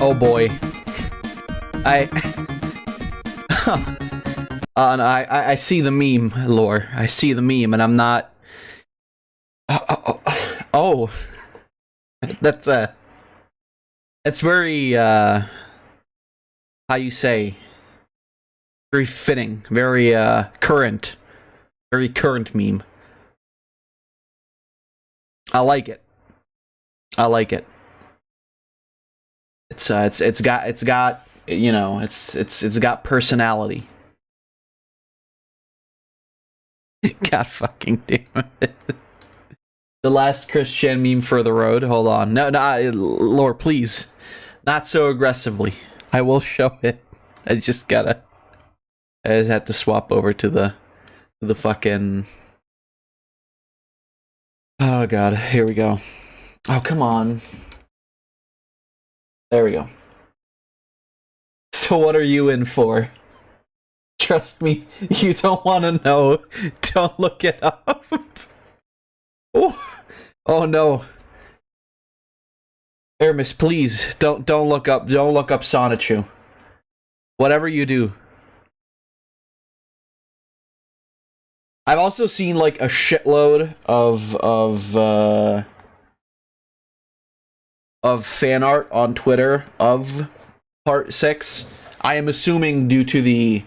Oh boy. No, I see the meme, lore. I see the meme, and I'm not. Oh, that's it's very how you say, very fitting, very current, very current meme. I like it. I like it. It's got you know it's got personality. God fucking damn it. The last Christian meme for the road. Hold on. No, Lord, please. Not so aggressively. I will show it. I just had to swap over to the fucking... Oh god, here we go. Oh, come on. There we go. So what are you in for? Trust me, you don't want to know. Don't look it up. Oh no. Aramis, please don't look up Sonichu. Whatever you do. I've also seen like a shitload of fan art on Twitter of Part 6. I am assuming due to the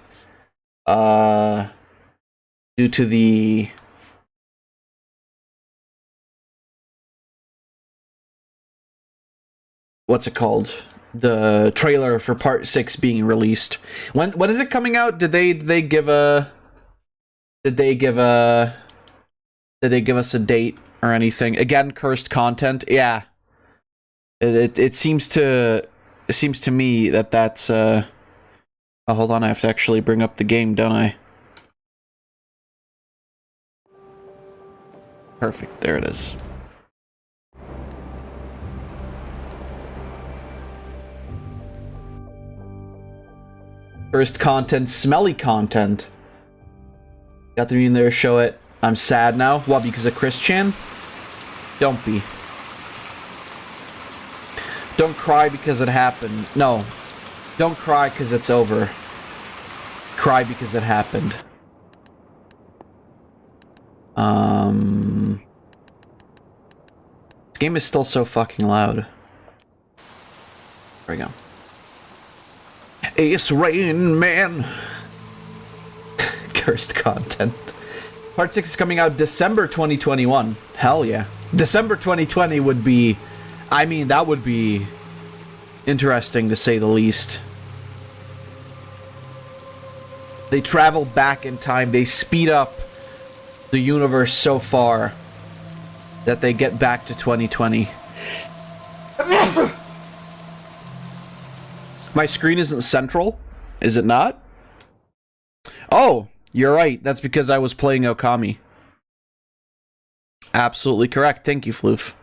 what's it called? The trailer for Part 6 being released. When is it coming out? Did they give us a date or anything? Again, cursed content. Yeah. It seems to me that that's oh, hold on, I have to actually bring up the game, don't I? Perfect, there it is. Cursed content, smelly content. Got the meme there, show it. I'm sad now. What, because of Chris Chan? Don't be. Don't cry because it happened. No. Don't cry because it's over. Cry because it happened. This game is still so fucking loud. There we go. Ace Rain Man. Cursed content. Part 6 is coming out December 2021. Hell yeah. December 2020 would be... I mean, that would be interesting to say the least. They travel back in time. They speed up the universe so far that they get back to 2020. My screen isn't central? Is it not? Oh, you're right. That's because I was playing Okami. Absolutely correct. Thank you, Floof.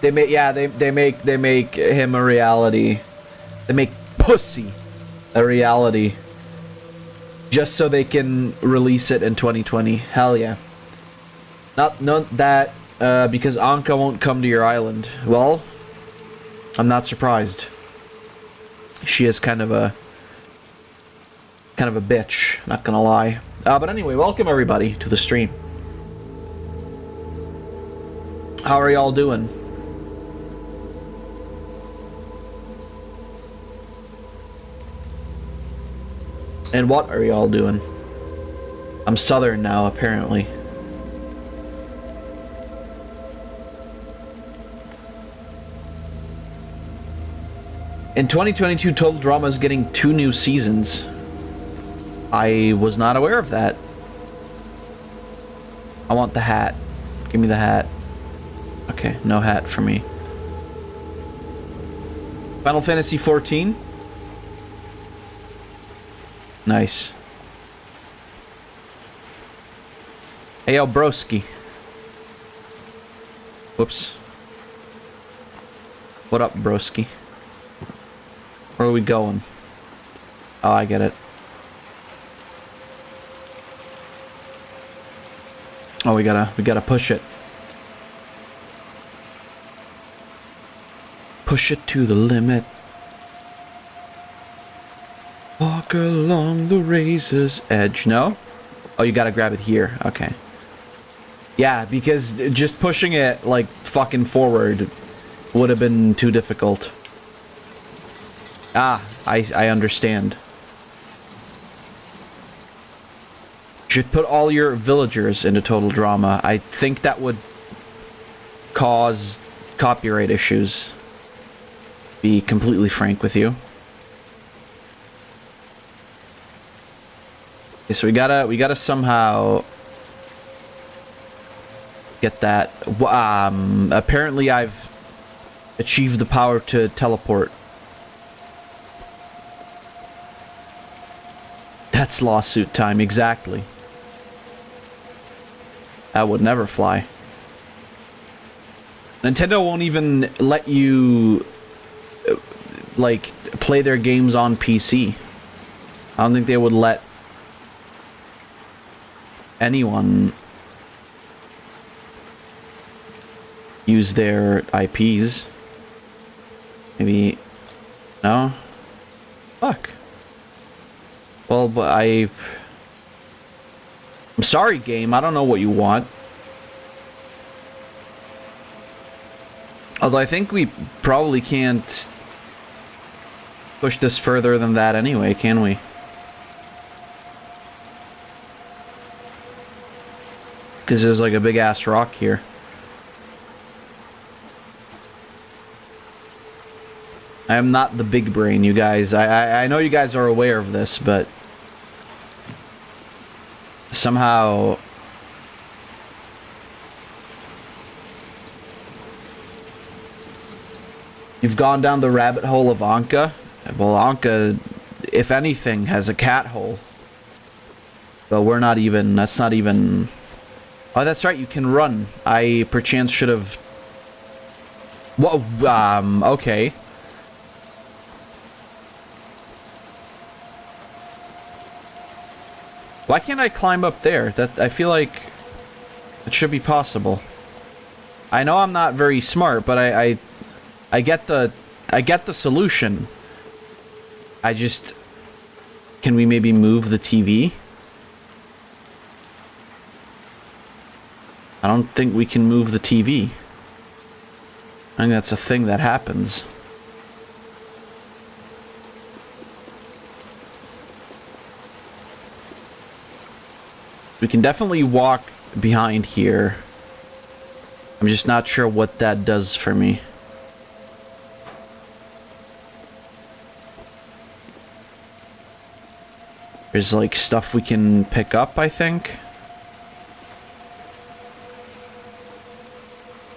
They make him a reality. They make pussy a reality. Just so they can release it in 2020. Hell yeah. Not that because Anka won't come to your island. Well, I'm not surprised. She is kind of a bitch, not gonna lie. But anyway, welcome everybody to the stream. How are y'all doing? And what are y'all doing? I'm Southern now, apparently. In 2022, Total Drama is getting 2 new seasons. I was not aware of that. I want the hat. Give me the hat. Okay, no hat for me. Final Fantasy 14? Nice. Hey, yo, broski. Whoops. What up, broski? Where are we going? Oh, I get it. Oh, we gotta push it. Push it to the limit. Walk along the razor's edge. No? Oh, you gotta grab it here. Okay. Yeah, because just pushing it, like, fucking forward would have been too difficult. Ah, I understand. Should put all your villagers into total drama. I think that would cause copyright issues. Be completely frank with you. Okay, so we gotta somehow get that. Apparently I've achieved the power to teleport. That's lawsuit time, exactly. That would never fly. Nintendo won't even let you, like, play their games on PC. I don't think they would let anyone use their IPs. Maybe... No? Fuck. Well, but I'm sorry, game. I don't know what you want. Although I think we probably can't push this further than that anyway, can we? Because there's like a big ass rock here. I am not the big brain, you guys. I know you guys are aware of this, but somehow you've gone down the rabbit hole of Anka. Well, Anka, if anything, has a cat hole. But we're not even... That's not even... Oh, that's right, you can run. I perchance should have... Whoa, okay. Why can't I climb up there? That I feel like it should be possible. I know I'm not very smart, but I get the solution. I just... Can we maybe move the TV? I don't think we can move the TV. I think that's a thing that happens. We can definitely walk behind here. I'm just not sure what that does for me. There's like stuff we can pick up, I think.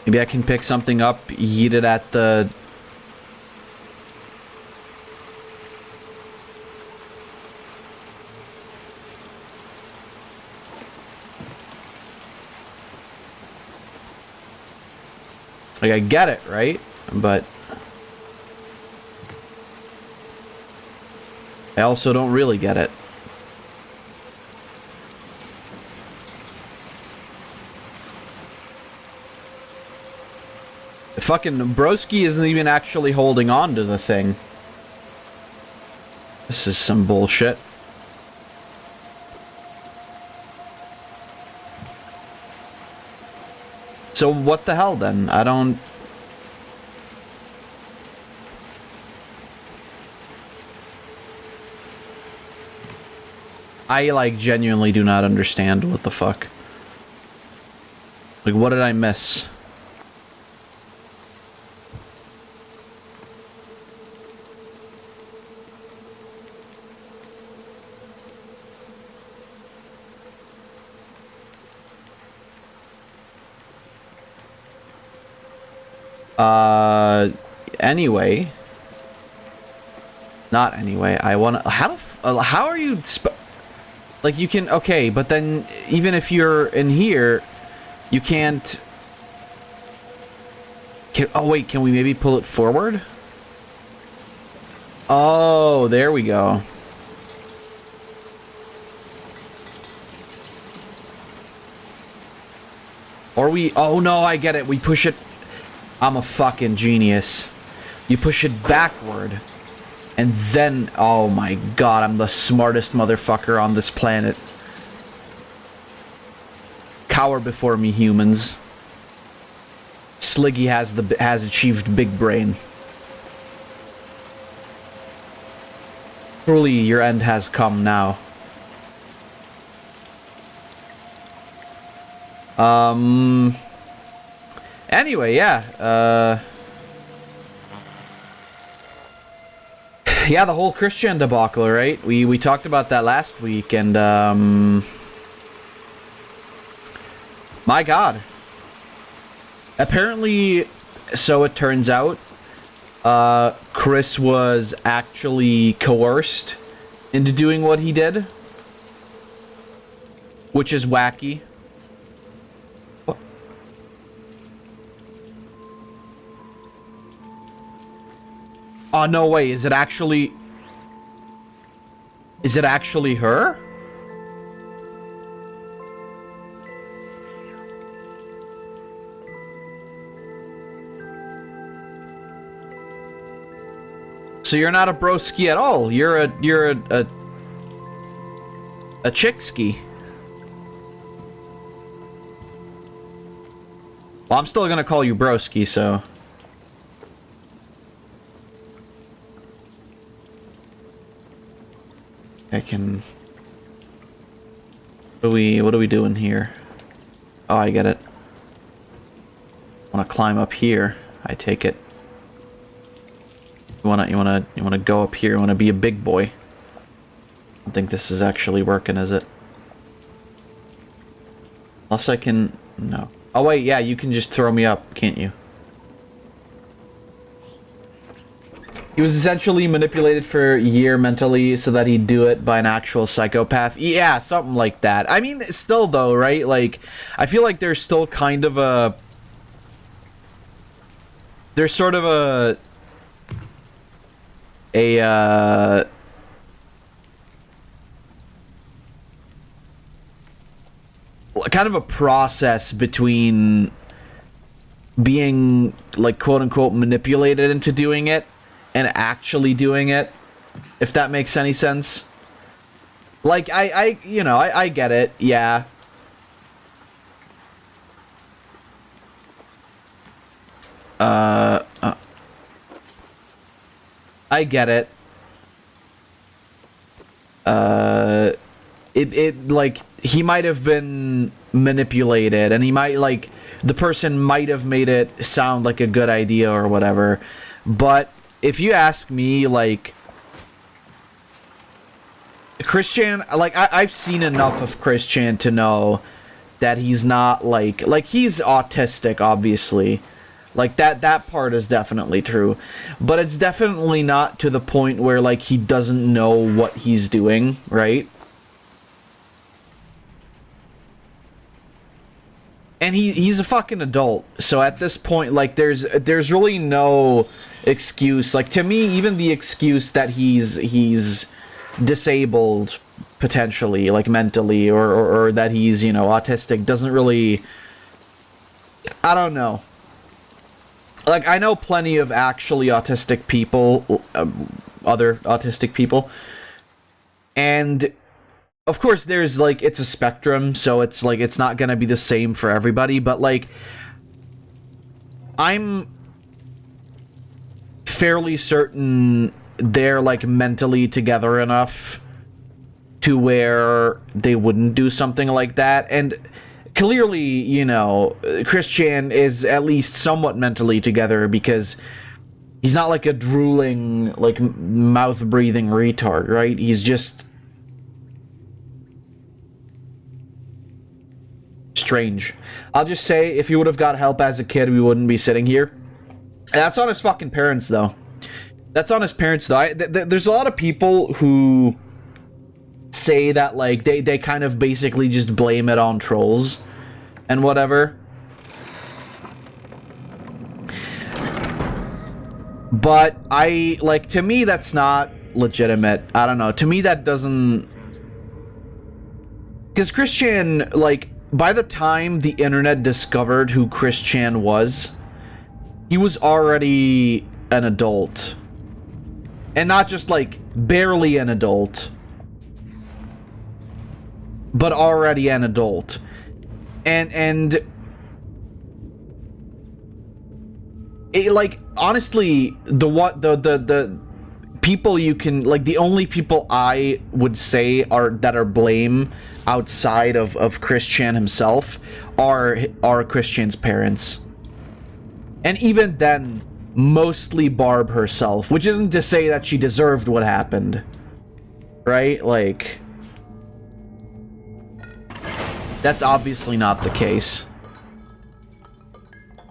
Maybe I can pick something up, yeet it at the... Like, I get it, right? But... I also don't really get it. Fucking Broski isn't even actually holding on to the thing. This is some bullshit. So what the hell then? I don't... I, like, genuinely do not understand what the fuck. Like, what did I miss? Anyway. Not anyway. I wanna... How are you... Like, you can... Okay, but then, even if you're in here, you can't... Oh, wait, can we maybe pull it forward? Oh, there we go. Or we... Oh, no, I get it. We push it... I'm a fucking genius. You push it backward. And then... Oh, my God. I'm the smartest motherfucker on this planet. Cower before me, humans. Sliggy has achieved big brain. Truly, your end has come now. Anyway, yeah. Yeah, the whole Christian debacle, right? We talked about that last week, and my God. Apparently, so it turns out, Chris was actually coerced into doing what he did, which is wacky. What? Oh, no way. Is it actually her? So you're not a broski at all. You're a chickski. Well, I'm still gonna call you broski, so. I can. What are we doing here? Oh, I get it. I wanna climb up here. I take it. You wanna go up here? You wanna be a big boy? I don't think this is actually working, is it? Unless I can... No. Oh wait, yeah, you can just throw me up, can't you? He was essentially manipulated for a year mentally so that he'd do it by an actual psychopath. Yeah, something like that. I mean, still though, right? Like, I feel like there's still kind of a... There's sort of a kind of a process between being, like, quote-unquote manipulated into doing it and actually doing it, if that makes any sense. Like, I get it, yeah. I get it. Like, he might have been manipulated, and he might, like, the person might have made it sound like a good idea or whatever, but if you ask me, like, Christian, like, I've seen enough of Christian to know that he's not, like, he's autistic, obviously. Like, that part is definitely true. But it's definitely not to the point where, like, he doesn't know what he's doing, right? And he's a fucking adult. So at this point, like, there's really no excuse. Like, to me, even the excuse that he's disabled, potentially, like, mentally, or that he's, you know, autistic, doesn't really... I don't know. Like, I know plenty of actually autistic people, other autistic people, and of course there's, like, it's a spectrum, so it's, like, it's not gonna be the same for everybody, but, like, I'm fairly certain they're, like, mentally together enough to where they wouldn't do something like that, and clearly, you know, Christian is at least somewhat mentally together because he's not like a drooling, like, mouth-breathing retard, right? He's just strange. I'll just say, if he would have got help as a kid, we wouldn't be sitting here. And that's on his fucking parents, though. That's on his parents, though. There's a lot of people who say that, like, they kind of basically just blame it on trolls and whatever. But like, to me, that's not legitimate. I don't know. To me, that doesn't... Because Christian, like, by the time the internet discovered who Chris Chan was, he was already an adult. And not just, like, barely an adult, but already an adult. And it, like, honestly, the people you can, like, the only people I would say are blame outside of Chris Chan himself are Chris Chan's parents. And even then, mostly Barb herself, which isn't to say that she deserved what happened. Right? Like, that's obviously not the case.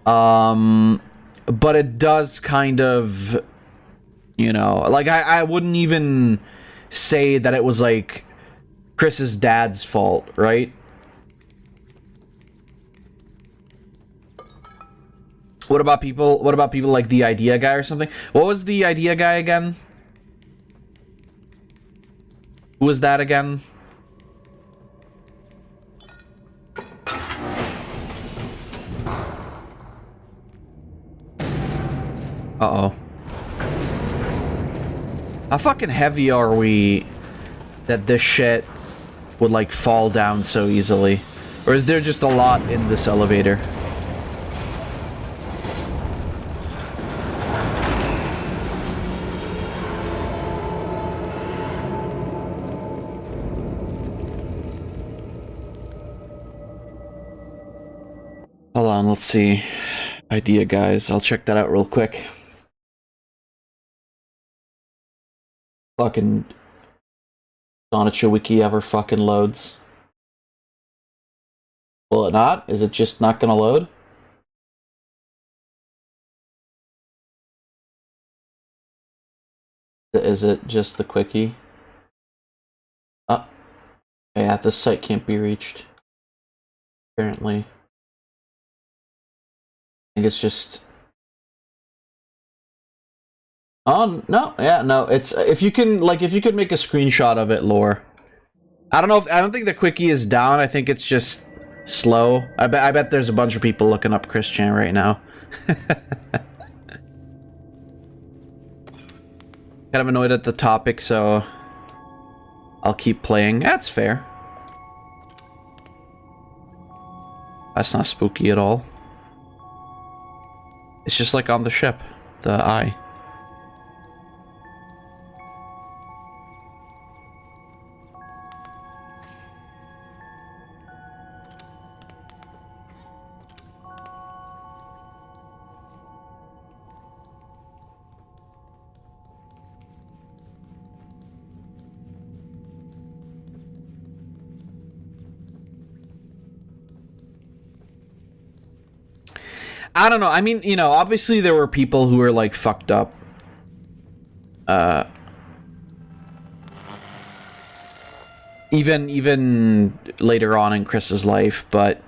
But it does kind of, you know, like, I wouldn't even say that it was, like, Chris's dad's fault, right? What about people like the idea guy or something? What was the idea guy again? Who was that again? Uh-oh. How fucking heavy are we that this shit would, like, fall down so easily? Or is there just a lot in this elevator? Hold on, let's see. Idea guys, I'll check that out real quick. Fucking Sonicha Wiki ever fucking loads. Will it not? Is it just not gonna load? Is it just the quickie? Oh. Yeah, this site can't be reached. Apparently. I think it's just... Oh, no, yeah, no, it's... If you can, like, if you could make a screenshot of it, Lore. I don't know if... I don't think the quickie is down, I think it's just slow. I bet there's a bunch of people looking up Chris Chan right now. Kind of annoyed at the topic, so... I'll keep playing. That's fair. That's not spooky at all. It's just like on the ship. The eye. I don't know. I mean, you know, obviously there were people who were, like, fucked up. Even later on in Chris's life, but...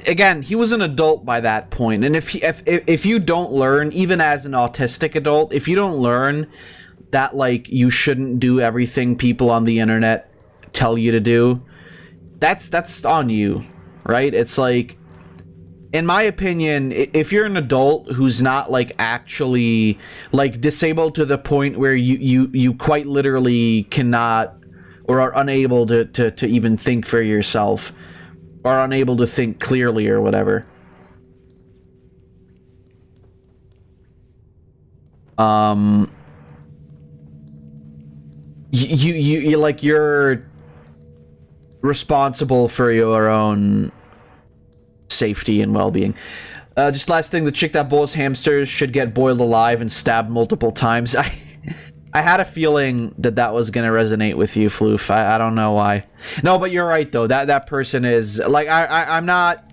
Again, he was an adult by that point, and if you don't learn, even as an autistic adult, if you don't learn that, like, you shouldn't do everything people on the internet tell you to do, that's on you, right? It's like... In my opinion, if you're an adult who's not, like, actually, like, disabled to the point where you quite literally cannot or are unable to even think for yourself, or unable to think clearly or whatever, you like, you're responsible for your own safety and well-being. Just last thing, the chick that boils hamsters should get boiled alive and stabbed multiple times. I had a feeling that was gonna resonate with you, Floof. I don't know why. No, but you're right though. That person is, like, I'm not,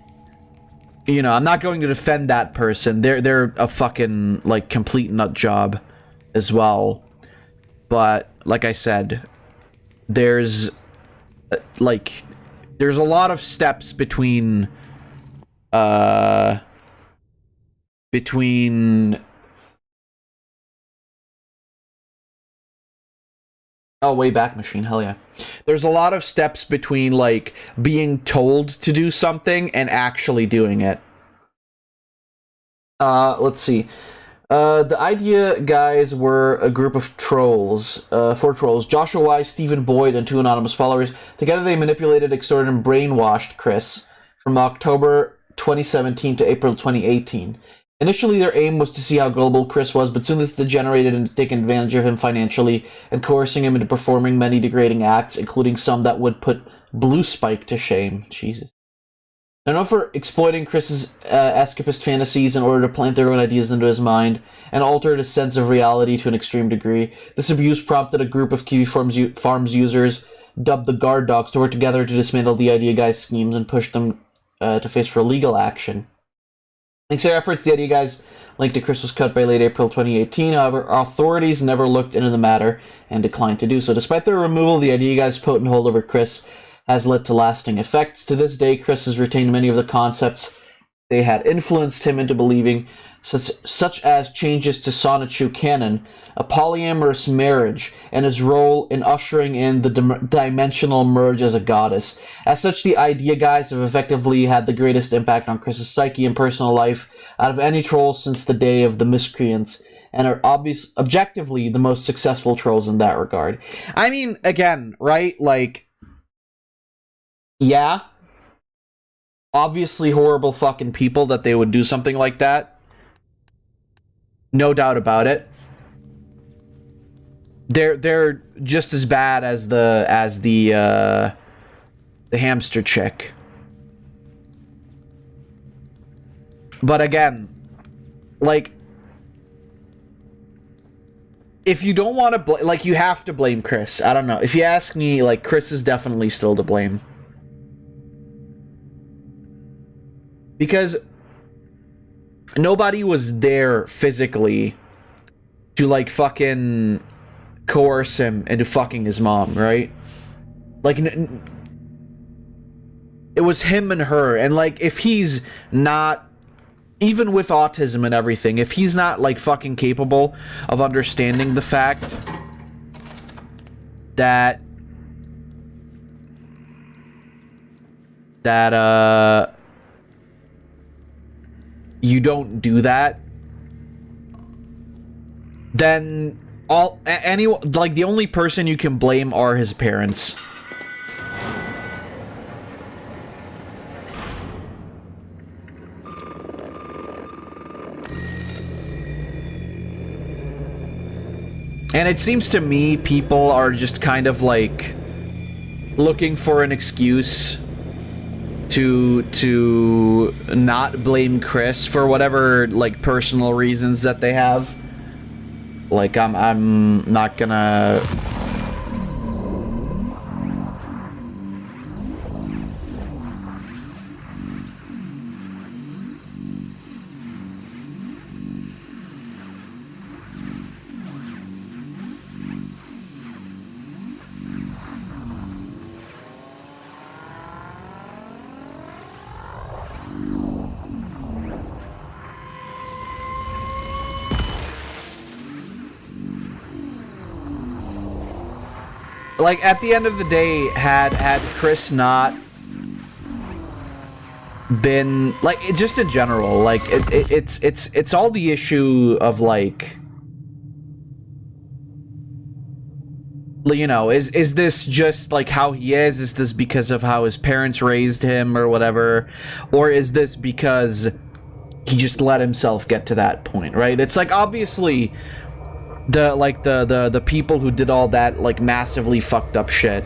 you know, I'm not going to defend that person. They're a fucking, like, complete nut job as well. But like I said, there's there's a lot of steps between Oh, Wayback Machine, hell yeah. There's a lot of steps between, like, being told to do something and actually doing it. Let's see. The idea guys were a group of trolls, 4 trolls, Joshua Y, Stephen Boyd, and 2 anonymous followers. Together they manipulated, extorted, and brainwashed Chris from October 2017 to April 2018. Initially, their aim was to see how gullible Chris was, but soon this degenerated into taking advantage of him financially and coercing him into performing many degrading acts, including some that would put Blue Spike to shame. Jesus. They're known for exploiting Chris's escapist fantasies in order to plant their own ideas into his mind and alter his sense of reality to an extreme degree. This abuse prompted a group of Kiwi Farms users, dubbed the Guard Dogs, to work together to dismantle the Idea Guys' schemes and push them to face for legal action. Thanks to their efforts, the Idea Guys' link to Chris was cut by late April 2018. However, authorities never looked into the matter and declined to do so. Despite their removal, the Idea Guys' potent hold over Chris has led to lasting effects. To this day, Chris has retained many of the concepts they had influenced him into believing, such as changes to Sonichu canon, a polyamorous marriage, and his role in ushering in the dimensional merge as a goddess. As such, the Idea Guys have effectively had the greatest impact on Chris's psyche and personal life out of any troll since the day of the miscreants, and are objectively the most successful trolls in that regard. I mean, again, right? Like, yeah, obviously horrible fucking people that they would do something like that. No doubt about it. They're just as bad as the hamster chick. But again, like, if you don't want to like, you have to blame Chris. I don't know. If you ask me, like, Chris is definitely still to blame. Because nobody was there physically to, like, fucking coerce him into fucking his mom, right? Like, it was him and her. And, like, if he's not, even with autism and everything, if he's not, like, fucking capable of understanding the fact that you don't do that, then the only person you can blame are his parents. And it seems to me people are just kind of like looking for an excuse to not blame Chris for whatever, like, personal reasons that they have. Like, I'm not gonna... Like, at the end of the day, had Chris not been, like, just in general, like, it's all the issue of, like, you know, is this just, like, how he is? Is this because of how his parents raised him or whatever? Or is this because he just let himself get to that point, right? It's like, obviously, the people who did all that, like, massively fucked up shit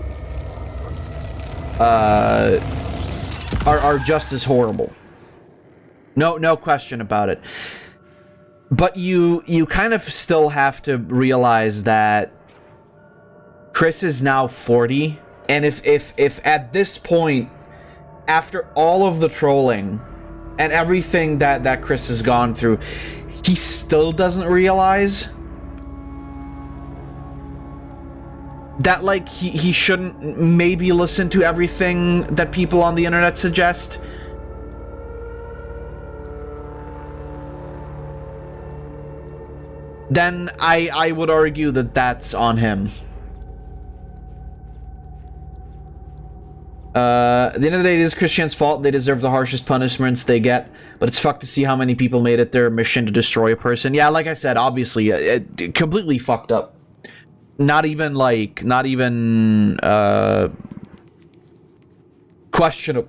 are just as horrible. No question about it. But you kind of still have to realize that Chris is now 40, and if at this point, after all of the trolling and everything that Chris has gone through, he still doesn't realize that, like, he shouldn't maybe listen to everything that people on the internet suggest. Then I would argue that that's on him. At the end of the day, it is Christian's fault, and they deserve the harshest punishments they get. But it's fucked to see how many people made it their mission to destroy a person. Yeah, like I said, obviously, it completely fucked up. Not even questionable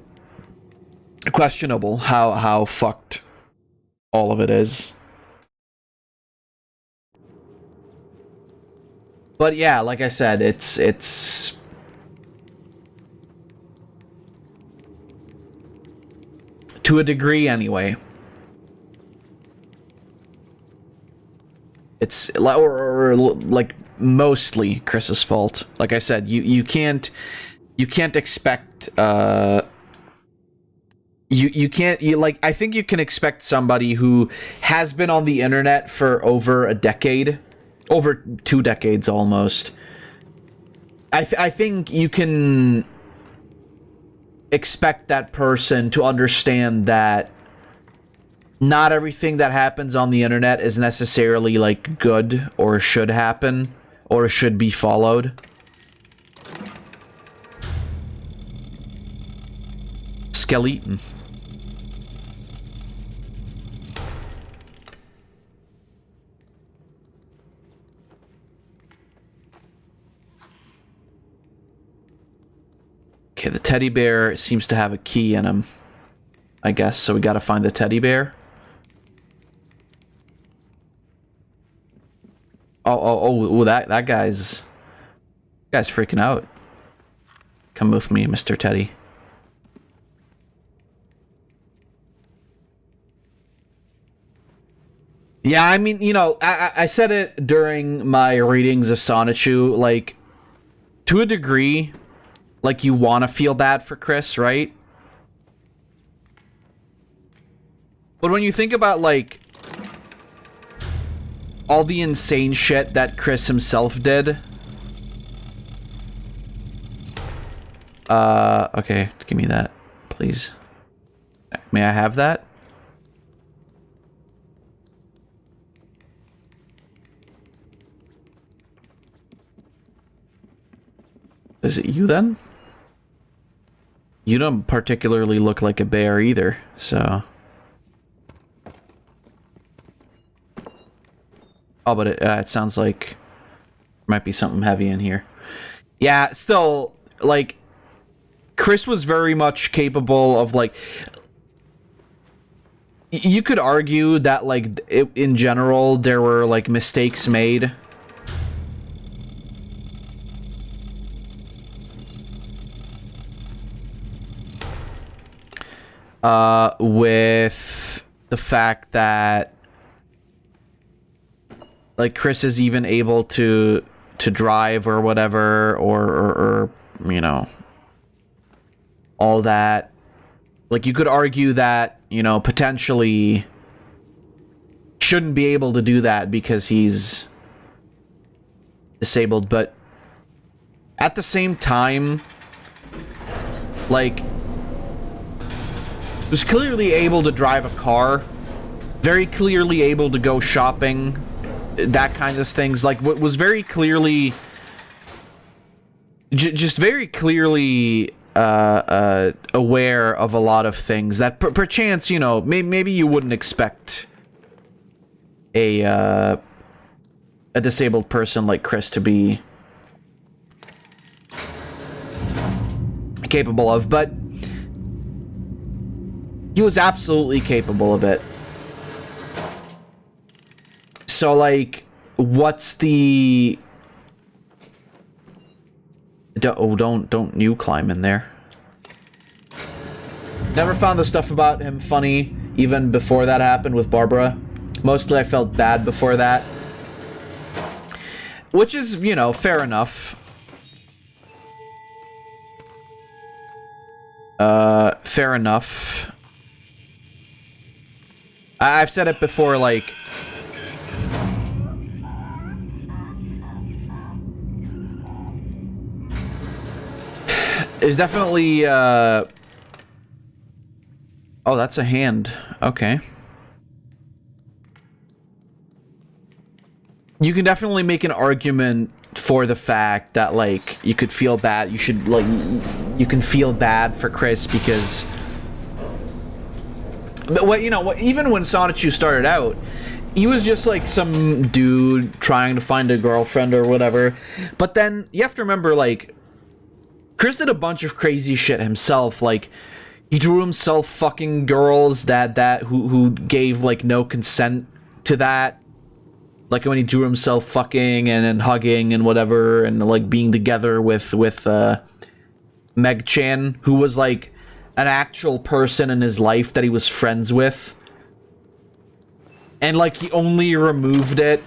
how fucked all of it is. But yeah, like I said, it's to a degree anyway. It's or like mostly Chris's fault. Like I said, you can't expect you can't like I think you can expect somebody who has been on the internet for over a decade, over 2 decades almost. I think you can expect that person to understand that not everything that happens on the internet is necessarily like good or should happen or should be followed. Skeleton. Okay, the teddy bear seems to have a key in him, I guess, so we gotta find the teddy bear. Oh, that guy's freaking out. Come with me, Mr. Teddy. Yeah, I mean, you know, I said it during my readings of Sonichu, like, to a degree, like, you want to feel bad for Chris, right? But when you think about, like, all the insane shit that Chris himself did. Okay, give me that, please. May I have that? Is it you then? You don't particularly look like a bear either, so... Oh, but it sounds like there might be something heavy in here. Yeah, still, like, Chris was very much capable of, like... You could argue that, like, in general, there were, like, mistakes made. With the fact that, like, Chris is even able to drive or whatever, or you know, all that. Like, you could argue that, you know, potentially shouldn't be able to do that because he's disabled, but at the same time, like, was clearly able to drive a car, very clearly able to go shopping, that kind of things. Like, what was very clearly, just very clearly aware of a lot of things that perchance, you know, maybe you wouldn't expect a disabled person like Chris to be capable of, but he was absolutely capable of it. So, like, what's the... Don't you climb in there. Never found the stuff about him funny, even before that happened with Barbara. Mostly I felt bad before that. Which is, you know, fair enough. Fair enough. I've said it before, like... There's definitely, Oh, that's a hand. Okay. You can definitely make an argument for the fact that, like, you could feel bad. You should, like, you can feel bad for Chris because... But what, you know, what, even when Sonichu started out, he was just like some dude trying to find a girlfriend or whatever. But then you have to remember, like, Chris did a bunch of crazy shit himself. Like, he drew himself fucking girls who gave, like, no consent to that. Like when he drew himself fucking and hugging and whatever, and like being together with Meg Chan, who was like an actual person in his life that he was friends with. And like he only removed it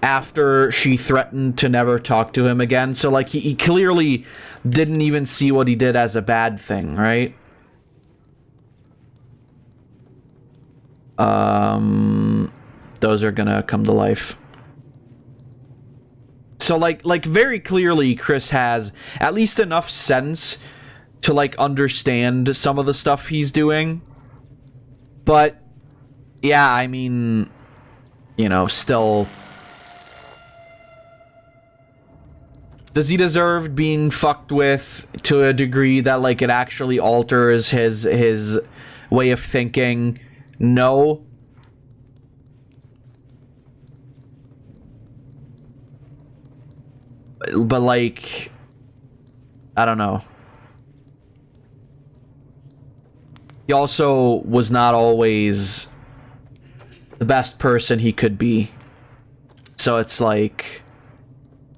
after she threatened to never talk to him again. So like he clearly didn't even see what he did as a bad thing, right? Those are gonna come to life. So like very clearly Chris has at least enough sense to like understand some of the stuff he's doing. But yeah, I mean, you know, still, does he deserve being fucked with to a degree that like it actually alters his way of thinking? No. But like, I don't know. He also was not always the best person he could be. So it's like,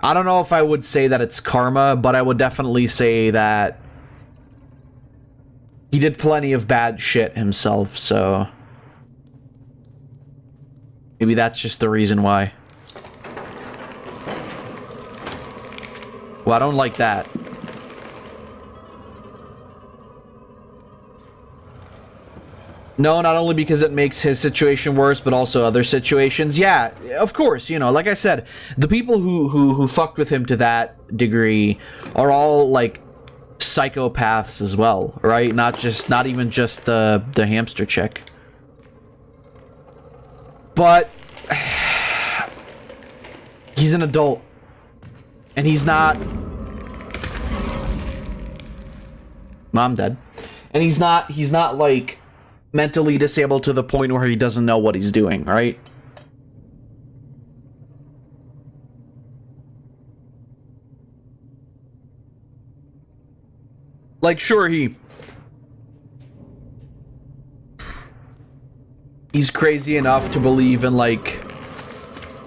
I don't know if I would say that it's karma, but I would definitely say that he did plenty of bad shit himself, so maybe that's just the reason why. Well, I don't like that. No, not only because it makes his situation worse, but also other situations. Yeah, of course, you know, like I said, the people who fucked with him to that degree are all, like, psychopaths as well, right? Not even just the hamster chick. But he's an adult. And he's not... Mom dead. And he's not, like, mentally disabled to the point where he doesn't know what he's doing, right? Like, sure, he's crazy enough to believe in, like,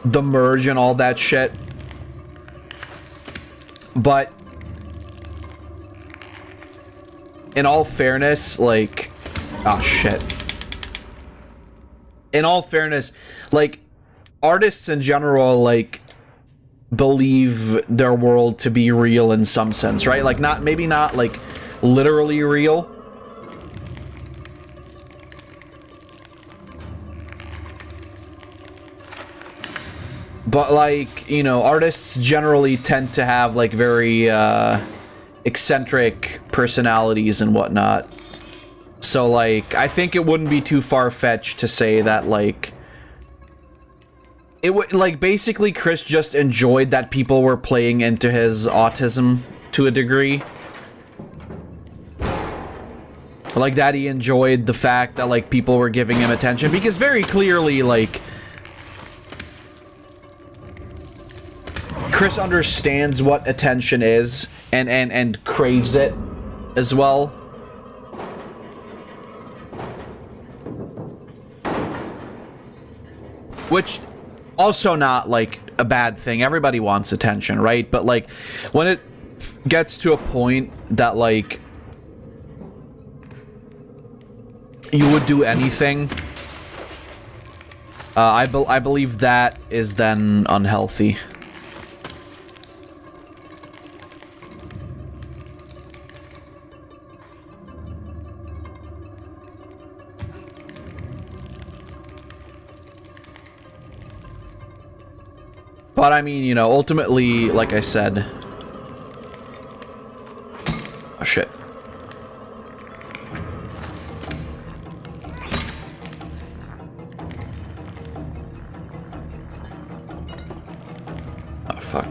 the merge and all that shit. But in all fairness, like, oh shit. In all fairness, like, artists in general, like, believe their world to be real in some sense, right? Like, maybe not, like, literally real. But, like, you know, artists generally tend to have, like, very, eccentric personalities and whatnot. So, like, I think it wouldn't be too far-fetched to say that, like, it would, like, basically Chris just enjoyed that people were playing into his autism to a degree. Like, that he enjoyed the fact that, like, people were giving him attention, because very clearly, like, Chris understands what attention is and craves it as well. Which also not like a bad thing. Everybody wants attention, right? But like when it gets to a point that like you would do anything, I believe that is then unhealthy. But I mean, you know, ultimately, like I said... Oh, shit. Oh, fuck.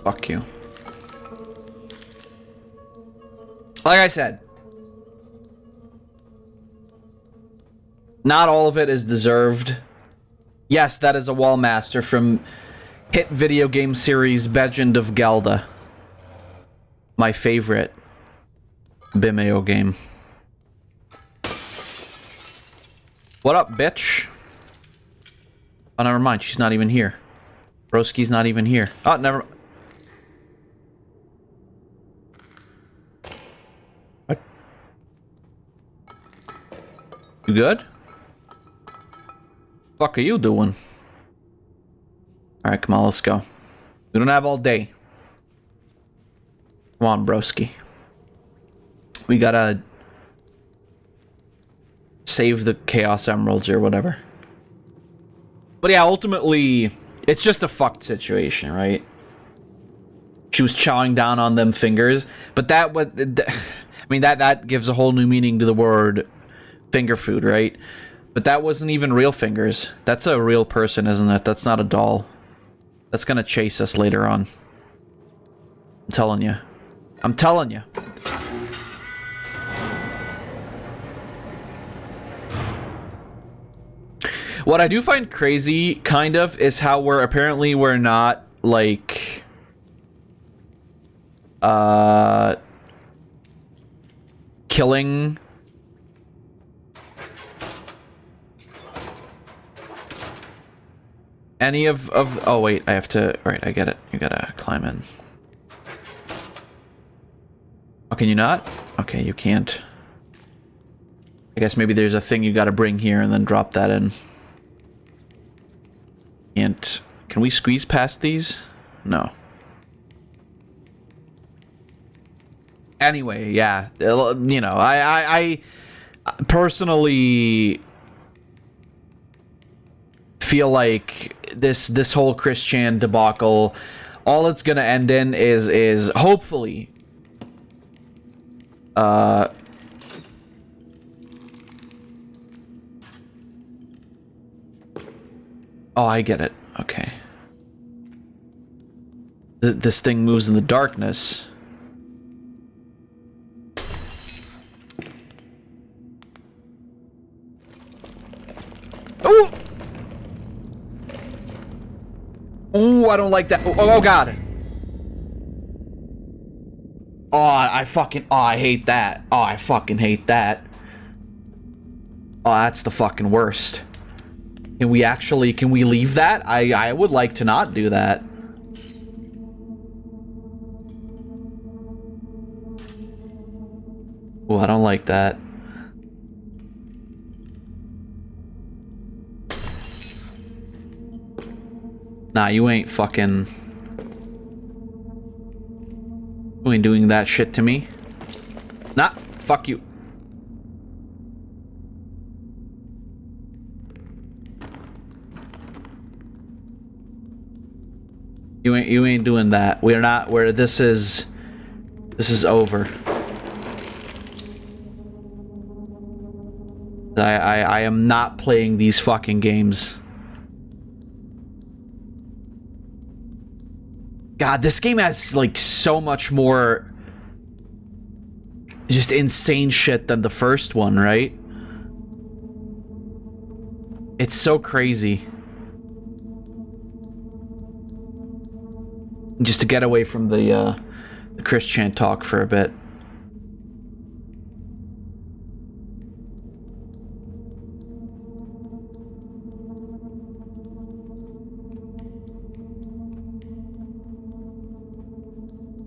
Fuck you. Like I said, not all of it is deserved. Yes, that is a wall master from hit video game series Legend of Zelda. My favorite Bimeo game. What up, bitch? Oh, never mind. She's not even here. Broski's not even here. Oh, never. What? You good? Fuck are you doing? Alright, come on, let's go. We don't have all day. Come on, broski. We gotta save the Chaos Emeralds or whatever. But yeah, ultimately, it's just a fucked situation, right? She was chowing down on them fingers, but that would, I mean, that gives a whole new meaning to the word finger food, right? But that wasn't even real fingers. That's a real person, isn't it? That's not a doll. That's gonna chase us later on. I'm telling you. I'm telling you. What I do find crazy, kind of, is how we're not, like, killing any of, oh wait, I have to, right, I get it. You gotta climb in. Oh, can you not? Okay, you can't. I guess maybe there's a thing you gotta bring here and then drop that in. Can't. Can we squeeze past these? No. Anyway, yeah, you know, I personally feel like this whole Christian debacle, all it's gonna end in is hopefully oh, I get it. Okay. This thing moves in the darkness. Oh! Oh, I don't like that. Oh, God. Oh, I hate that. Oh, I fucking hate that. Oh, that's the fucking worst. Can we leave that? I would like to not do that. Oh, I don't like that. Nah, you ain't fucking... You ain't doing that shit to me. Nah, fuck you. You ain't doing that. We're not, this is over. I am not playing these fucking games. God, this game has, like, so much more just insane shit than the first one, right? It's so crazy. Just to get away from the Christian talk for a bit.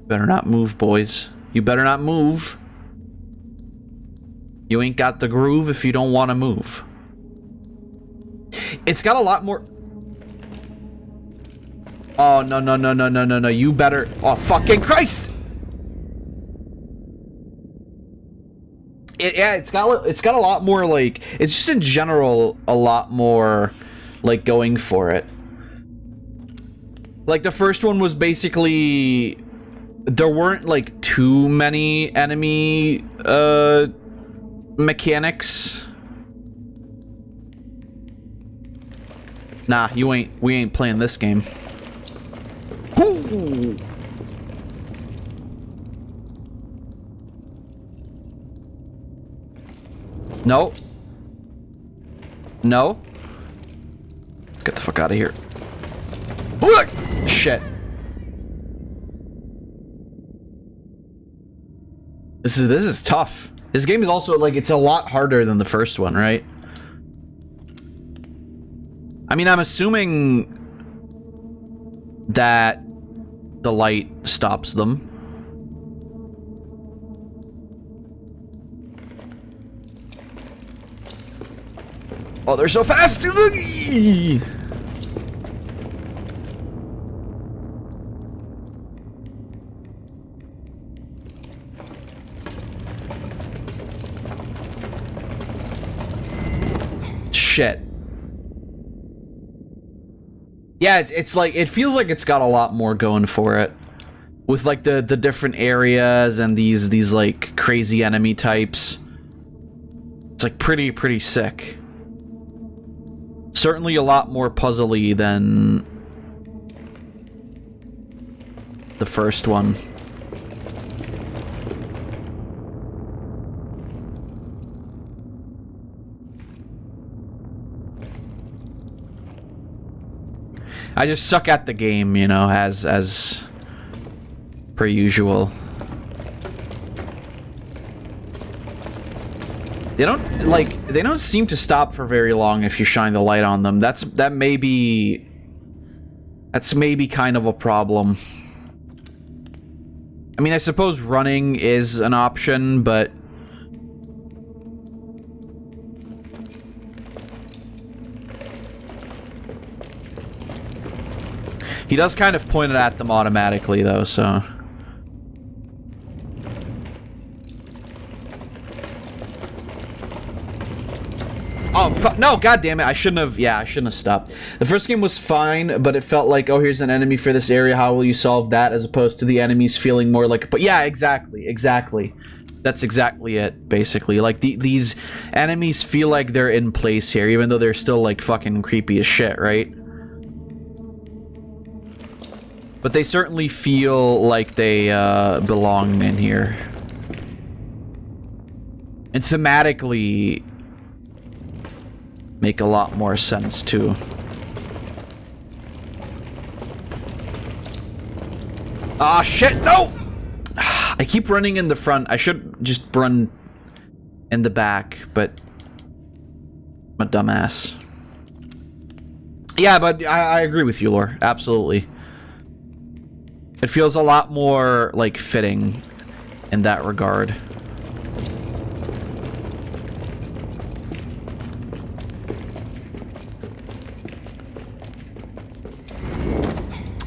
Better not move, boys. You better not move. You ain't got the groove if you don't want to move. It's got a lot more... Oh, no, no, no, no, no, no, no. You better... Oh, fucking Christ! Yeah, it's got a lot more, like... It's just in general a lot more, like, going for it. Like, the first one was basically... There weren't, like, too many enemy, mechanics. Nah, we ain't playing this game. Ooh. No. No. Get the fuck out of here. Look! Shit. This is tough. This game is also, like, it's a lot harder than the first one, right? I mean, I'm assuming that the light stops them. Oh, they're so fast! Shit. Yeah, it's like, it feels like it's got a lot more going for it. With like the different areas and these like crazy enemy types. It's like pretty sick. Certainly a lot more puzzly than the first one. I just suck at the game, you know, as per usual. They don't seem to stop for very long if you shine the light on them. That's maybe kind of a problem. I mean, I suppose running is an option, but he does kind of point it at them automatically, though, so... Oh, no, god damn it, I shouldn't have stopped. The first game was fine, but it felt like, oh, here's an enemy for this area, how will you solve that, as opposed to the enemies feeling more like... But yeah, exactly. That's exactly it, basically. Like, these enemies feel like they're in place here, even though they're still, like, fucking creepy as shit, right? But they certainly feel like they belong in here. And thematically make a lot more sense too. Ah, shit, no! I keep running in the front. I should just run in the back, but I'm a dumbass. Yeah, but I agree with you, Lore. Absolutely. It feels a lot more, like, fitting in that regard.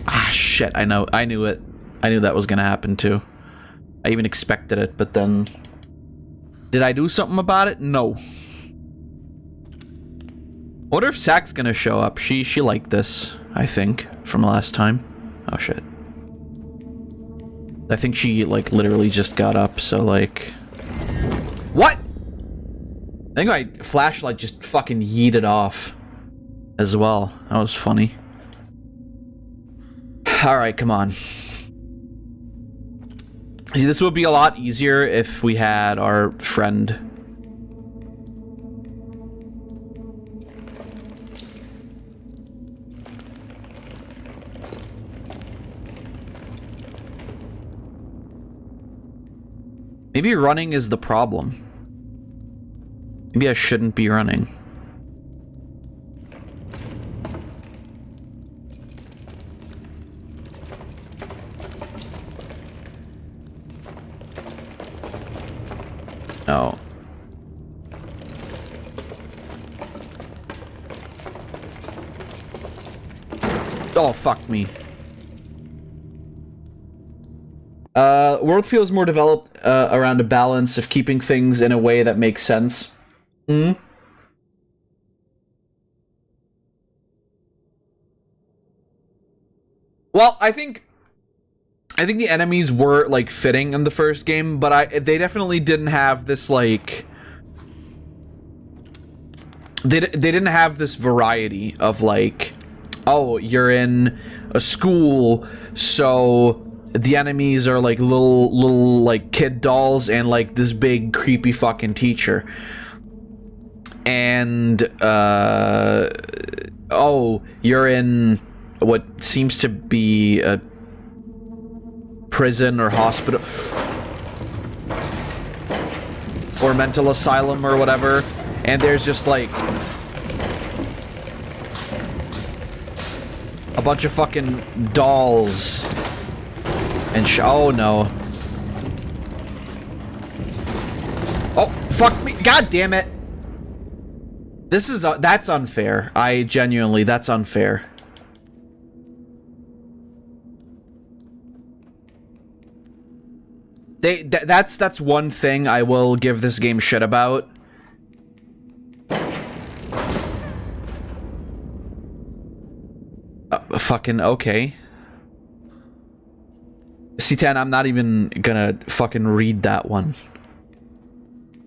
Ah, shit, I know. I knew it. I knew that was gonna happen, too. I even expected it, but then... Did I do something about it? No. I wonder if Sack's gonna show up. She liked this, I think, from last time. Oh, shit. I think she, like, literally just got up, so, like... What?! I think my flashlight just fucking yeeted off as well. That was funny. Alright, come on. See, this would be a lot easier if we had our friend. Maybe running is the problem. Maybe I shouldn't be running. No. Oh, fuck me. World feels more developed around a balance of keeping things in a way that makes sense. Hmm? Well, I think the enemies were, like, fitting in the first game, but they definitely didn't have this, like... They didn't have this variety of, like, oh, you're in a school, so the enemies are, like, little like, kid dolls and, like, this big, creepy fucking teacher. And, oh, you're in what seems to be a prison or hospital or mental asylum or whatever, and there's just like a bunch of fucking dolls and oh no. Oh, fuck me. God damn it. This is, that's unfair. I genuinely, that's unfair. That's one thing I will give this game shit about. Fucking okay. C10, I'm not even gonna fucking read that one.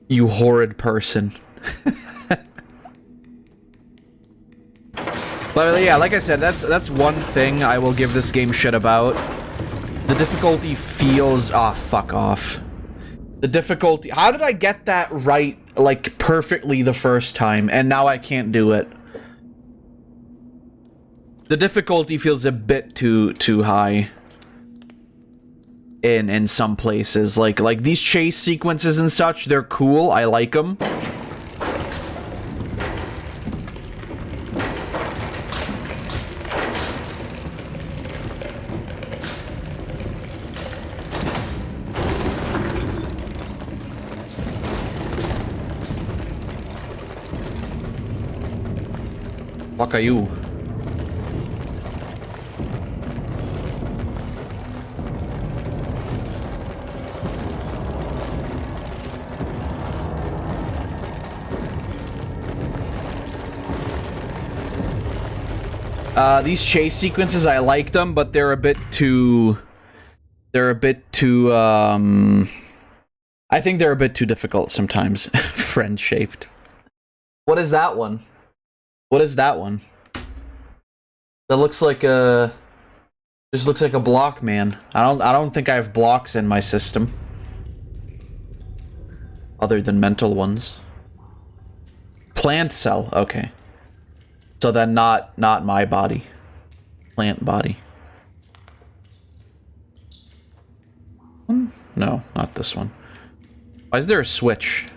You horrid person. But yeah, like I said, that's one thing I will give this game shit about. The difficulty feels... ah, fuck off. The difficulty... how did I get that right, like, perfectly the first time, and now I can't do it? The difficulty feels a bit too high. In some places. Like these chase sequences and such, they're cool, I like them. Fuck are you? These chase sequences, I like them, but they're a bit too... I think they're a bit too difficult sometimes. Friend-shaped. What is that one? What is that one? That looks like a... just looks like a block, man. I don't think I have blocks in my system. Other than mental ones. Plant cell, okay. So then not my body. Plant body. No, not this one. Why is there a switch?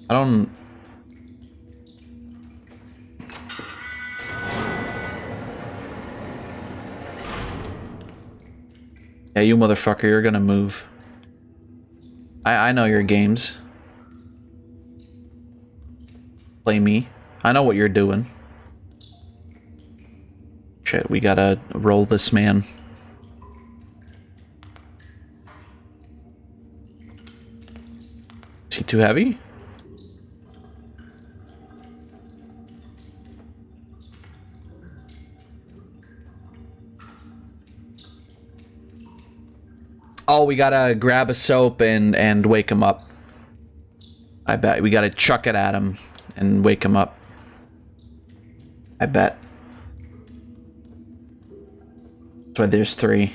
I don't... yeah, you motherfucker, you're gonna move. I know your games. Play me. I know what you're doing. Shit, we gotta roll this man. Is he too heavy? Oh, we gotta grab a soap and wake him up. I bet. We gotta chuck it at him and wake him up. I bet. That's why there's 3.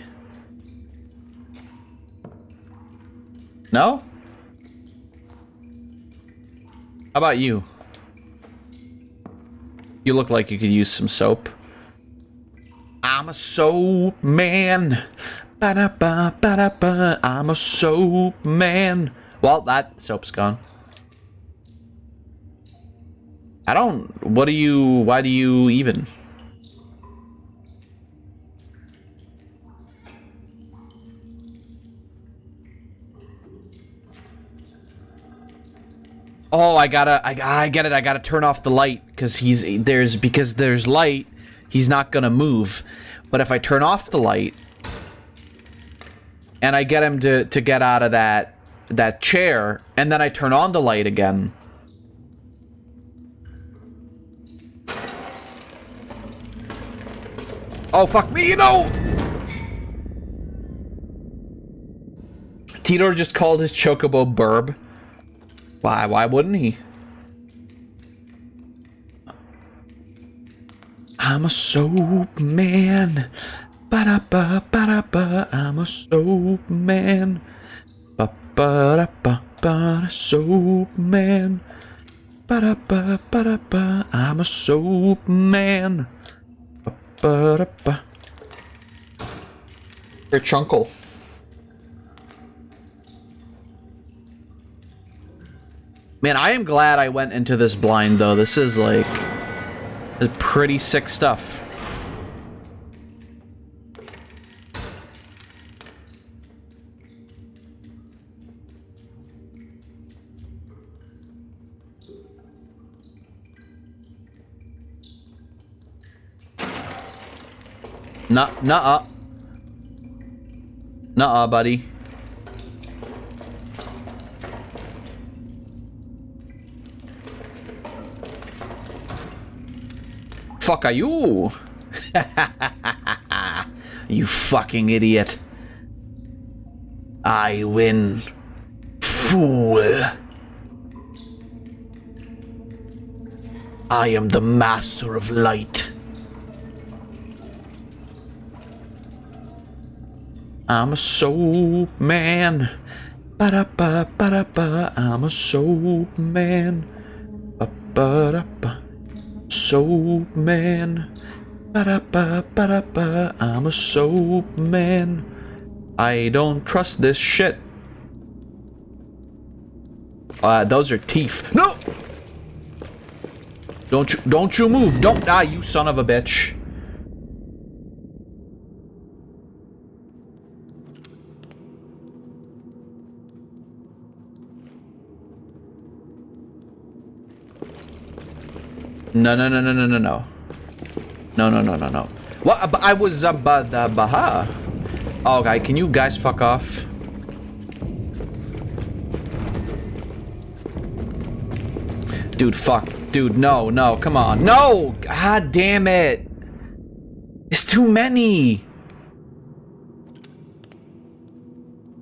No? How about you? You look like you could use some soap. I'm a soap man. Ba-da-ba, ba-da-ba, I'm a soap man. Well, that soap's gone. I don't... what do you... why do you even? Oh, I get it. I gotta turn off the light because because there's light, he's not gonna move. But if I turn off the light and I get him to get out of that chair, and then I turn on the light again. Oh, fuck me, you know! Tito just called his chocobo Burb. Why wouldn't he? I'm a soap man. Ba-da-ba, ba-da-ba, I'm a soap man. Ba-da-ba-ba, soap man. Ba-da-ba-ba-da-ba, I'm a soap man. Ba-da-ba. Your chunkle. Man, I am glad I went into this blind, though. This is, like, pretty sick stuff. Nuh-uh. Nuh-uh, buddy. Fuck are you? You fucking idiot. I win. Fool. I am the master of light. I'm a soap man. Ba-da-ba, ba-da-ba. I'm a soap man. Ba-ba-da-ba. Soap man. Ba-da-ba, ba-da-ba. I'm a soap man. I don't trust this shit. Those are teeth. No! Don't you move. Don't die, you son of a bitch. No. No. What? I was, baha. Oh, okay, can you guys fuck off? Dude, fuck. Dude, no, come on. No! God damn it! It's too many!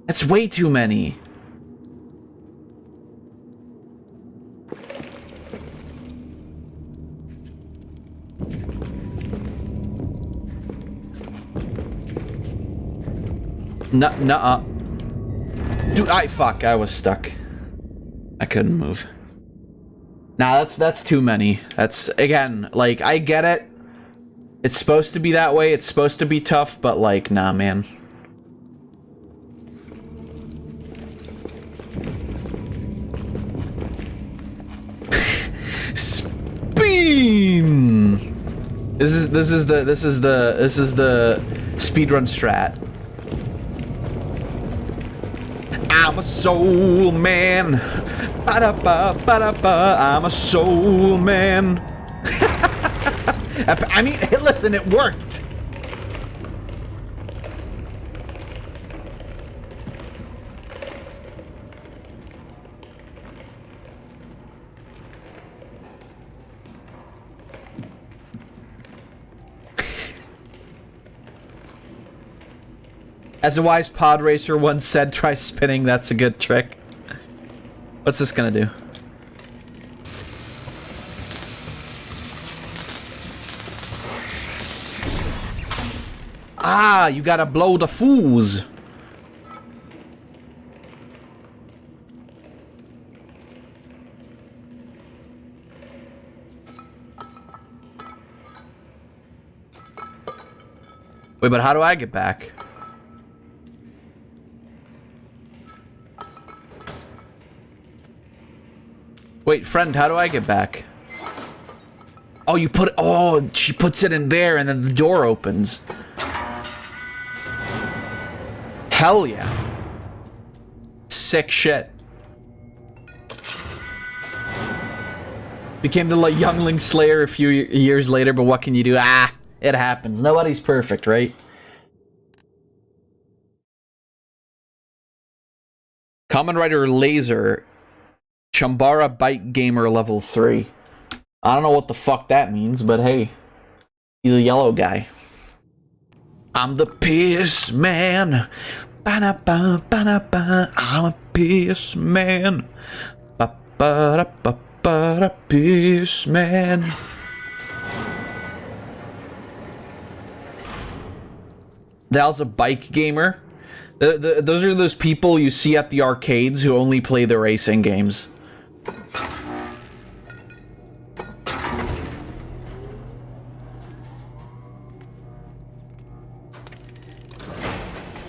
That's way too many. Nuh-uh. Dude, fuck, I was stuck. I couldn't move. Nah, that's too many. That's, again, like, I get it. It's supposed to be that way, it's supposed to be tough, but, like, nah, man. Spin! This is the speedrun strat. I'm a soul man. Ba-da-ba, ba-da-ba. I'm a soul man. I mean, listen, it worked. As a wise pod racer once said, try spinning, that's a good trick. What's this gonna do? Ah, you gotta blow the fools. Wait, but how do I get back? Wait, friend, how do I get back? Oh, you put it. Oh, she puts it in there and then the door opens. Hell yeah. Sick shit. Became the youngling slayer a few years later, but what can you do? Ah, it happens. Nobody's perfect, right? Common Rider Laser. Chambara Bike Gamer level 3. I don't know what the fuck that means, but hey. He's a yellow guy. I'm the piss man. Ba-da-ba, ba-da-ba. I'm a piss man. Ba-ba-da-ba-ba-da, piss man. Val's a bike gamer. Those are those people you see at the arcades who only play the racing games.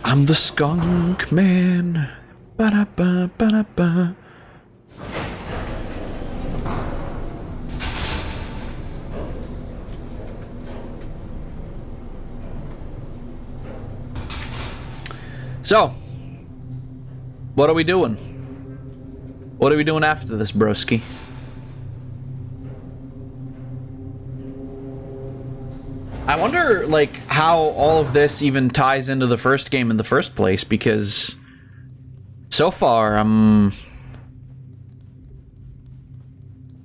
I'm the skunk man. Ba-da-ba, ba-da-ba. So, what are we doing? What are we doing after this, broski? I wonder, like, how all of this even ties into the first game in the first place, because so far, I'm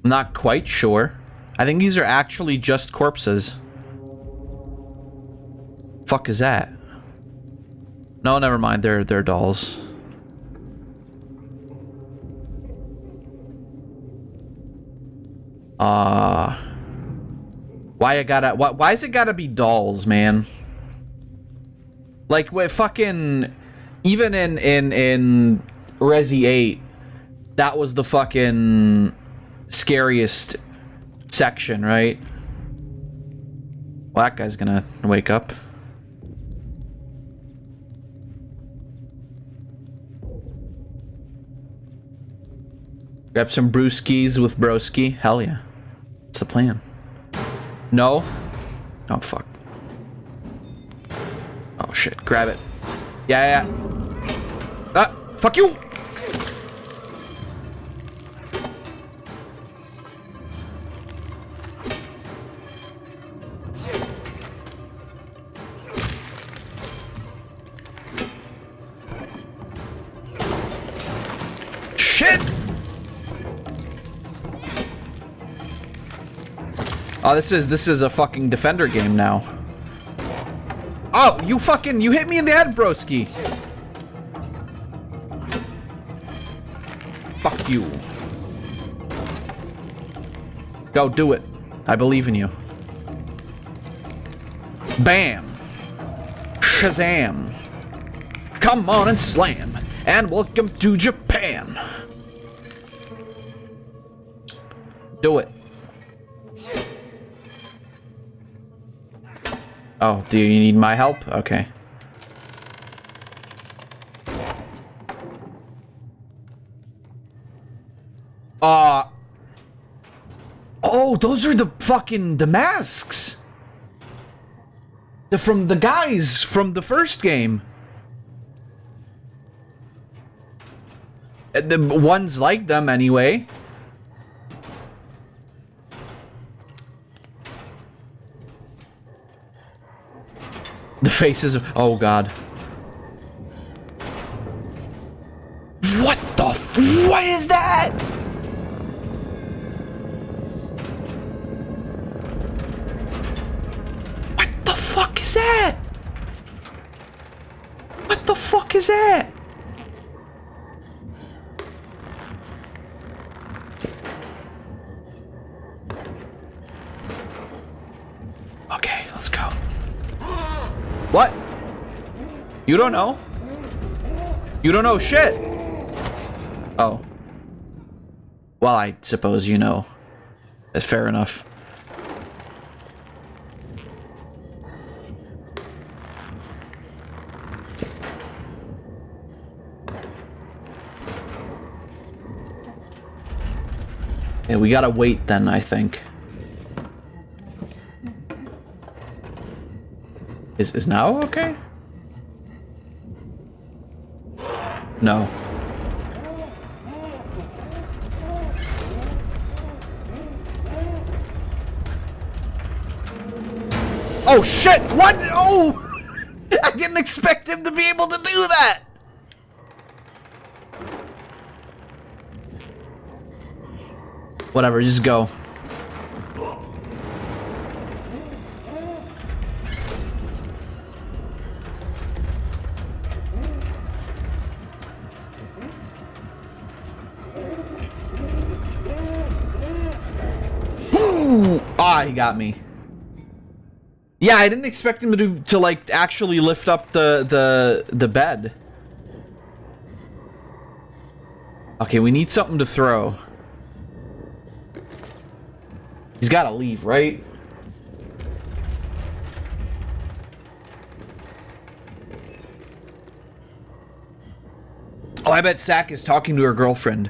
not quite sure. I think these are actually just corpses. Fuck is that? No, never mind. They're dolls. Why is it gotta be dolls, man? Like, with fucking, even in Resi 8, that was the fucking scariest section, right? Well, that guy's gonna wake up. Grab some brewskis with broski. Hell yeah. What's the plan? No? Oh, fuck. Oh, shit. Grab it. Yeah. Ah! Fuck you! Shit! Oh, this is a fucking defender game now. Oh, you hit me in the head, broski. Fuck you. Go, do it. I believe in you. Bam. Shazam. Come on and slam. And welcome to Japan. Do it. Oh, do you need my help? Okay. Oh, those are the masks! They're from the guys from the first game. The ones like them anyway. The faces of... Oh, God. What the what is that? What the fuck is that? What the fuck is that? Okay, let's go. What? You don't know? You don't know shit. Oh. Well, I suppose you know. That's fair enough. Yeah, we gotta wait then, I think. Is now okay? No. Oh shit! What? Oh! I didn't expect him to be able to do that! Whatever, just go. Ah, he got me. Yeah, I didn't expect him to like actually lift up the bed. Okay, we need something to throw. He's got to leave, right? Oh, I bet Sack is talking to her girlfriend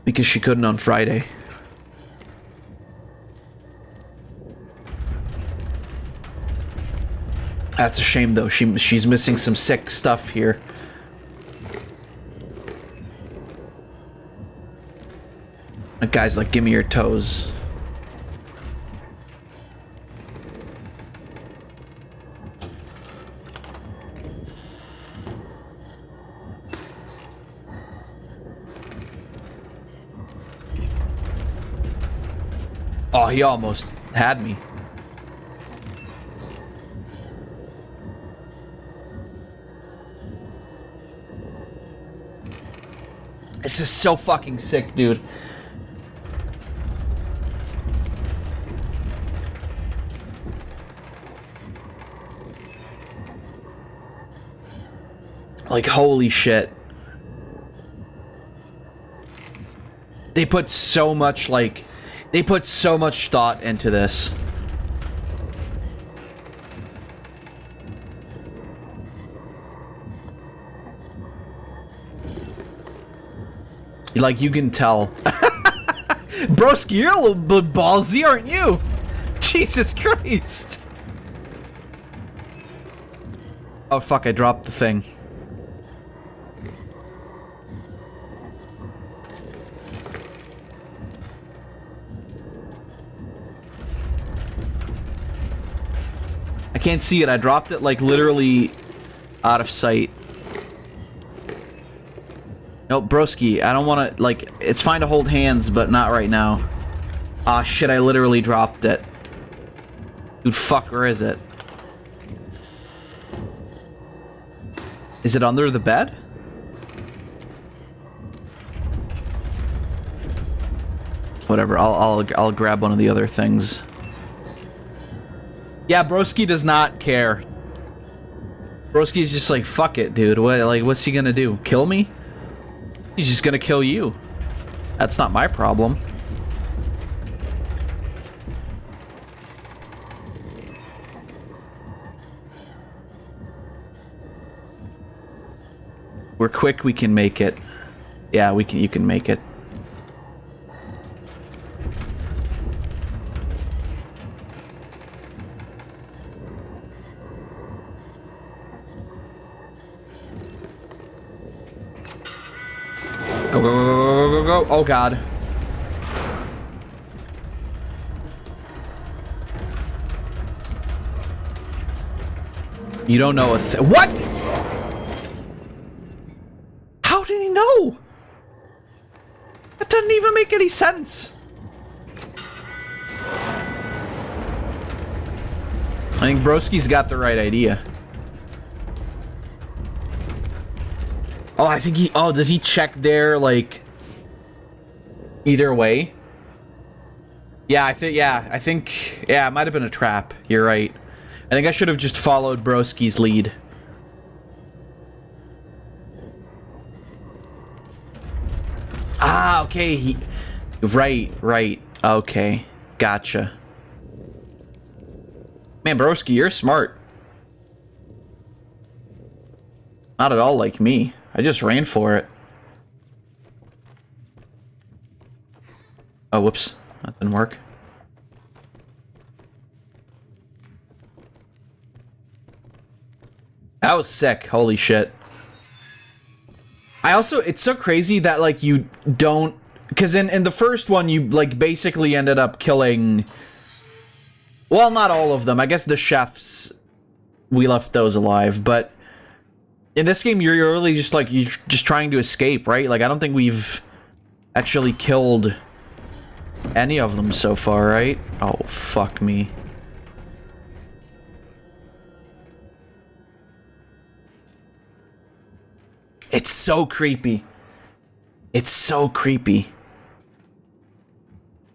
because she couldn't on Friday. That's a shame, though. She's missing some sick stuff here. That guy's like, give me your toes. Oh, he almost had me. This is so fucking sick, dude. Like, holy shit. They put so much, like... They put so much thought into this. Like, you can tell. Broski, you're a little bit ballsy, aren't you? Jesus Christ. Oh, fuck, I dropped the thing. I can't see it. I dropped it, like, literally out of sight. Nope, broski, I don't want to, like, it's fine to hold hands, but not right now. Ah, shit, I literally dropped it. Dude, fuck, where is it? Is it under the bed? Whatever, I'll grab one of the other things. Yeah, broski does not care. Broski's just like, fuck it, dude. What's he gonna do? Kill me? He's just gonna kill you. That's not my problem. We're quick, we can make it. Yeah, you can make it. Go, go, go, go, go, go. Oh, God. You don't know a thing. What? How did he know? That doesn't even make any sense. I think broski's got the right idea. Oh, I think he... Oh, does he check there, like... Either way? Yeah, I think... Yeah, it might have been a trap. You're right. I think I should have just followed broski's lead. Ah, okay. Right. Okay. Gotcha. Man, broski, you're smart. Not at all like me. I just ran for it. Oh, whoops. That didn't work. That was sick. Holy shit. I also... It's so crazy that, like, you don't... Because in the first one, you, like, basically ended up killing... Well, not all of them. I guess the chefs... We left those alive, but... In this game, you're really just, like, you're just trying to escape, right? Like, I don't think we've actually killed any of them so far, right? Oh, fuck me. It's so creepy. It's so creepy.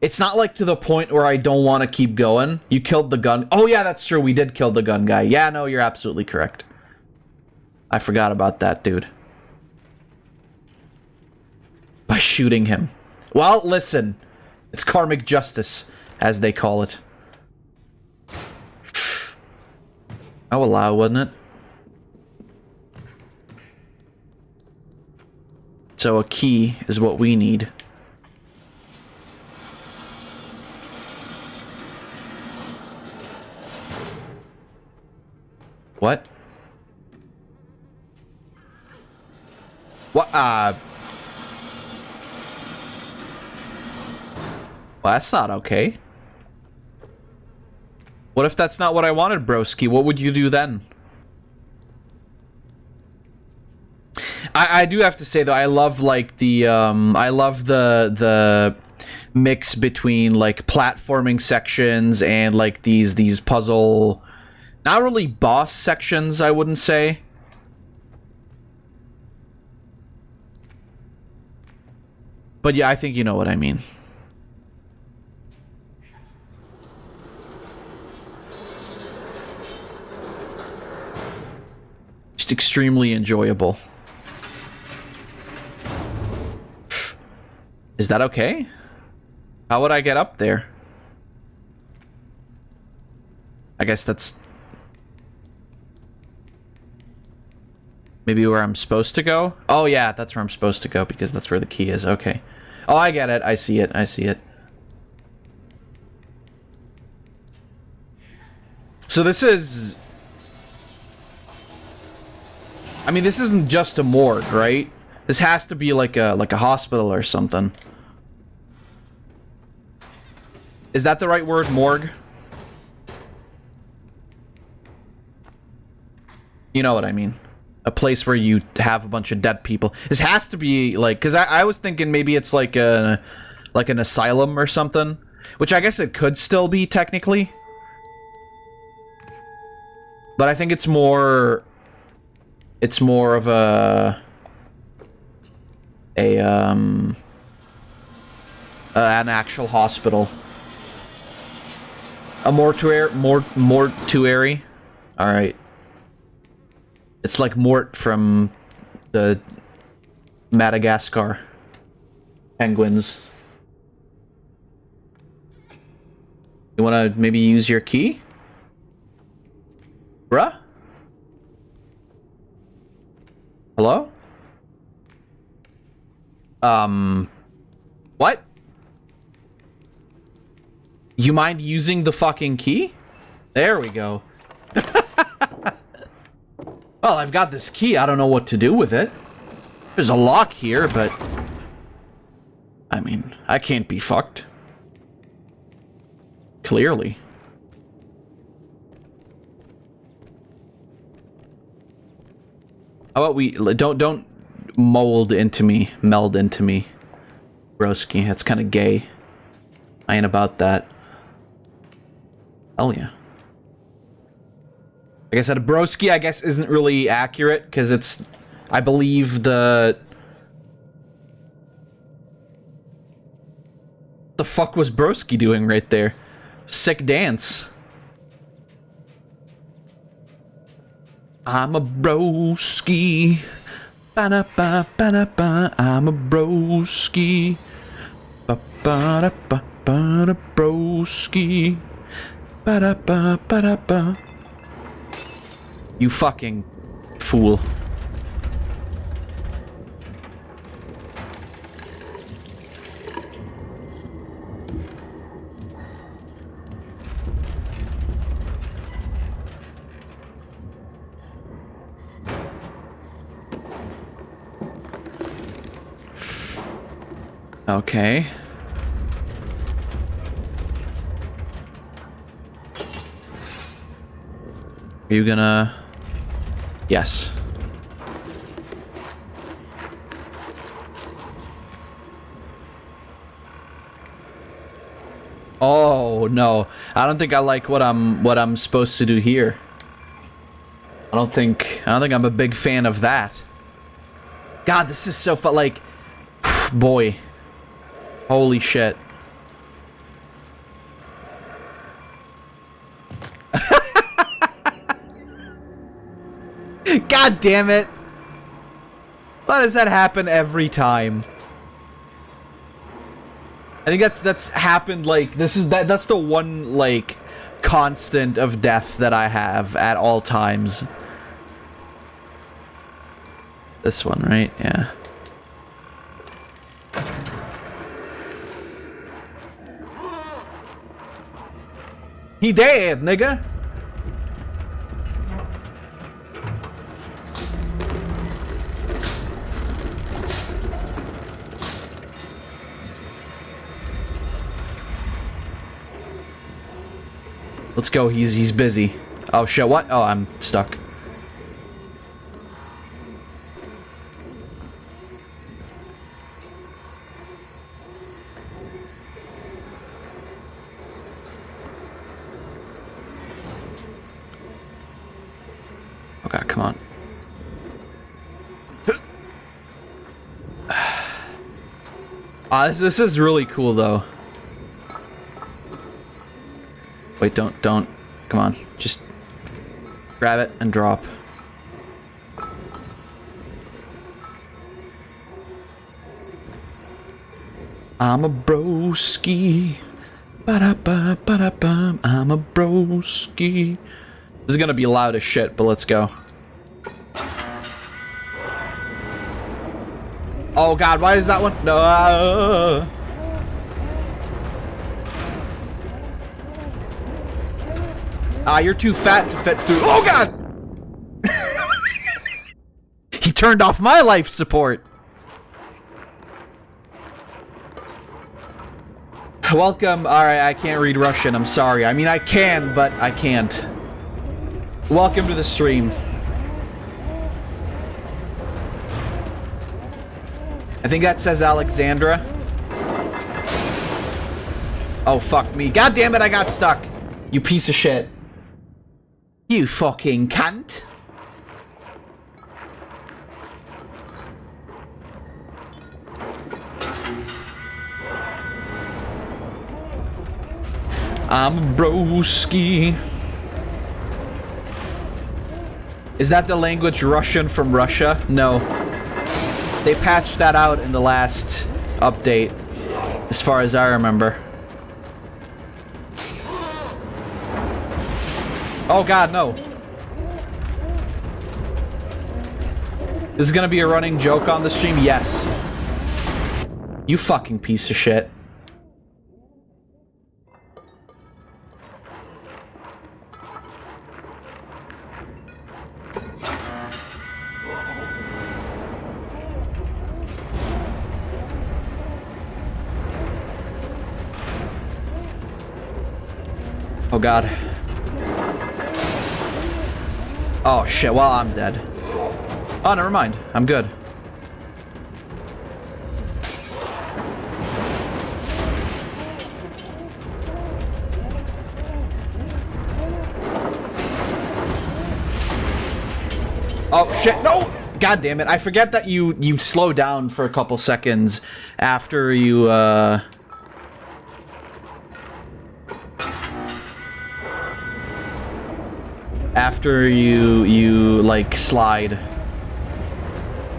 It's not like to the point where I don't want to keep going. You killed the gun. Oh yeah, that's true. We did kill the gun guy. Yeah, no, you're absolutely correct. I forgot about that, dude. By shooting him. Well, listen. It's karmic justice, as they call it. I'll allow, wouldn't it? So a key is what we need. What? What? Well, that's not okay. What if that's not what I wanted, broski? What would you do then? I do have to say though, I love like the I love the mix between like platforming sections and like these puzzle, not really boss sections, I wouldn't say. But yeah, I think you know what I mean. Just extremely enjoyable. Is that okay? How would I get up there? I guess that's maybe where I'm supposed to go? Oh yeah, that's where I'm supposed to go because that's where the key is. Okay. Oh, I get it. I see it. I see it. So this is... I mean, this isn't just a morgue, right? This has to be like a hospital or something. Is that the right word, morgue? You know what I mean. A place where you have a bunch of dead people. This has to be like, because I was thinking maybe it's like an asylum or something, which I guess it could still be technically. But I think it's more of an actual hospital. A mortuary. All right. It's like Mort from the Madagascar penguins. You want to maybe use your key? Bruh? Hello? What? You mind using the fucking key? There we go. Well, I've got this key. I don't know what to do with it. There's a lock here, but... I mean, I can't be fucked. Clearly. How about we... Don't meld into me, broski. That's kind of gay. I ain't about that. Hell yeah. Like I said, broski, I guess, isn't really accurate, because it's... I believe the fuck was broski doing right there? Sick dance. I'm a broski. Ba-da-ba, ba-da-ba. I'm a broski. Ba-ba-da-ba, ba-da, broski. Ba-da-ba, ba-da-ba. You fucking fool. Okay. Are you gonna... Yes. Oh no. I don't think I like what I'm supposed to do here. I don't think I'm a big fan of that. God, this is so fun, like boy. Holy shit. God damn it! Why does that happen every time? I think that's happened, like, that's the one, like, constant of death that I have at all times. This one, right? Yeah. He dead, nigga! Let's go, he's busy. Oh shit, what? Oh, I'm stuck. Okay, come on. This is really cool though. Wait, don't. Come on. Just grab it and drop. I'm a broski. Ba-da-ba, ba-da-bum. I'm a broski. This is gonna be loud as shit, but let's go. Oh god, why is that one? No. You're too fat to fit through. Oh god! He turned off my life support. Welcome. Alright, I can't read Russian. I'm sorry. I mean, I can, but I can't. Welcome to the stream. I think that says Alexandra. Oh, fuck me. God damn it, I got stuck. You piece of shit. You fucking cunt. I'm a broski. Is that the language Russian from Russia? No. They patched that out in the last update, as far as I remember. Oh god, no. This is gonna be a running joke on the stream? Yes. You fucking piece of shit. Oh god. Oh shit, well I'm dead. Oh, never mind. I'm good. Oh shit, no! God damn it, I forget that you slow down for a couple seconds after you, after you like slide.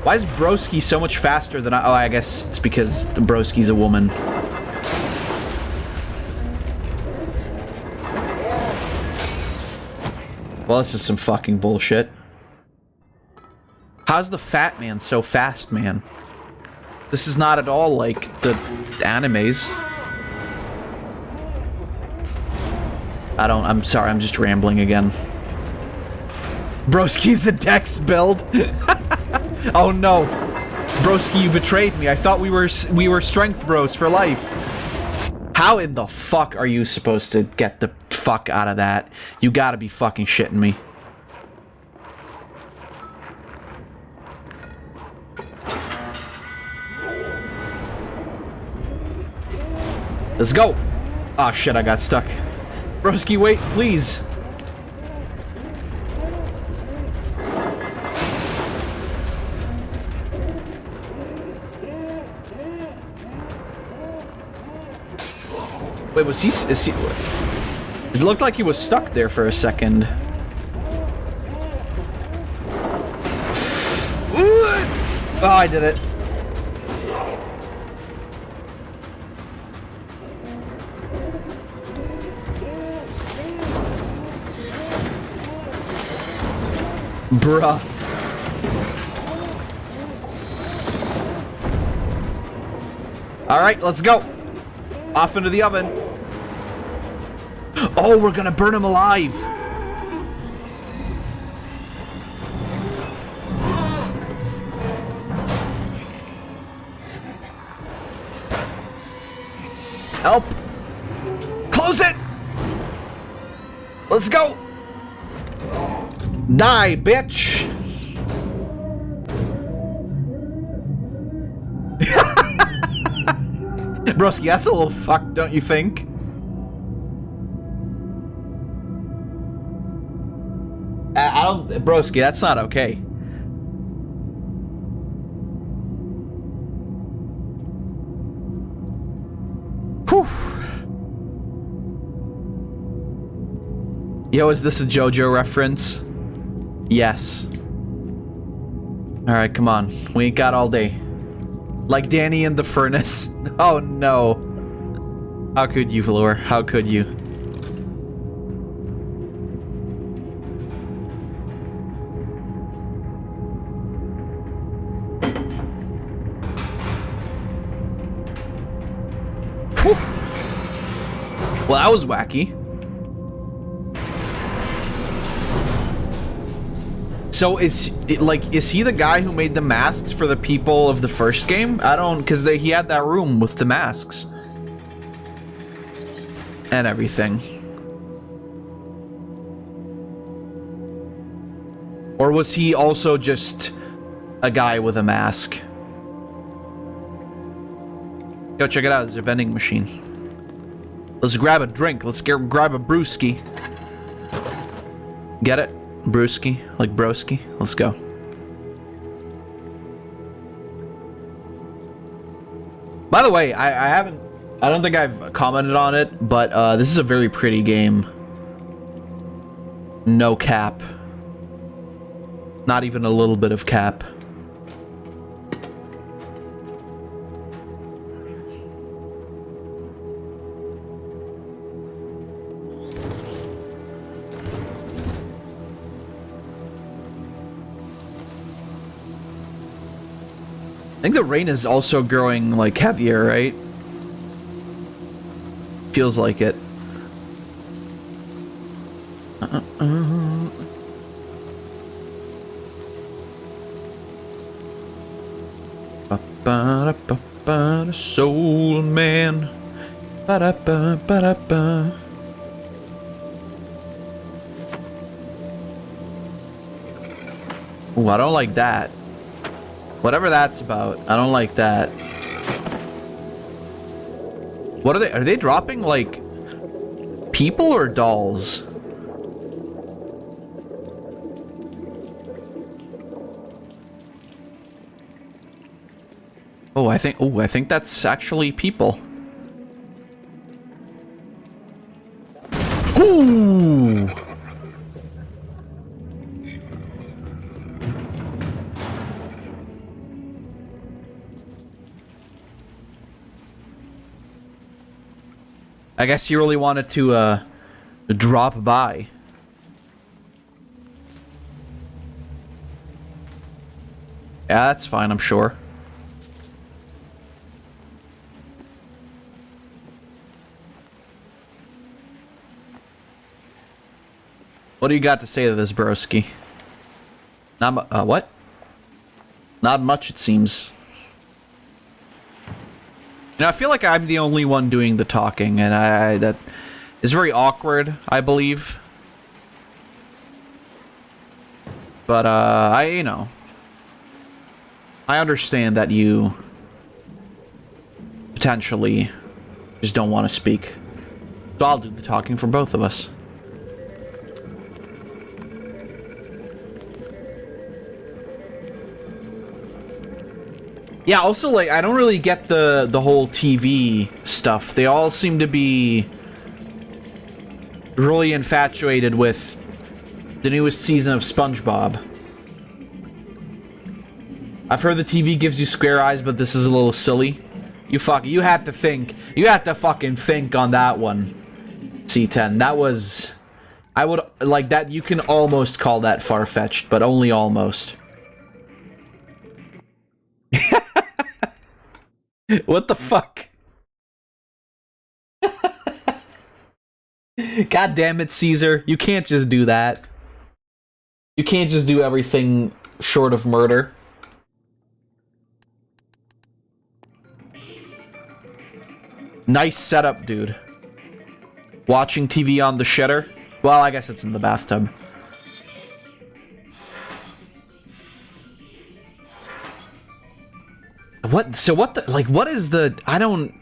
Why is Broski so much faster than oh, I guess it's because the Broski's a woman. Well, this is some fucking bullshit. How's the fat man so fast, man? This is not at all like the animes. I'm sorry, I'm just rambling again. Broski's a Dex build. Oh no, Broski, you betrayed me. I thought we were strength bros for life. How in the fuck are you supposed to get the fuck out of that? You gotta be fucking shitting me. Let's go. Oh shit, I got stuck. Broski, wait, please. Wait, was he? Is he? It looked like he was stuck there for a second. Oh, I did it. Bruh. Alright, let's go. Off into the oven. Oh, we're gonna burn him alive. Help. Close it. Let's go. Die, bitch. Broski, that's a little fucked, don't you think? I don't... Broski, that's not okay. Whew. Yo, is this a JoJo reference? Yes. Alright, come on. We ain't got all day. Like Danny in the furnace. Oh no. How could you, Valor? How could you? Whew. Well, that was wacky. So is he the guy who made the masks for the people of the first game? I don't, because he had that room with the masks and everything. Or was he also just a guy with a mask? Yo, check it out. There's a vending machine. Let's grab a drink. Let's grab a brewski. Get it? Brewski, like broski. Let's go. By the way, I don't think I've commented on it, but this is a very pretty game. No cap. Not even a little bit of cap. I think the rain is also growing, like, heavier, right? Feels like it. Soul man. Ba-da-ba-ba-da-ba. Ooh, I don't like that. Whatever that's about, I don't like that. What are they? Are they dropping, like, people or dolls? Oh, I think that's actually people. Ooh! I guess you really wanted to drop by. Yeah, that's fine, I'm sure. What do you got to say to this, broski? Not what? Not much, it seems. You know, I feel like I'm the only one doing the talking, and that is very awkward, I believe. But, you know, I understand that you potentially just don't want to speak. So I'll do the talking for both of us. Yeah, also, like, I don't really get the whole TV stuff. They all seem to be really infatuated with the newest season of SpongeBob. I've heard the TV gives you square eyes, but this is a little silly. You had to think. You had to fucking think on that one. C10. That was... I would... Like, that... You can almost call that far-fetched, but only almost. What the fuck? God damn it, Caesar. You can't just do that. You can't just do everything short of murder. Nice setup, dude. Watching TV on the shitter? Well, I guess it's in the bathtub. What? So what the... Like, what is the... I don't...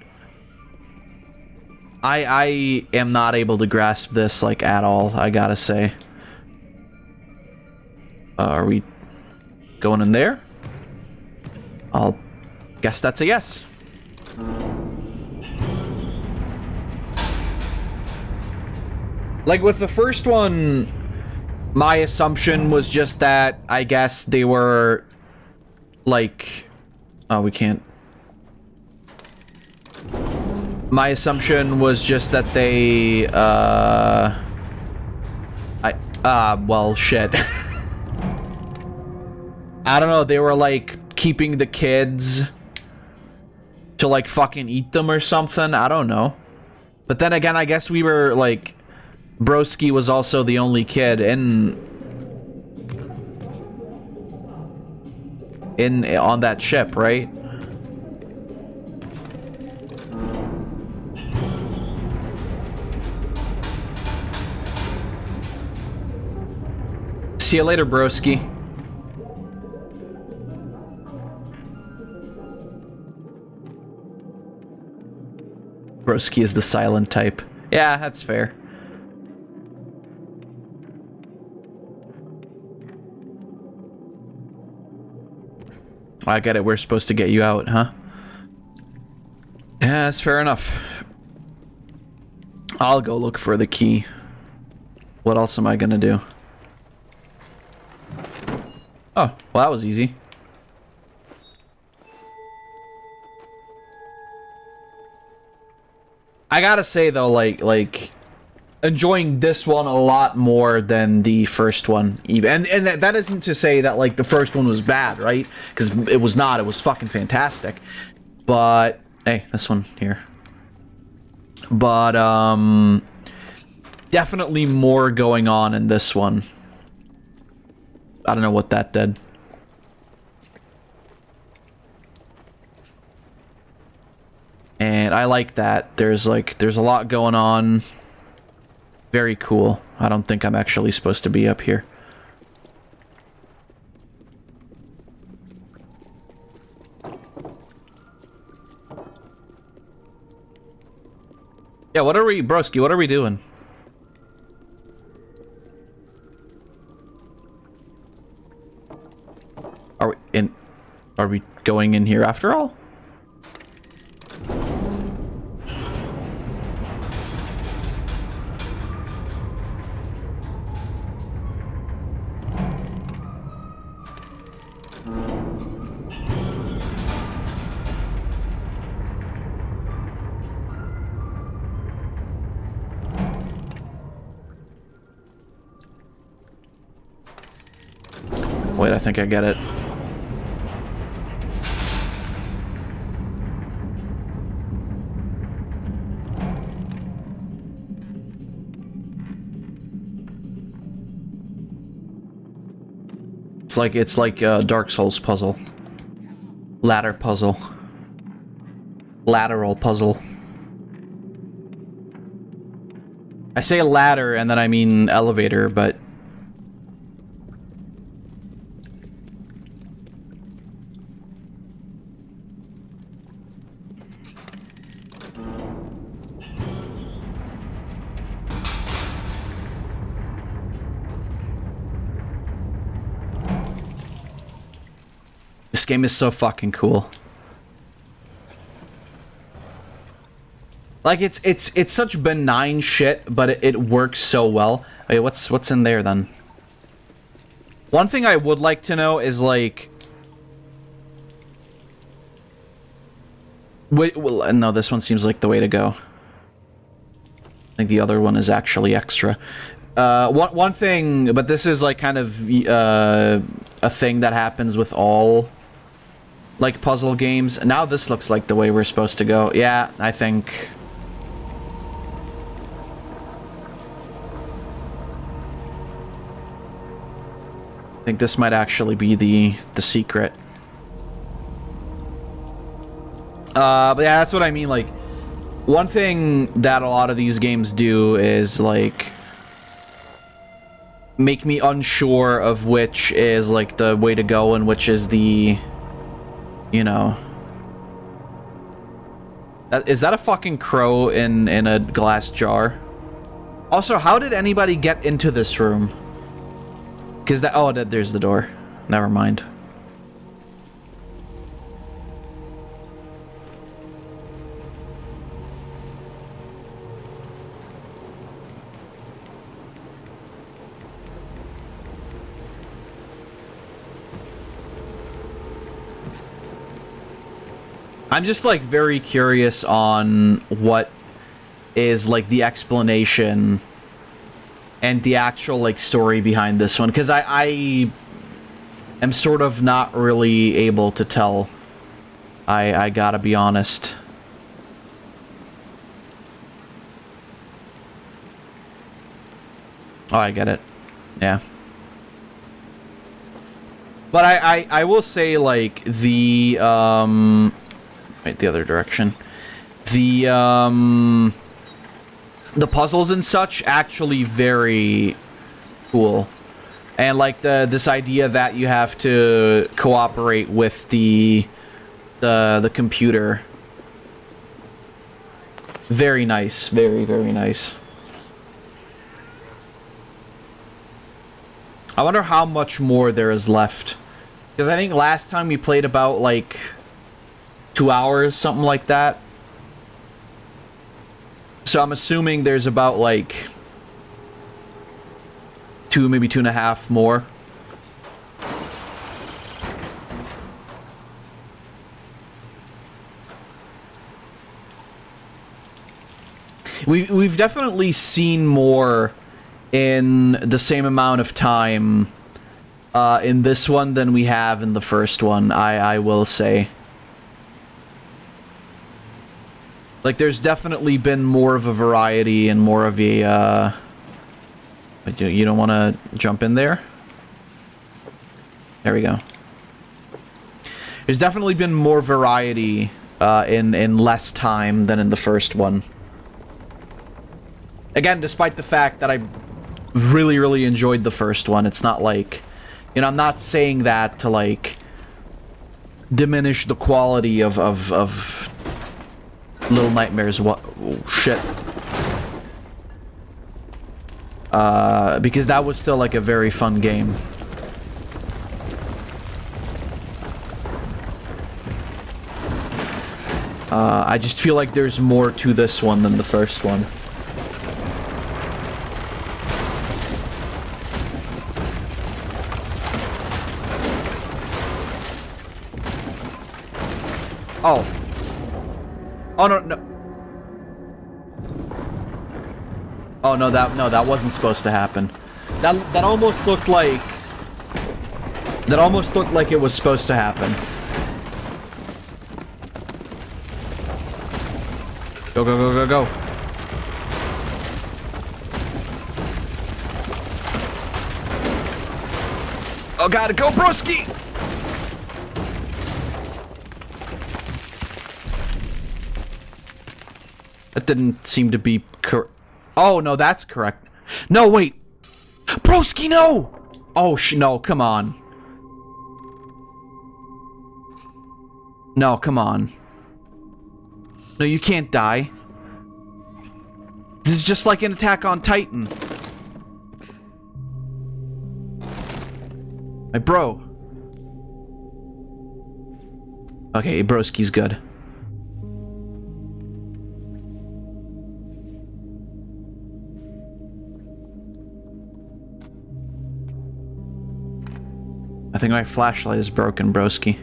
I am not able to grasp this, like, at all, I gotta say. Are we going in there? I'll guess that's a yes. Like, with the first one, my assumption was just that, I guess, they were, like... Oh, we can't... My assumption was just that they, well, shit. I don't know, they were, like, keeping the kids to, like, fucking eat them or something? I don't know. But then again, I guess we were, like... Broski was also the only kid on that ship, right? See you later, Broski. Broski is the silent type. Yeah, that's fair. I get it, we're supposed to get you out, huh? Yeah, that's fair enough. I'll go look for the key. What else am I gonna do? Oh, well that was easy. I gotta say though, like enjoying this one a lot more than the first one, even. And that isn't to say that, like, the first one was bad, right? Because it was not. It was fucking fantastic. But, hey, this one here. But, definitely more going on in this one. I don't know what that did. And I like that. There's a lot going on. Very cool. I don't think I'm actually supposed to be up here. Yeah, what are we, broski, what are we doing? Are we going in here after all? Wait, I think I get it. It's like a Dark Souls puzzle. Ladder puzzle. Lateral puzzle. I say ladder and then I mean elevator, but... This game is so fucking cool. Like, it's such benign shit, but it works so well. Okay, what's in there then? One thing I would like to know is, like, Wait, well, no, this one seems like the way to go. I think the other one is actually extra. One thing, but this is like kind of a thing that happens with all like puzzle games. Now this looks like the way we're supposed to go. Yeah, I think. I think this might actually be the secret. But yeah, that's what I mean. Like, one thing that a lot of these games do is like make me unsure of which is like the way to go and which is the, you know. Is that a fucking crow in a glass jar? Also, how did anybody get into this room? Because that, oh, there's the door. Never mind. I'm just like very curious on what is like the explanation and the actual like story behind this one, because I am sort of not really able to tell. I gotta be honest. Oh, I get it. Yeah. But I will say, like, the right, the other direction. The puzzles and such actually very cool. And like this idea that you have to cooperate with the computer. Very nice. Very, very nice. I wonder how much more there is left. Because I think last time we played about, like, 2 hours, something like that. So I'm assuming there's about, like, 2, maybe 2.5 more. We've definitely seen more in the same amount of time in this one than we have in the first one, I will say. Like, there's definitely been more of a variety and more of a, but you don't want to jump in there? There we go. There's definitely been more variety in less time than in the first one. Again, despite the fact that I really, really enjoyed the first one, it's not like, you know, I'm not saying that to, like, diminish the quality of Little Nightmares. What? Oh, shit. Because that was still, like, a very fun game. I just feel like there's more to this one than the first one. Oh. Oh, no, no. Oh, no, that wasn't supposed to happen. That almost looked like... That almost looked like it was supposed to happen. Go, go, go, go, go. Oh, God, go, broski! That didn't seem to be correct. Oh, no, that's correct. No, wait. Broski, no! Oh, no, come on. No, come on. No, you can't die. This is just like an Attack on Titan. My bro. Okay, broski's good. I think my flashlight is broken, broski.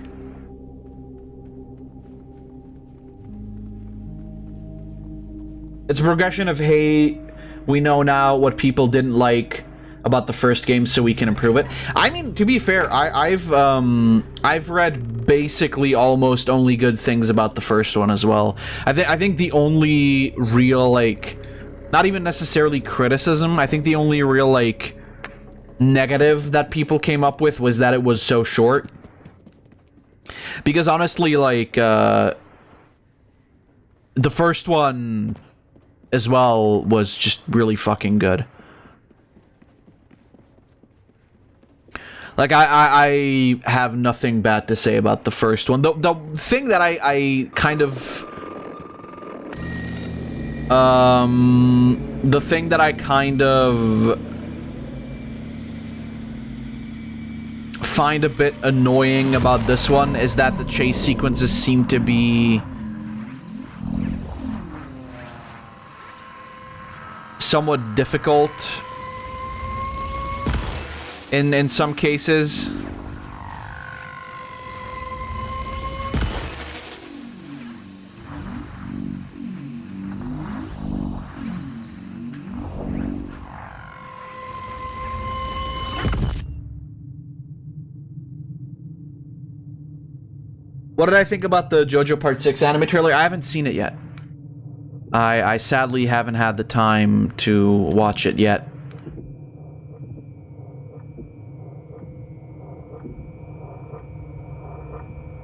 It's a progression of, hey, we know now what people didn't like about the first game, so we can improve it. I mean, to be fair, I've read basically almost only good things about the first one as well. I think the only real, like, not even necessarily criticism, I think the only real, like, negative that people came up with was that it was so short. Because honestly, like, the first one as well was just really fucking good. Like, I have nothing bad to say about the first one. The thing that I kind of... the thing that I kind of find a bit annoying about this one is that the chase sequences seem to be somewhat difficult in some cases. What did I think about the JoJo Part 6 anime trailer? I haven't seen it yet. I sadly haven't had the time to watch it yet.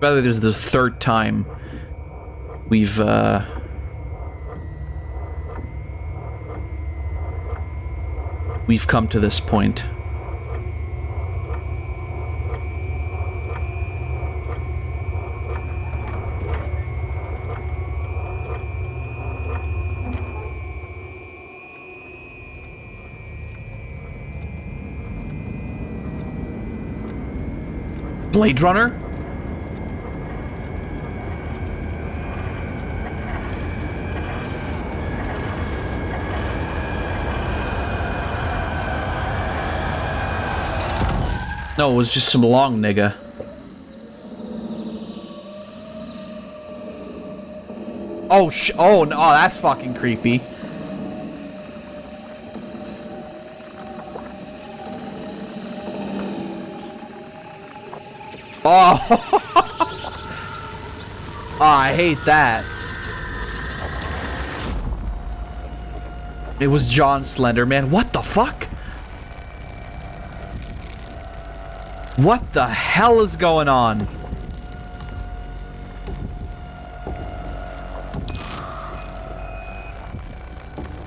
Rather, this is the third time we've come to this point. Blade Runner? No, it was just some long nigga. Oh no, that's fucking creepy. Oh. Oh, I hate that. It was John Slenderman. What the fuck? What the hell is going on?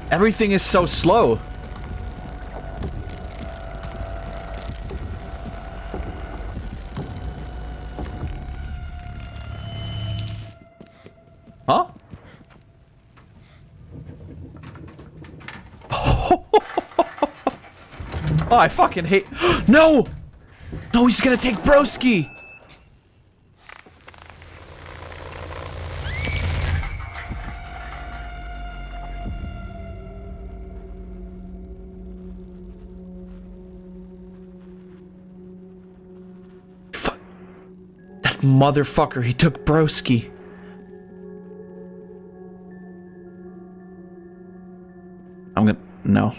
Everything is so slow. Huh? Oh, I fucking hate... No! No, he's gonna take Broski! Fuck. That motherfucker, he took Broski. I'm gonna... No.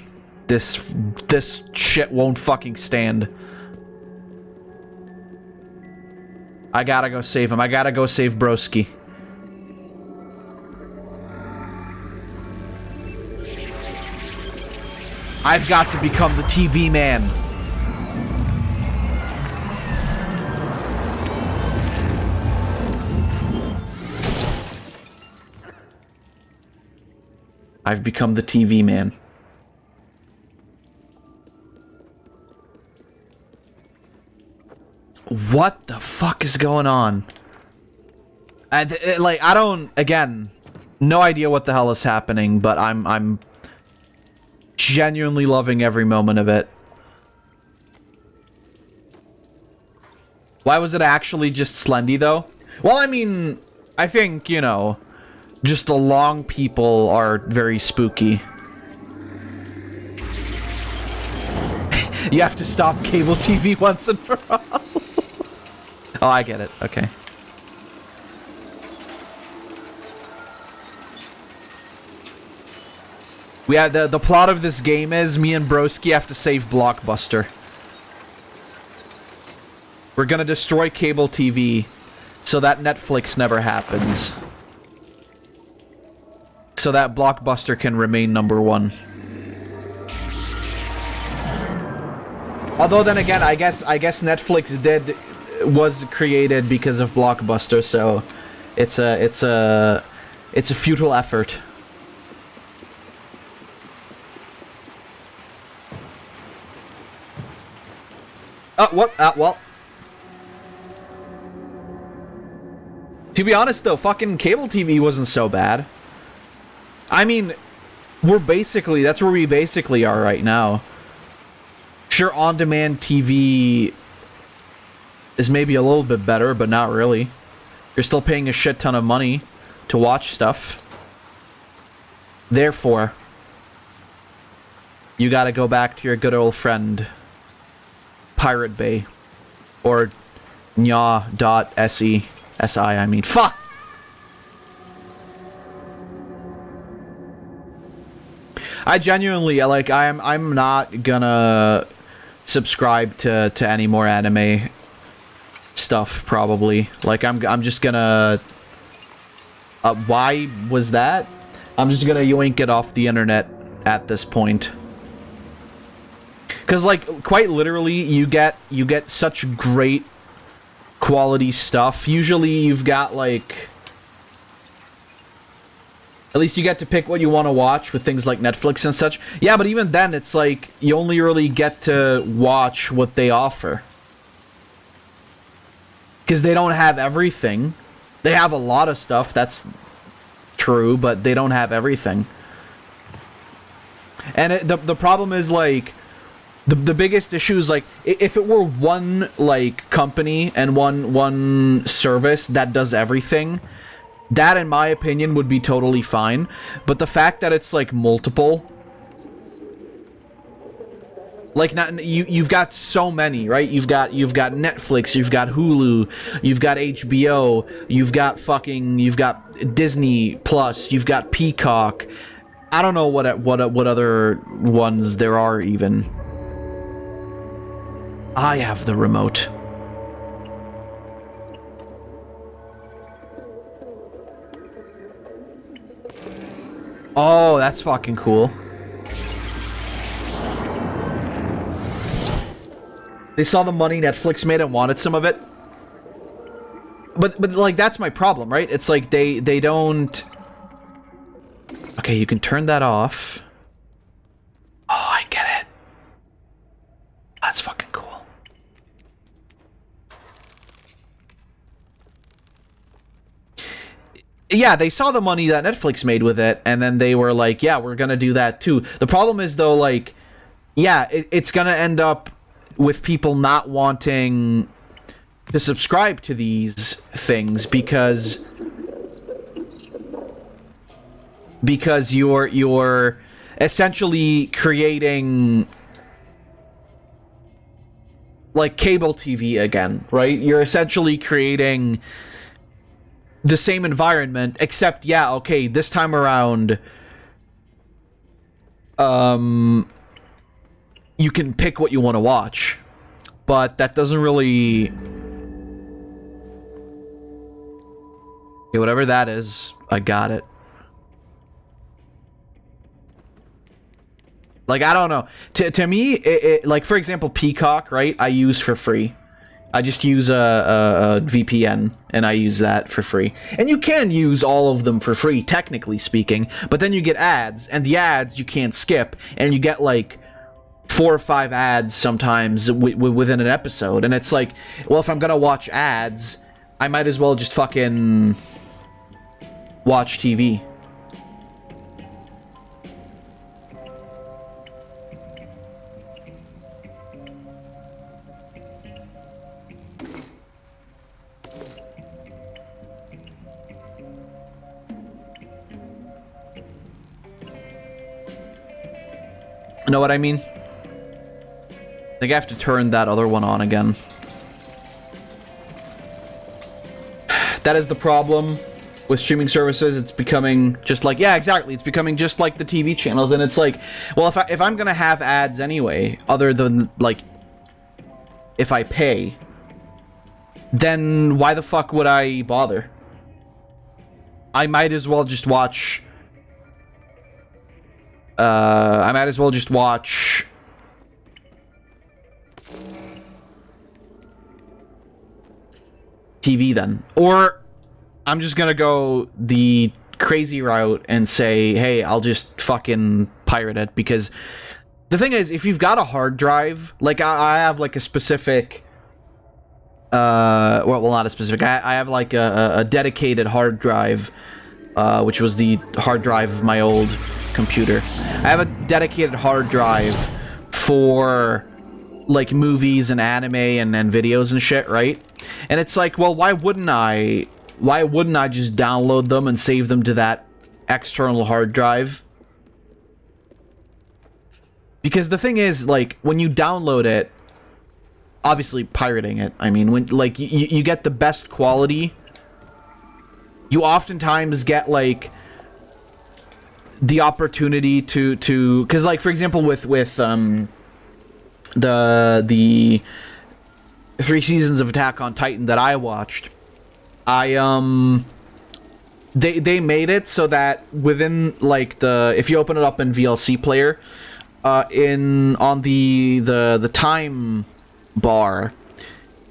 This shit won't fucking stand. I gotta go save him. I gotta go save Broski. I've got to become the TV man. I've become the TV man. What the fuck is going on? Like, I don't... Again, no idea what the hell is happening, but I'm genuinely loving every moment of it. Why was it actually just Slendy, though? Well, I mean, I think, you know, just the long people are very spooky. You have to stop cable TV once and for all. Oh, I get it. Okay. We had the plot of this game is me and Broski have to save Blockbuster. We're gonna destroy cable TV so that Netflix never happens. So that Blockbuster can remain #1. Although then again, I guess Netflix was created because of Blockbuster, so it's a futile effort. What? Well. To be honest, though, fucking cable TV wasn't so bad. I mean, that's where we basically are right now. Sure, on-demand TV is maybe a little bit better, but not really. You're still paying a shit ton of money to watch stuff. Therefore, you gotta go back to your good old friend, Pirate Bay, or nya.se. I mean, fuck! I genuinely, like, I'm not gonna subscribe to any more anime stuff, probably. Like, I'm just gonna... why was that? I'm just gonna yoink it off the internet at this point. Because, like, quite literally, you get such great quality stuff. Usually you've got, like... At least you get to pick what you want to watch with things like Netflix and such. Yeah, but even then, it's like, you only really get to watch what they offer. Because they don't have everything. They have a lot of stuff, that's true, but they don't have everything. And the problem is, like... The biggest issue is, like, if it were one, like, company and one service that does everything, that, in my opinion, would be totally fine. But the fact that it's, like, multiple... Like, you've got so many, right? You've got Netflix, you've got Hulu, you've got HBO, you've got Disney Plus, you've got Peacock. I don't know what other ones there are, even. I have the remote. Oh, that's fucking cool. They saw the money Netflix made and wanted some of it. But like, that's my problem, right? It's like they don't... Okay, you can turn that off. Oh, I get it. That's fucking cool. Yeah, they saw the money that Netflix made with it, and then they were like, yeah, we're gonna do that too. The problem is, though, like, yeah, it's gonna end up with people not wanting to subscribe to these things because you're essentially creating, like, cable TV again, right? You're essentially creating the same environment, except, yeah, okay, this time around, you can pick what you want to watch, but that doesn't really... Okay, whatever that is, I got it. Like, I don't know. To me, like, for example, Peacock, right, I use for free. I just use a VPN, and I use that for free. And you can use all of them for free, technically speaking, but then you get ads, and the ads you can't skip, and you get, like, 4 or 5 ads sometimes within an episode, and it's like, well, if I'm gonna watch ads, I might as well just fucking watch TV. You know what I mean? I think I have to turn that other one on again. That is the problem with streaming services, it's becoming just like, yeah, exactly. It's becoming just like the TV channels, and it's like, well, if I'm gonna have ads anyway, other than like if I pay, then why the fuck would I bother? I might as well just watch. I might as well just watch. TV then, or I'm just gonna go the crazy route and say, hey, I'll just fucking pirate it, because the thing is, if you've got a hard drive, like I have like a specific, well, not a specific, I have like a dedicated hard drive, which was the hard drive of my old computer. I have a dedicated hard drive for like movies and anime and videos and shit, right? And it's like, well, why wouldn't I just download them and save them to that external hard drive? Because the thing is, like, when you download it, obviously pirating it, I mean, when like you get the best quality, you oftentimes get like the opportunity to because, like, for example, with the 3 seasons of Attack on Titan that I watched, they made it so that within like if you open it up in VLC player, on the time bar,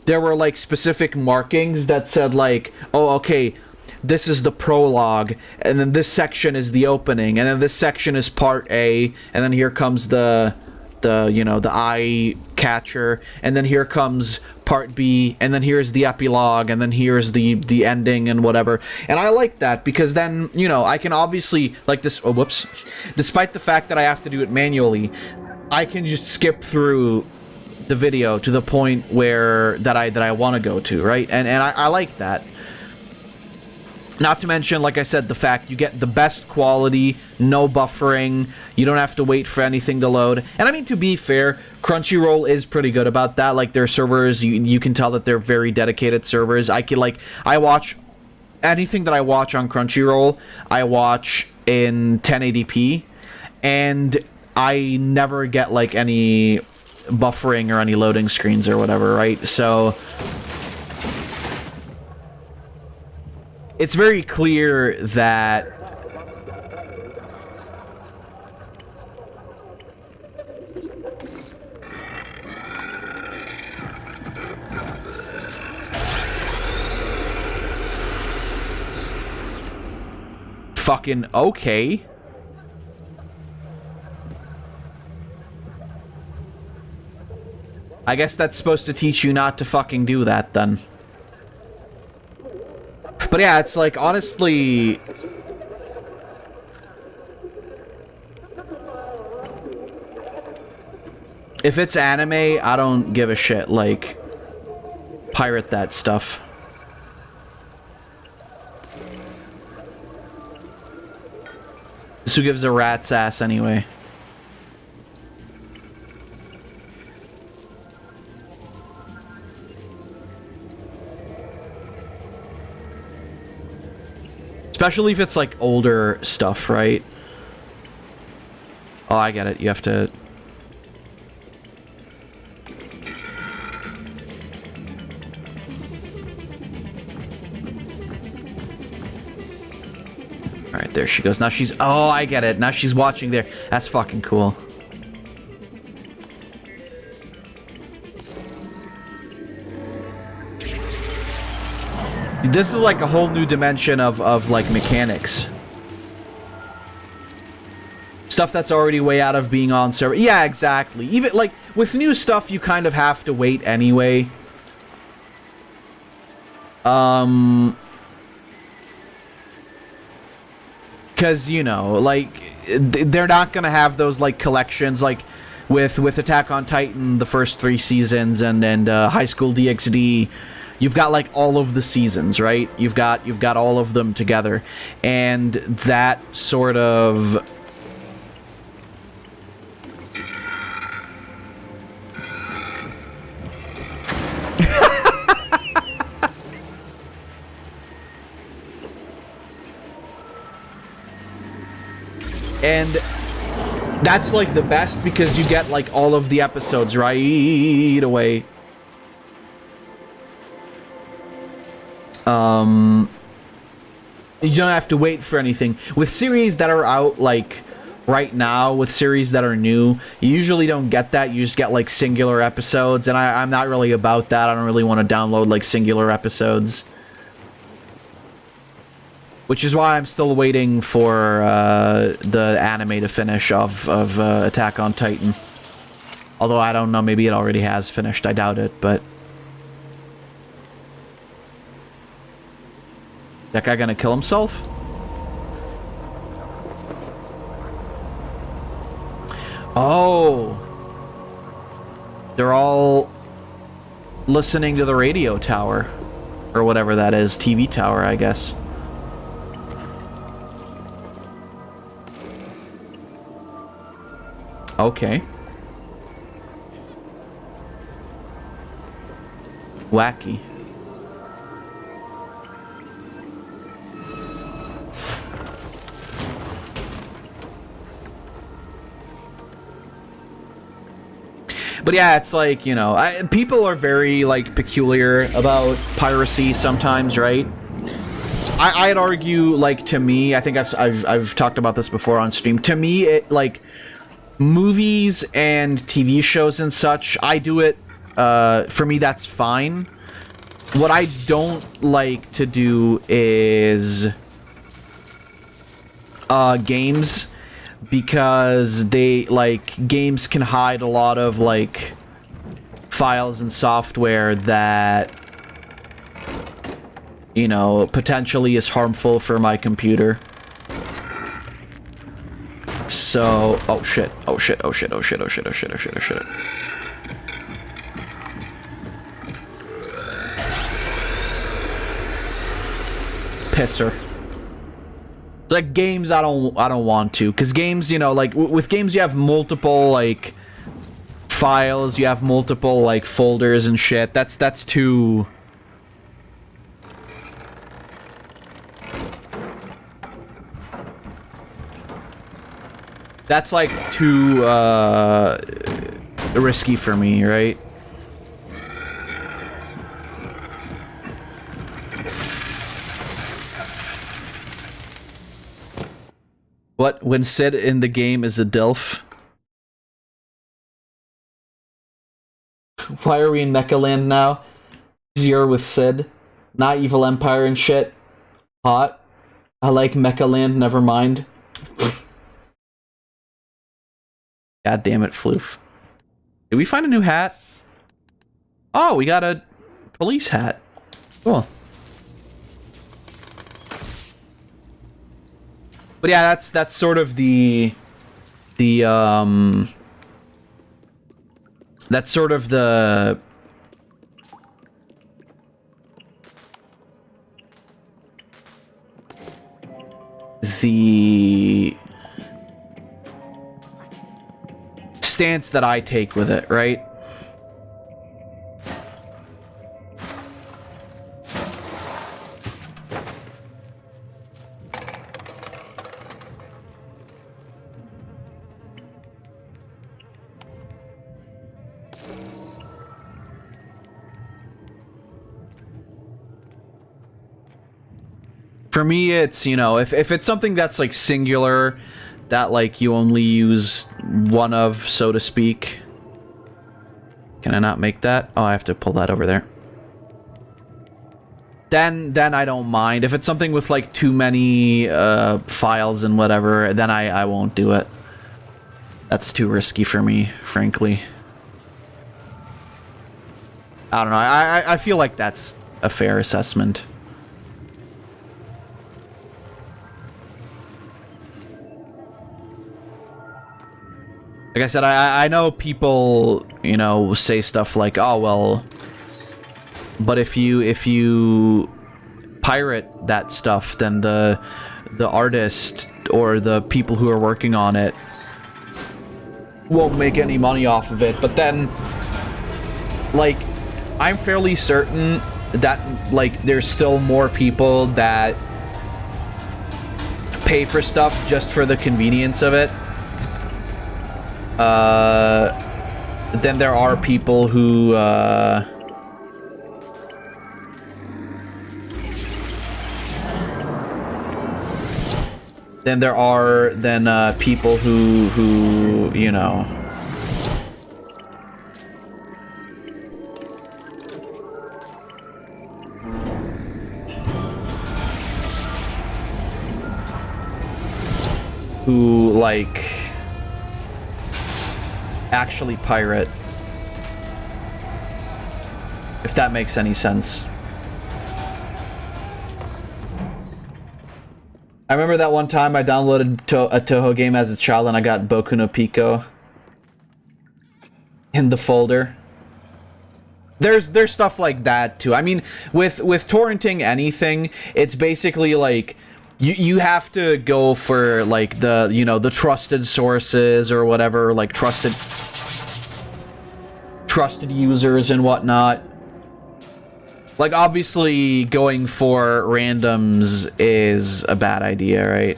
there were like specific markings that said like, oh, okay, this is the prologue, and then this section is the opening, and then this section is part A, and then here comes the eye catcher, and then here comes part B, and then here's the epilogue, and then here's the ending and whatever. And I like that, because then, you know, I can obviously, like this, oh, whoops, despite the fact that I have to do it manually, I can just skip through the video to the point where that I want to go to, right? And I like that. Not to mention, like I said, the fact you get the best quality, no buffering, you don't have to wait for anything to load. And I mean, to be fair, Crunchyroll is pretty good about that. Like, their servers, you can tell that they're very dedicated servers. I watch anything that I watch on Crunchyroll, I watch in 1080p, and I never get like any buffering or any loading screens or whatever, right? So it's very clear that fucking okay. I guess that's supposed to teach you not to fucking do that then. But yeah, it's like, honestly, if it's anime, I don't give a shit. Like, pirate that stuff. This who gives a rat's ass anyway. Especially if it's like older stuff, right? Oh, I get it. You have to... Alright, there she goes. Now she's... Oh, I get it. Now she's watching there. That's fucking cool. This is like a whole new dimension of like mechanics. Stuff that's already way out of being on server. Yeah, exactly. Even like with new stuff, you kind of have to wait anyway. Because, you know, like, they're not gonna have those like collections like with Attack on Titan, the first 3 seasons, and High School DxD. You've got like all of the seasons, right? You've got all of them together, and that sort of And that's like the best because you get like all of the episodes right away. You don't have to wait for anything. With series that are out like right now, with series that are new, you usually don't get that. You just get like singular episodes, and I'm not really about that. I don't really want to download like singular episodes. Which is why I'm still waiting for the anime to finish of Attack on Titan. Although I don't know, maybe it already has finished. I doubt it, but... That guy gonna kill himself? Oh! They're all listening to the radio tower. Or whatever that is. TV tower, I guess. Okay. Wacky. But yeah, it's like, you know, people are very, like, peculiar about piracy sometimes, right? I'd argue, like, to me, I think I've talked about this before on stream. To me, it, like, movies and TV shows and such, I do it, for me, that's fine. What I don't like to do is, games. Because they, like, games can hide a lot of, like, files and software that, you know, potentially is harmful for my computer. So, oh shit, oh shit, oh shit, oh shit, oh shit, oh shit, oh shit, oh shit. Pisser. It's like games I don't want to, because games, you know, like with games you have multiple like files, you have multiple like folders and shit. That's too... That's like too risky for me, right? What, when Sid in the game is a DILF? Why are we in Mechaland now? Easier with Sid. Not Evil Empire and shit. Hot. I like Mechaland, never mind. God damn it, Floof. Did we find a new hat? Oh, we got a police hat. Cool. But yeah, that's sort of that's sort of the stance that I take with it, right? For me, it's, you know, if it's something that's, like, singular, that, like, you only use one of, so to speak. Can I not make that? Oh, I have to pull that over there. Then I don't mind. If it's something with, like, too many, files and whatever, then I won't do it. That's too risky for me, frankly. I don't know. I feel like that's a fair assessment. Like I said, I know people, you know, say stuff like, oh, well, but if you pirate that stuff, then the artist or the people who are working on it won't make any money off of it. But then, like, I'm fairly certain that, like, there's still more people that pay for stuff just for the convenience of it. Then there are people who, people who, you know, who, like, actually pirate. If that makes any sense. I remember that one time I downloaded a Toho game as a child and I got Boku no Pico in the folder. There's stuff like that too. I mean, with torrenting anything, it's basically like you have to go for like the, you know, the trusted sources or whatever, like trusted users and whatnot. Like, obviously, going for randoms is a bad idea, right?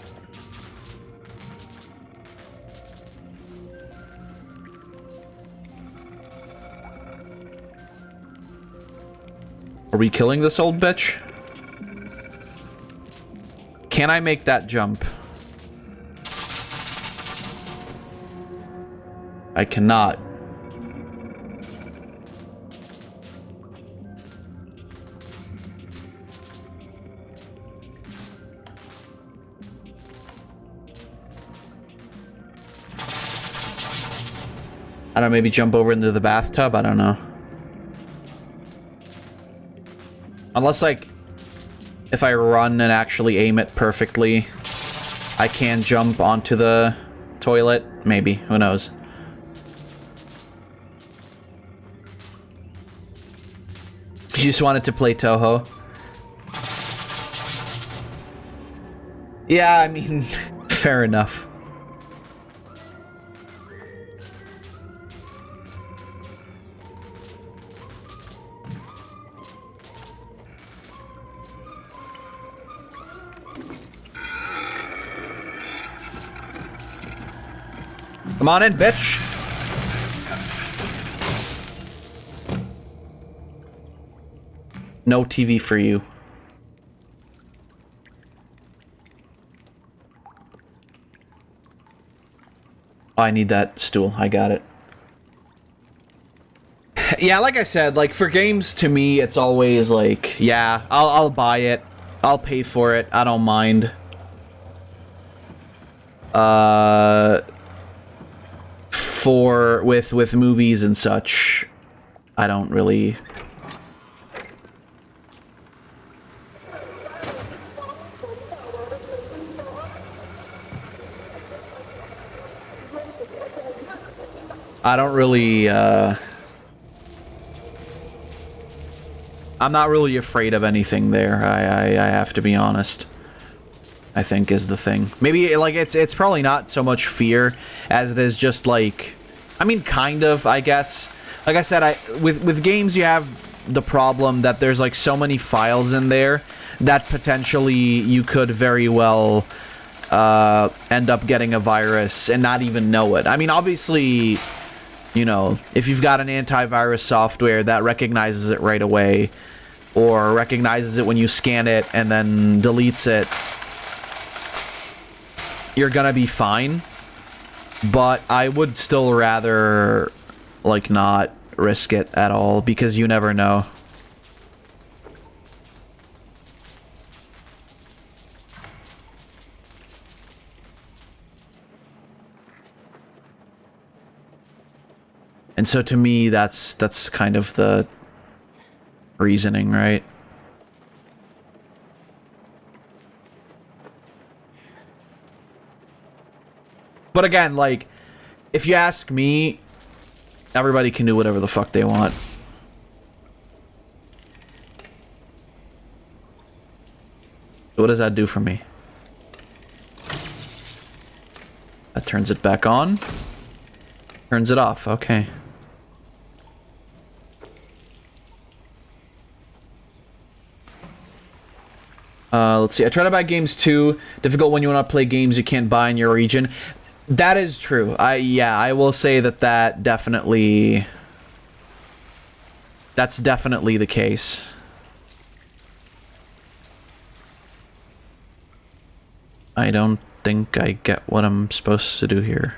Are we killing this old bitch? Can I make that jump? I cannot. I don't know, maybe jump over into the bathtub? I don't know. Unless, like, if I run and actually aim it perfectly, I can jump onto the toilet. Maybe. Who knows? You just wanted to play Toho? Yeah, I mean, fair enough. Come on in, bitch. No TV for you. Oh, I need that stool. I got it. Yeah, like I said, like, for games, to me, it's always like, yeah, I'll buy it. I'll pay for it. I don't mind. With movies and such, I don't really. I don't really, I'm not really afraid of anything there. I have to be honest. I think is the thing. Maybe, like, it's probably not so much fear as it is just, like, I mean, kind of, I guess. Like I said, with games, you have the problem that there's, like, so many files in there that potentially you could very well end up getting a virus and not even know it. I mean, obviously, you know, if you've got an antivirus software that recognizes it right away, or recognizes it when you scan it and then deletes it, you're gonna be fine. But I would still rather, like, not risk it at all, because you never know. And so to me, that's kind of the reasoning, right? But again, like, if you ask me, everybody can do whatever the fuck they want. What does that do for me? That turns it back on. Turns it off, okay. Let's see. I try to buy games too. Difficult when you want to play games you can't buy in your region. That is true. I will say that definitely... That's definitely the case. I don't think I get what I'm supposed to do here.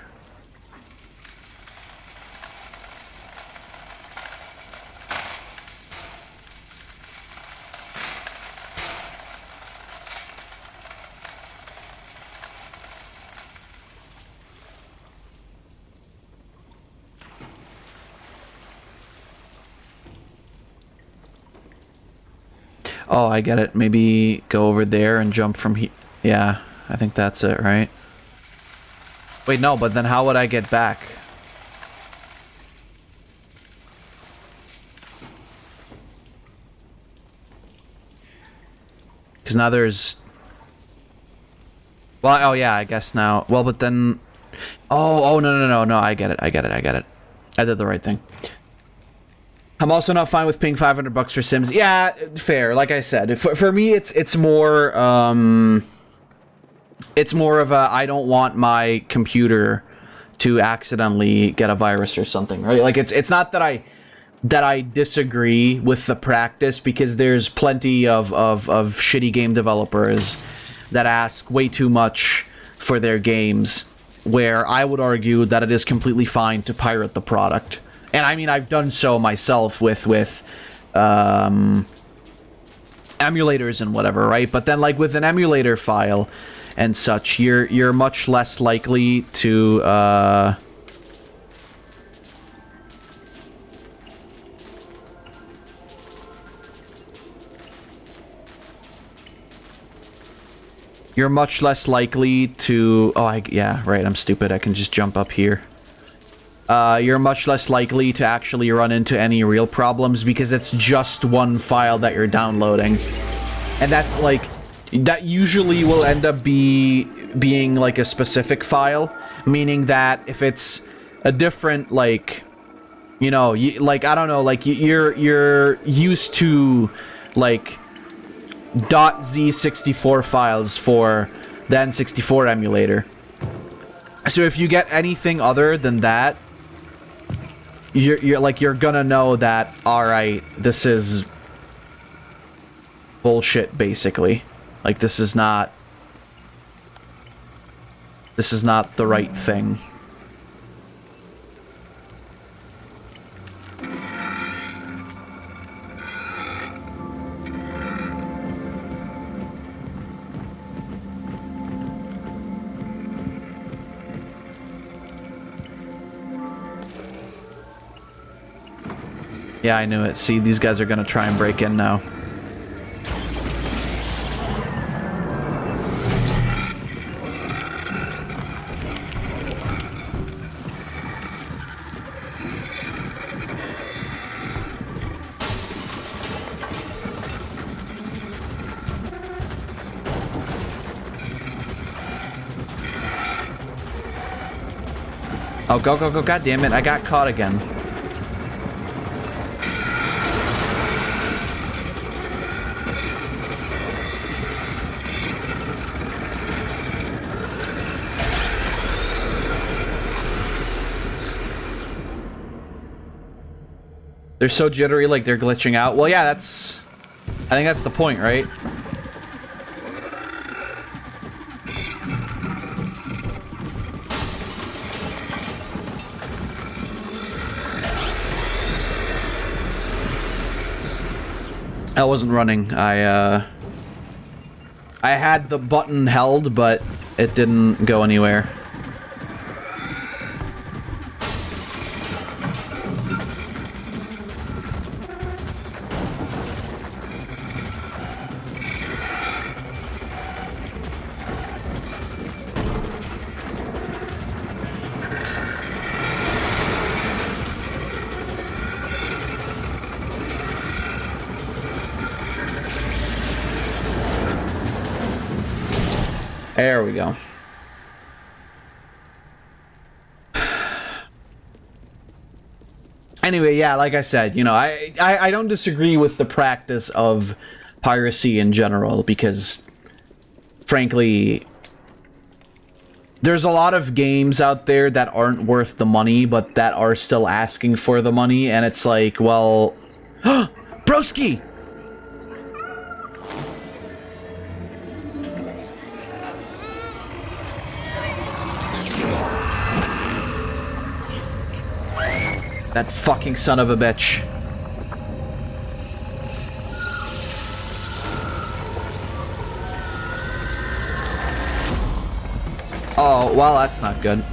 Oh, I get it. Maybe go over there and jump from here. Yeah, I think that's it, right? Wait, no, but then how would I get back? Because now there's... Well, oh yeah, I guess now... Well, but then... Oh, no, I get it. I did the right thing. I'm also not fine with paying $500 for Sims. Yeah, fair. Like I said, for me, it's more of a I don't want my computer to accidentally get a virus or something, right? Like it's not that I disagree with the practice, because there's plenty of shitty game developers that ask way too much for their games, where I would argue that it is completely fine to pirate the product. And I mean, I've done so myself with emulators and whatever, right? But then, like with an emulator file and such, you're much less likely to you're much less likely to... Oh, yeah, right, I'm stupid. I can just jump up here. You're much less likely to actually run into any real problems, because it's just one file that you're downloading. And that's like... That usually will end up being like a specific file, meaning that if it's a different, like... You know, like, I don't know, like, you're used to, like... .z64 files for the N64 emulator. So if you get anything other than that, you're gonna know that, alright, this is bullshit, basically. Like, this is not the right thing. Yeah, I knew it. See, these guys are gonna try and break in now. Oh, go, go, go. God damn it. I got caught again. They're so jittery, like they're glitching out. Well, yeah, that's... I think that's the point, right? I wasn't running. I had the button held, but it didn't go anywhere. There we go. Anyway, yeah, like I said, you know, I don't disagree with the practice of piracy in general, because frankly, there's a lot of games out there that aren't worth the money, but that are still asking for the money, and it's like, well... Broski! That fucking son of a bitch. Oh, well, that's not good.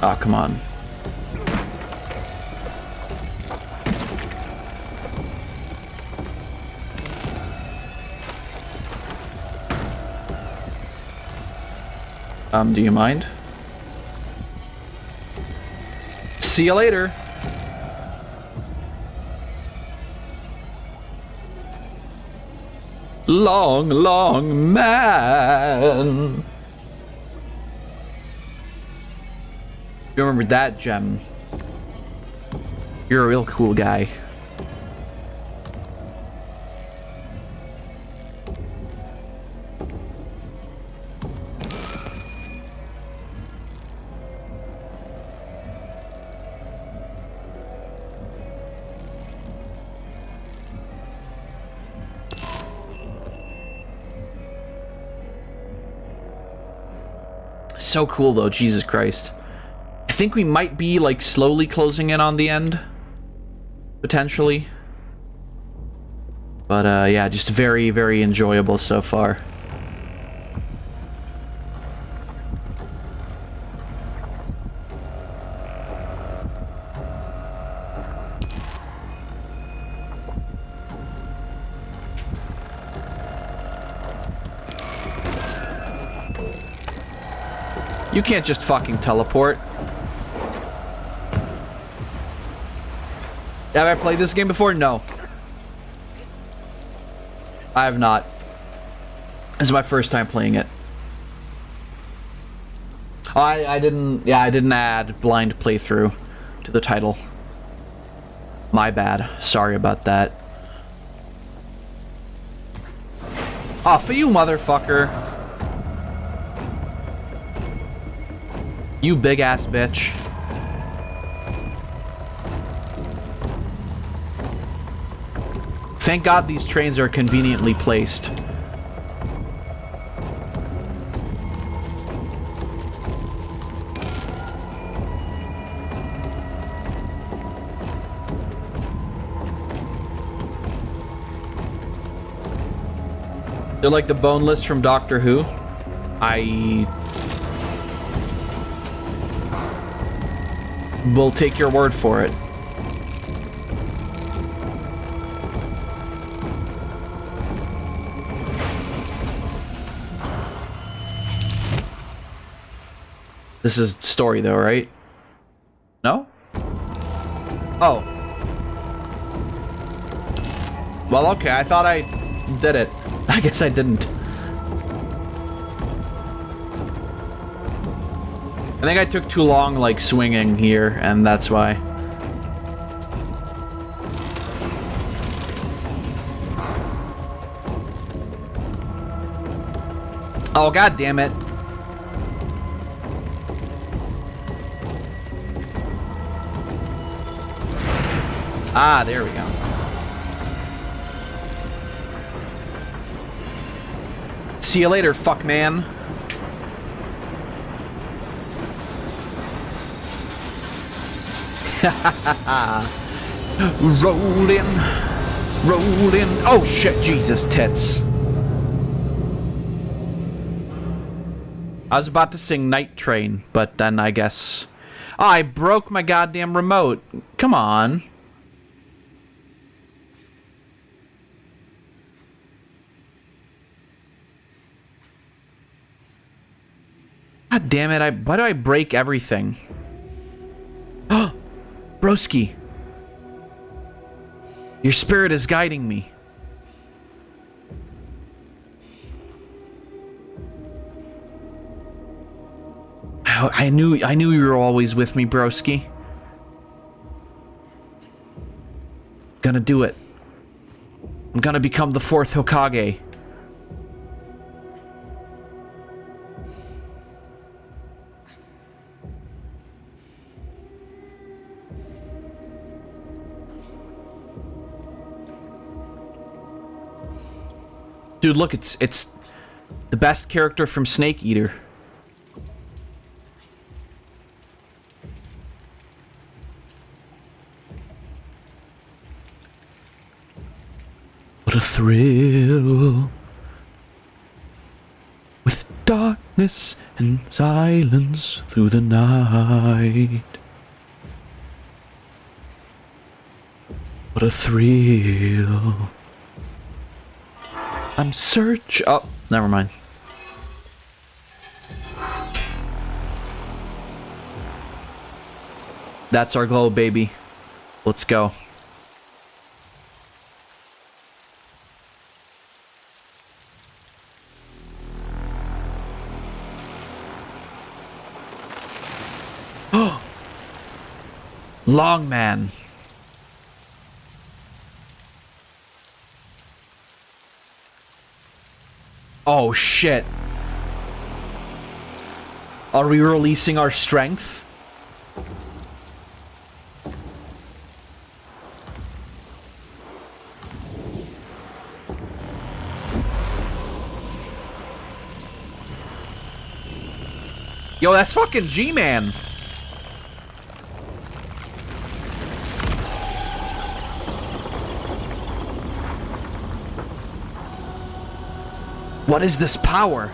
Oh, come on. Do you mind? See you later. Long, long man. You remember that, Gem? You're a real cool guy. So cool though, Jesus Christ. I think we might be like slowly closing in on the end, potentially, but yeah, just very, very enjoyable so far. You can't just fucking teleport. Have I played this game before? No. I have not. This is my first time playing it. I didn't add blind playthrough to the title. My bad. Sorry about that. Aw, for you, motherfucker. You big ass bitch. Thank God these trains are conveniently placed. They're like the boneless from Doctor Who. I will take your word for it. This is story though, right? No? Oh. Well, okay, I thought I did it. I guess I didn't. I think I took too long, like, swinging here, and that's why. Oh, god damn it. Ah, there we go. See you later, fuck man. Rolling, rolling. Oh shit, Jesus tits. I was about to sing Night Train, but then I guess... Oh, I broke my goddamn remote. Come on. God damn it, why do I break everything? Oh, Broski. Your spirit is guiding me. I knew you were always with me, broski. Gonna do it. I'm gonna become the 4th Hokage. Dude, look, it's the best character from Snake Eater. What a thrill. With darkness and silence through the night. What a thrill. I'm oh, never mind. That's our glow, baby. Let's go. Long man. Oh shit. Are we releasing our strength? Yo, that's fucking G-Man. What is this power?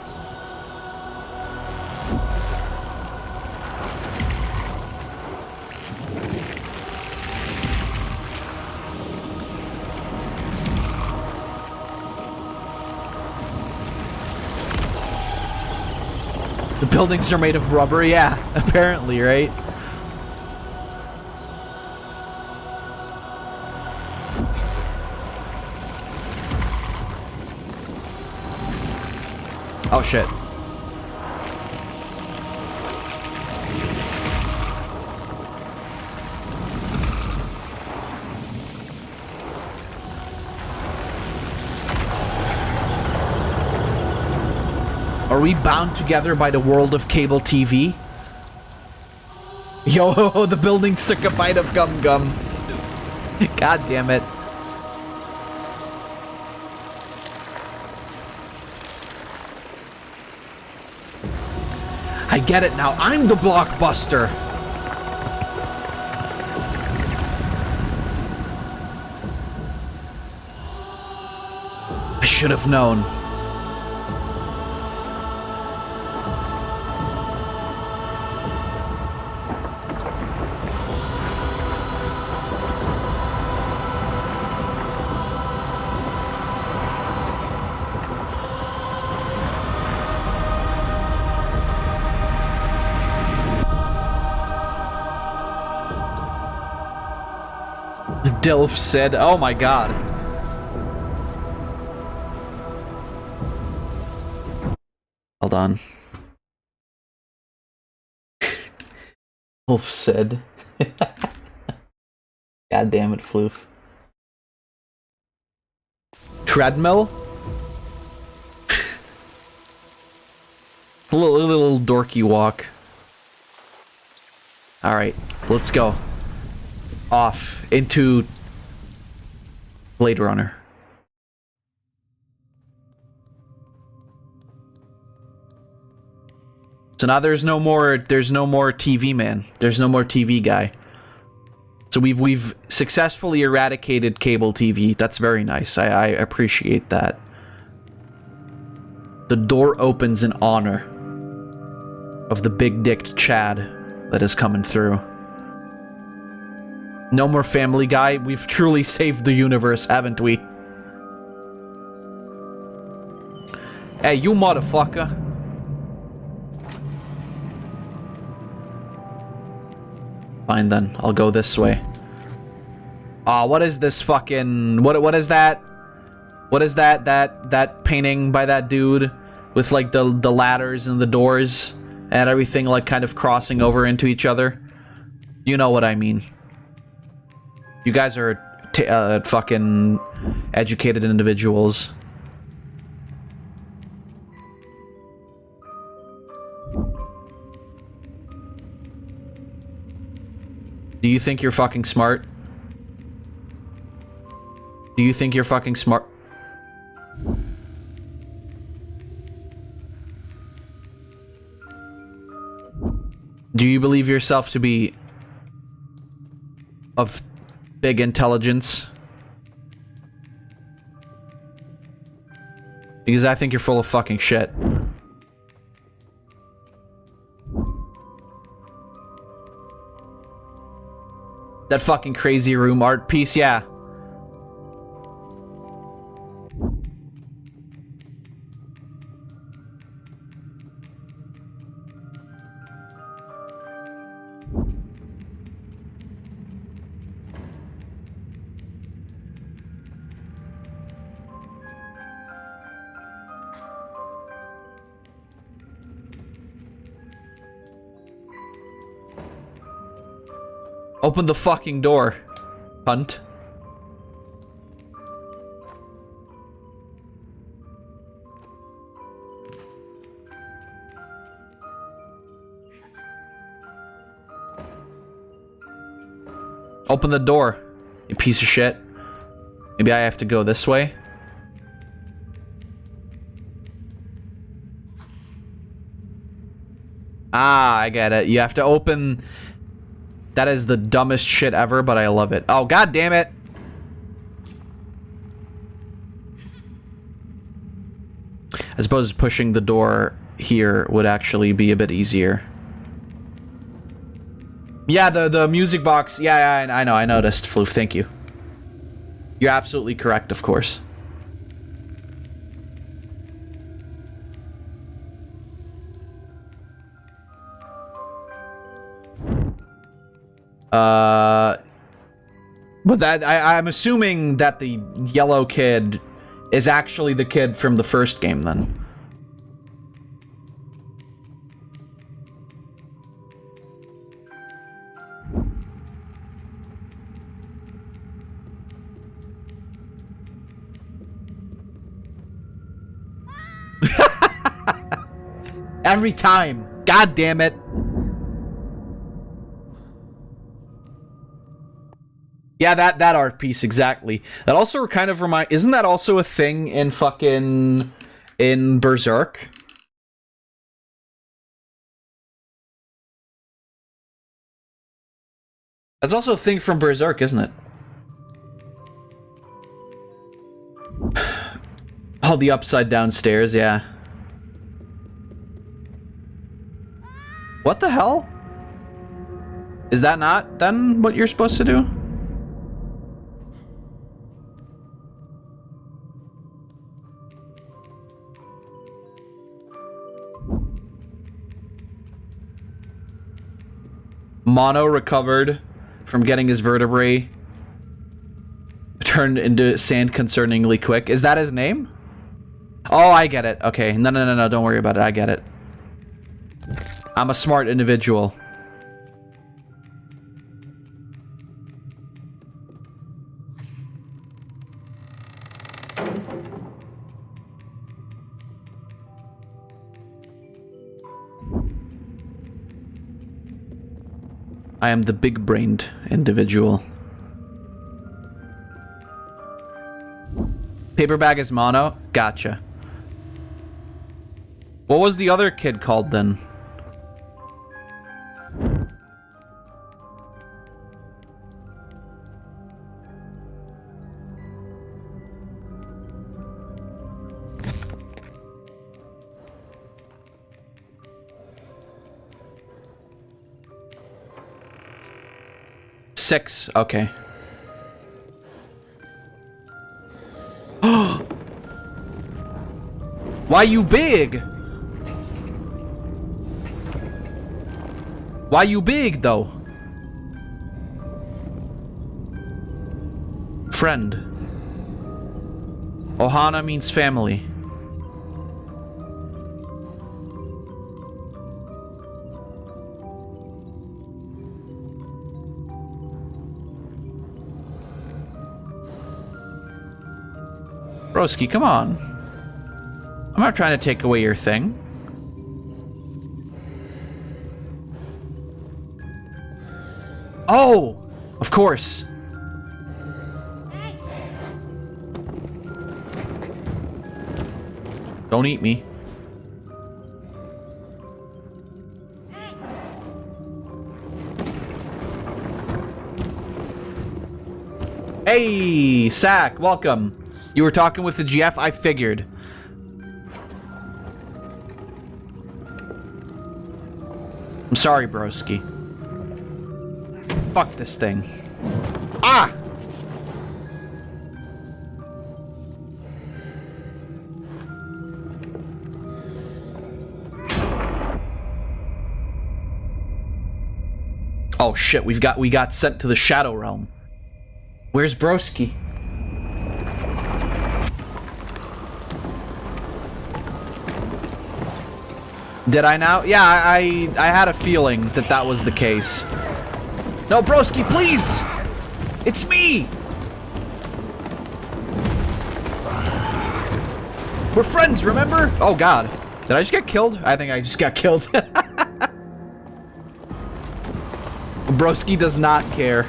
The buildings are made of rubber? Yeah, apparently, right? Oh shit. Are we bound together by the world of cable TV? Yo, the buildings took a bite of gum gum. God damn it. I get it now. I'm the blockbuster. I should have known. Dilf said, oh my god. Hold on. Dilf said. God damn it, Floof. Treadmill? a little dorky walk. Alright, let's go. Off into Blade Runner. So now there's no more TV man. There's no more TV guy. So we've successfully eradicated cable TV. That's very nice. I appreciate that. The door opens in honor of the big-dicked Chad that is coming through. No more Family Guy. We've truly saved the universe, haven't we? Hey, you motherfucker. Fine then, I'll go this way. Aw, what is this fucking... What is that? What is that painting by that dude? With like the ladders and the doors? and everything like kind of crossing over into each other. You know what I mean. You guys are fucking educated individuals. Do you think you're fucking smart? Do you think you're fucking smart? Do you believe yourself to be of big intelligence? Because I think you're full of fucking shit. That fucking crazy room art piece, yeah. Open the fucking door, cunt. Open the door, you piece of shit. Maybe I have to go this way. Ah, I get it. You have to open... That is the dumbest shit ever, but I love it. Oh, god damn it. I suppose pushing the door here would actually be a bit easier. Yeah, the music box. Yeah, I know. I noticed, Floof. Thank you. You're absolutely correct, of course. But that I'm assuming that the yellow kid is actually the kid from the first game then. Every time. God damn it. Yeah, that art piece, exactly. That also kind of isn't that also a thing in fucking... in Berserk? That's also a thing from Berserk, isn't it? Oh, the upside down stairs, yeah. What the hell? Is that not then what you're supposed to do? Mono recovered from getting his vertebrae turned into sand concerningly quick. Is that his name? Oh, I get it. Okay. No. Don't worry about it. I get it. I'm a smart individual. I am the big-brained individual. Paper bag is mono? Gotcha. What was the other kid called then? Six. Okay. Why you big? Why you big, though? Friend. Ohana means family. Broski, come on. I'm not trying to take away your thing. Oh! Of course. Don't eat me. Hey, Sack, welcome. You were talking with the GF, I figured. I'm sorry, broski. Fuck this thing. Ah! Oh shit, we got sent to the Shadow Realm. Where's Broski? Did I now? Yeah, I had a feeling that that was the case. No, Broski, please! It's me! We're friends, remember? Oh god. Did I just get killed? I think I just got killed. Broski does not care.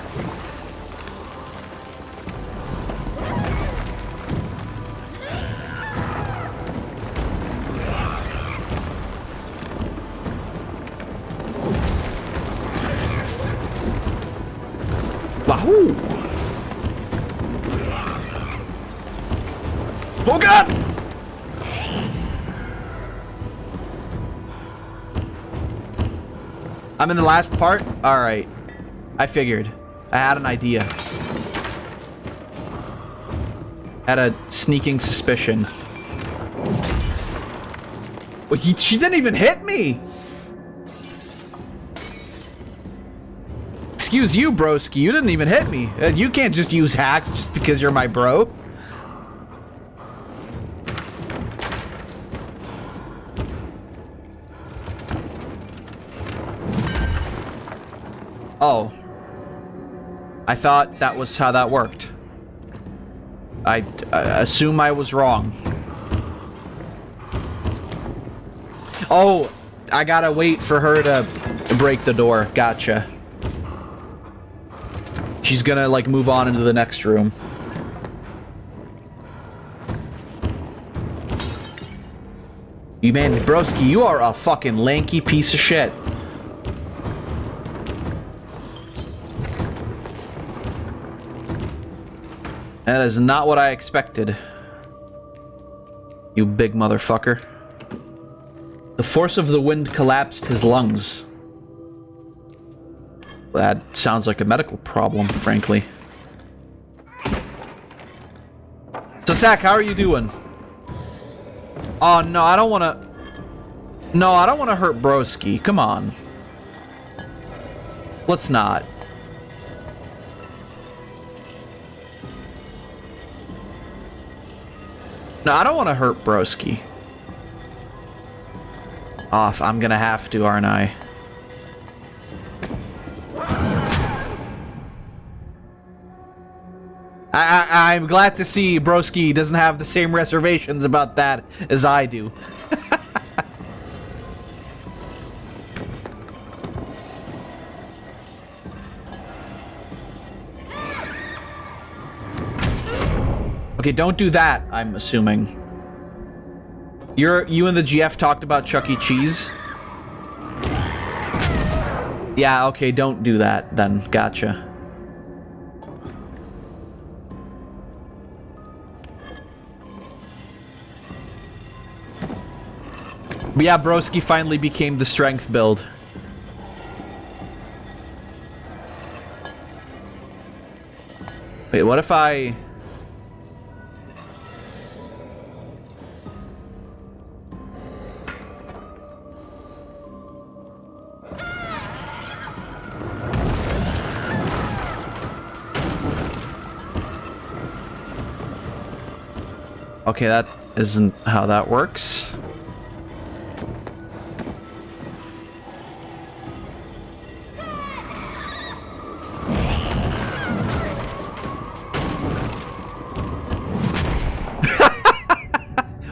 Wahoo! Oh god! I'm in the last part? Alright. I figured. I had an idea. Had a sneaking suspicion. Well, she didn't even hit me! Excuse you, broski. You didn't even hit me. You can't just use hacks just because you're my bro. Oh. I thought that was how that worked. I assume I was wrong. Oh, I gotta wait for her to break the door. Gotcha. She's gonna, like, move on into the next room. You man, broski, you are a fucking lanky piece of shit. That is not what I expected. You big motherfucker. The force of the wind collapsed his lungs. That sounds like a medical problem, frankly. So, Zach, how are you doing? Oh, no, I don't want to... No, I don't want to hurt Broski. Come on. Let's not. No, I don't want to hurt Broski. Off. I'm gonna have to, aren't I? I'm glad to see Broski doesn't have the same reservations about that as I do. Okay, don't do that, I'm assuming. You and the GF talked about Chuck E. Cheese? Yeah, okay, don't do that then. Gotcha. But yeah, Broski finally became the strength build. Wait, what if I... Okay, that isn't how that works.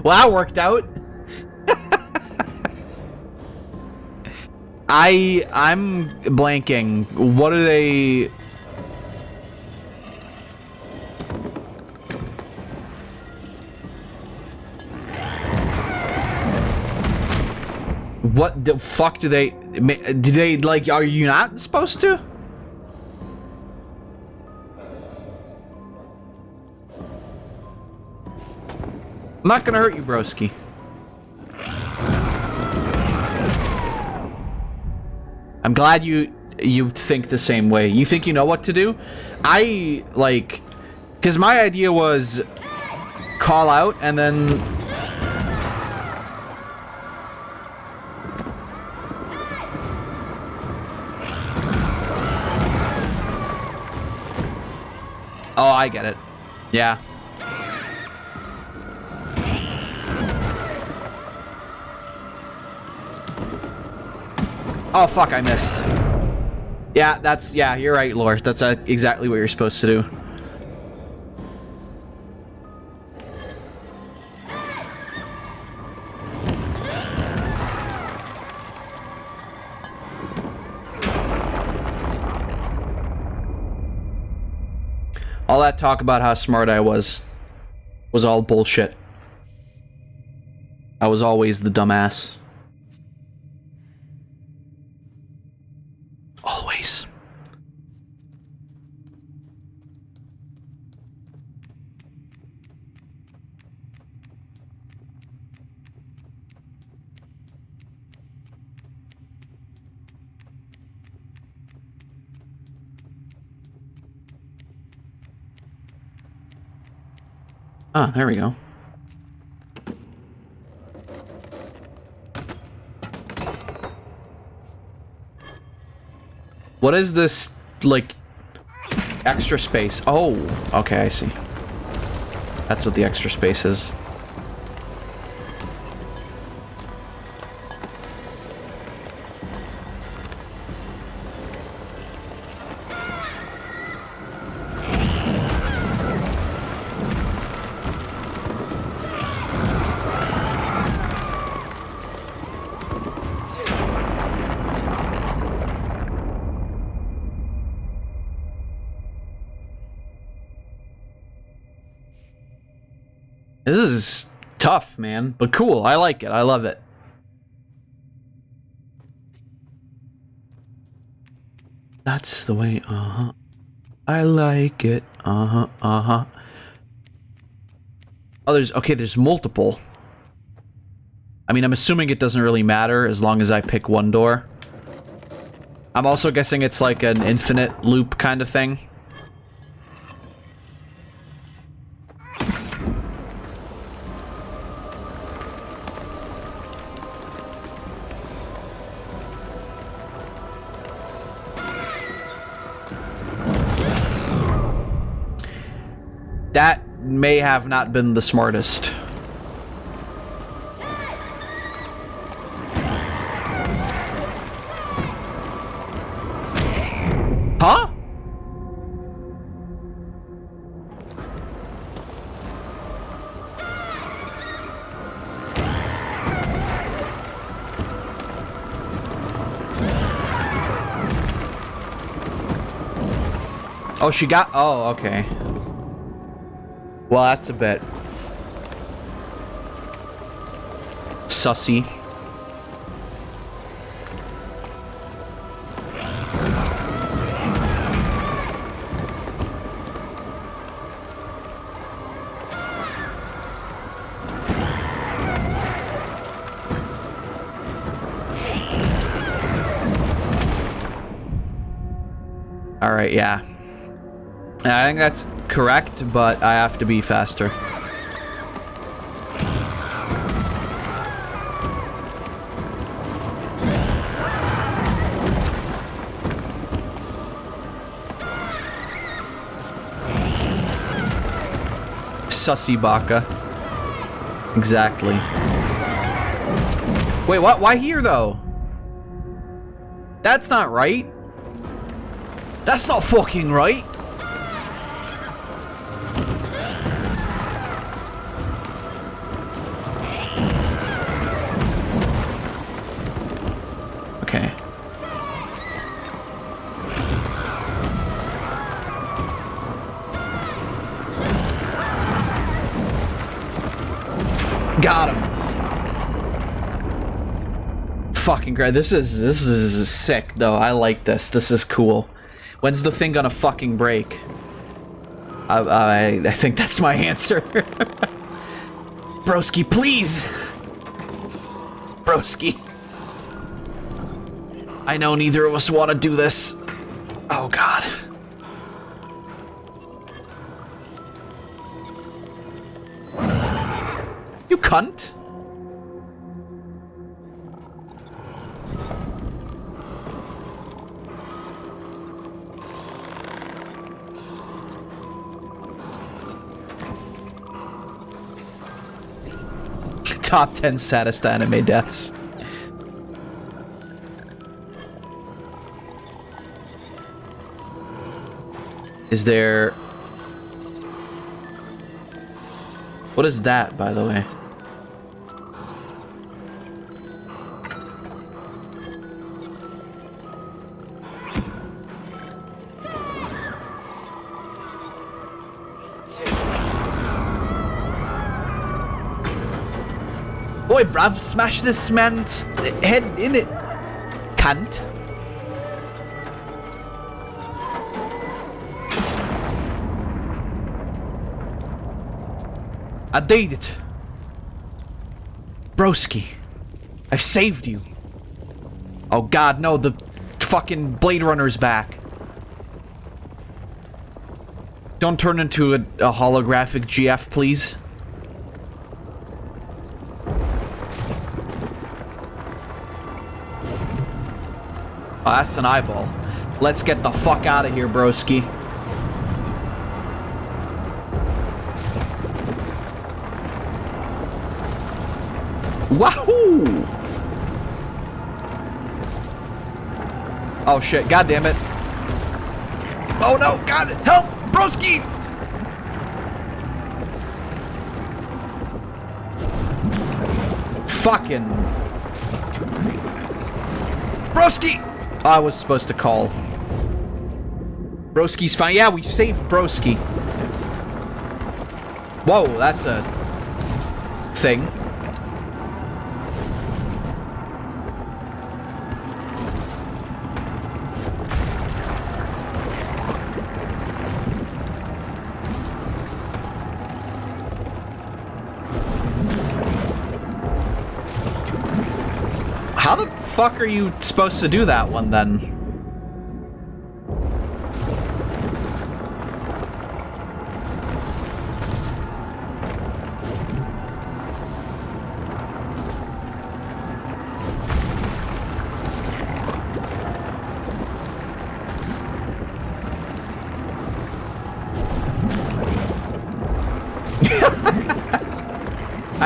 Well, that worked out. I'm blanking. What are they? What the fuck do they like? Are you not supposed to? I'm not gonna hurt you, broski. I'm glad you think the same way. You think you know what to do? I like, because my idea was call out and then. Oh, I get it. Yeah. Oh, fuck, I missed. Yeah, you're right, Lore. That's exactly what you're supposed to do. All that talk about how smart I was all bullshit. I was always the dumbass. Always. Ah, there we go. What is this, like, extra space? Oh, okay, I see. That's what the extra space is. This is tough, man, but cool. I like it. I love it. That's the way, uh-huh. I like it. Uh-huh, uh-huh. Oh, there's multiple. I mean, I'm assuming it doesn't really matter as long as I pick one door. I'm also guessing it's like an infinite loop kind of thing. That may have not been the smartest. Huh? Oh, she got... Oh, okay. Well, that's a bit sussy. All right, yeah. I think that's correct, but I have to be faster. Sussy baka. Exactly. Wait, what? Why here, though? That's not right. That's not fucking right. Got him. Fucking great. This is sick though. I like this. This is cool. When's the thing gonna fucking break? I think that's my answer. Broski, please. Broski. I know neither of us want to do this. Oh god. You cunt. Top 10 saddest anime deaths. Is there... What is that, by the way? Boy, bruv, smash this man's head in it, cunt. I did it. Broski, I've saved you. Oh god, no, the fucking Blade Runner's back. Don't turn into a holographic GF, please. Oh, that's an eyeball. Let's get the fuck out of here, broski. Wahoo! Oh shit, god damn it. Oh no, god, help! Broski! Fucking... Broski! I was supposed to call. Broski's fine. Yeah, we saved Broski. Whoa, that's a thing. How the fuck are you supposed to do that one then?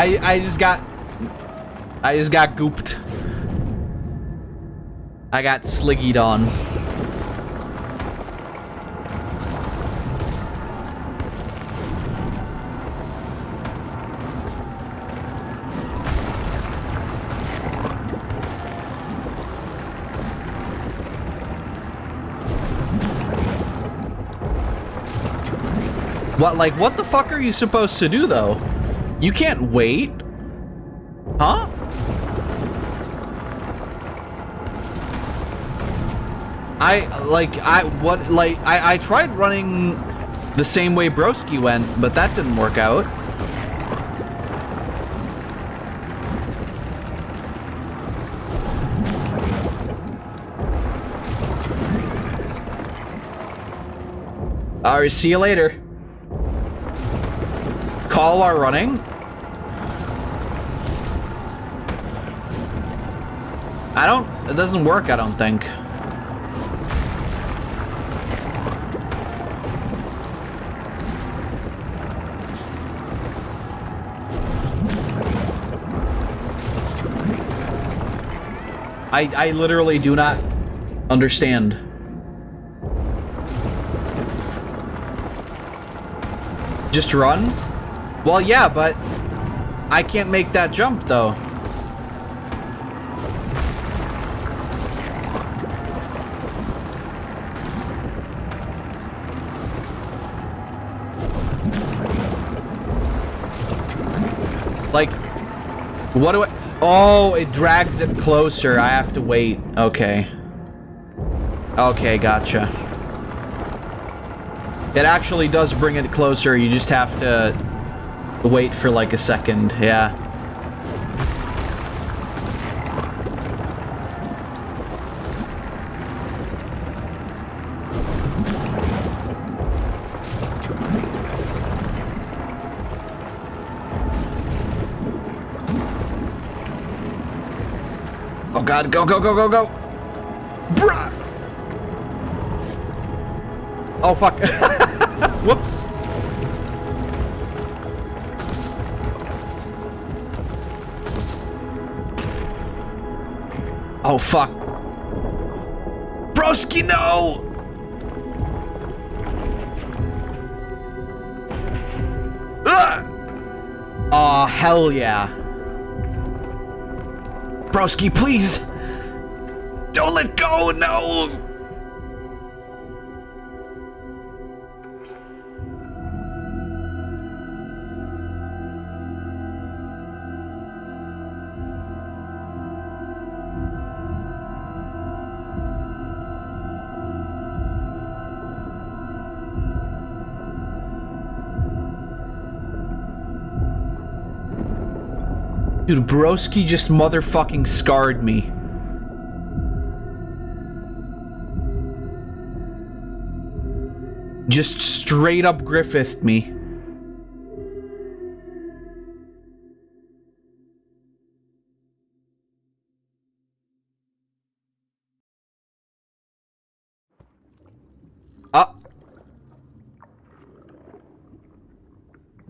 I just got gooped. I got sliggied on. What, like, what the fuck are you supposed to do, though? You can't wait? Huh? I tried running the same way Broski went, but that didn't work out. Alright, see you later. Call while running. It doesn't work, I don't think. I literally do not understand. Just run? Well, yeah, but I can't make that jump, though. Like, What do I... Oh, it drags it closer. I have to wait. Okay. Okay, gotcha. It actually does bring it closer. You just have to wait for like a second. Yeah. Oh god, go, go, go, go, go! Bruh! Oh fuck. Whoops. Oh fuck. Broski, no! Aw, oh, hell yeah. Broski, please! Don't let go, no! Dude, Broski just motherfucking scarred me. Just straight up Griffithed me. Ah.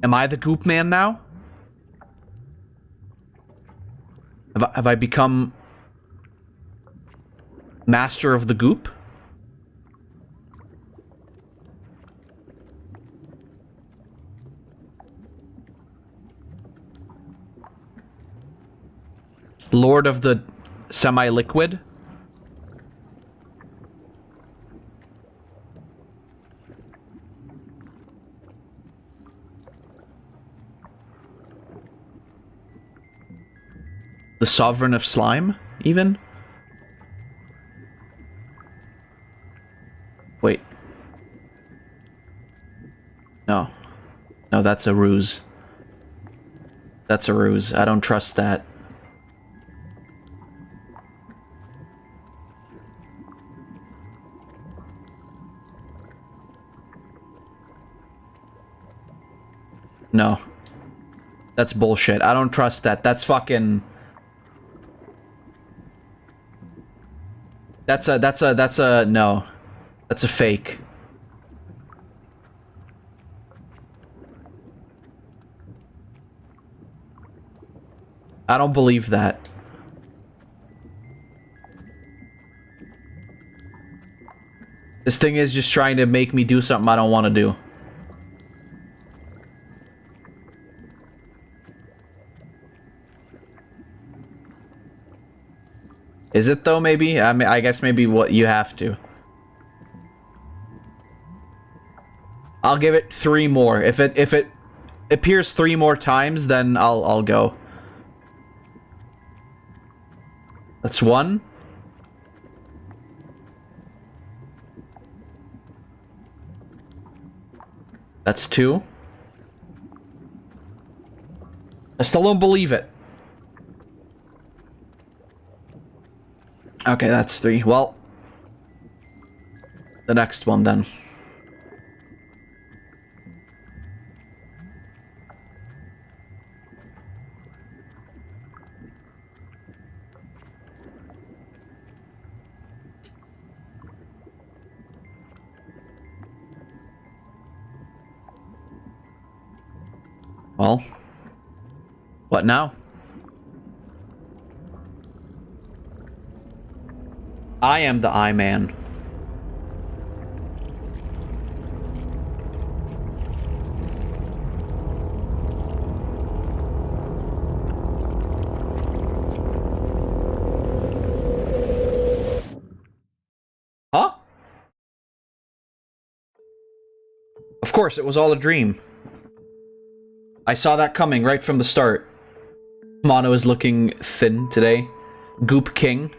Am I the Goop Man now? Have I become master of the goop? Lord of the semi-liquid? The sovereign of slime, even? Wait. No. No, that's a ruse. That's a ruse. I don't trust that. No. That's bullshit. I don't trust that. That's fucking... That's a, no. That's a fake. I don't believe that. This thing is just trying to make me do something I don't want to do. Is it though, maybe? I mean, I guess maybe what you have to. I'll give it 3 more. If it appears 3 more times, then I'll go. That's 1. That's 2. I still don't believe it. Okay, that's 3. Well, the next one then. Well, what now? I am the Eye Man. Huh? Of course, it was all a dream. I saw that coming right from the start. Mono is looking thin today. Goop King.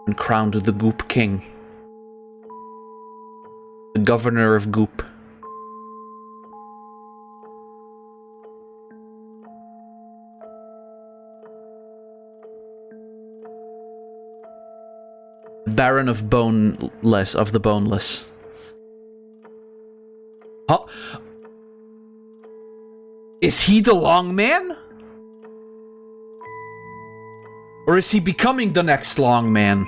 And crowned the Goop King. The governor of Goop. Baron of Boneless, of the Boneless. Huh? Is he the Long Man? Or is he becoming the next Long Man?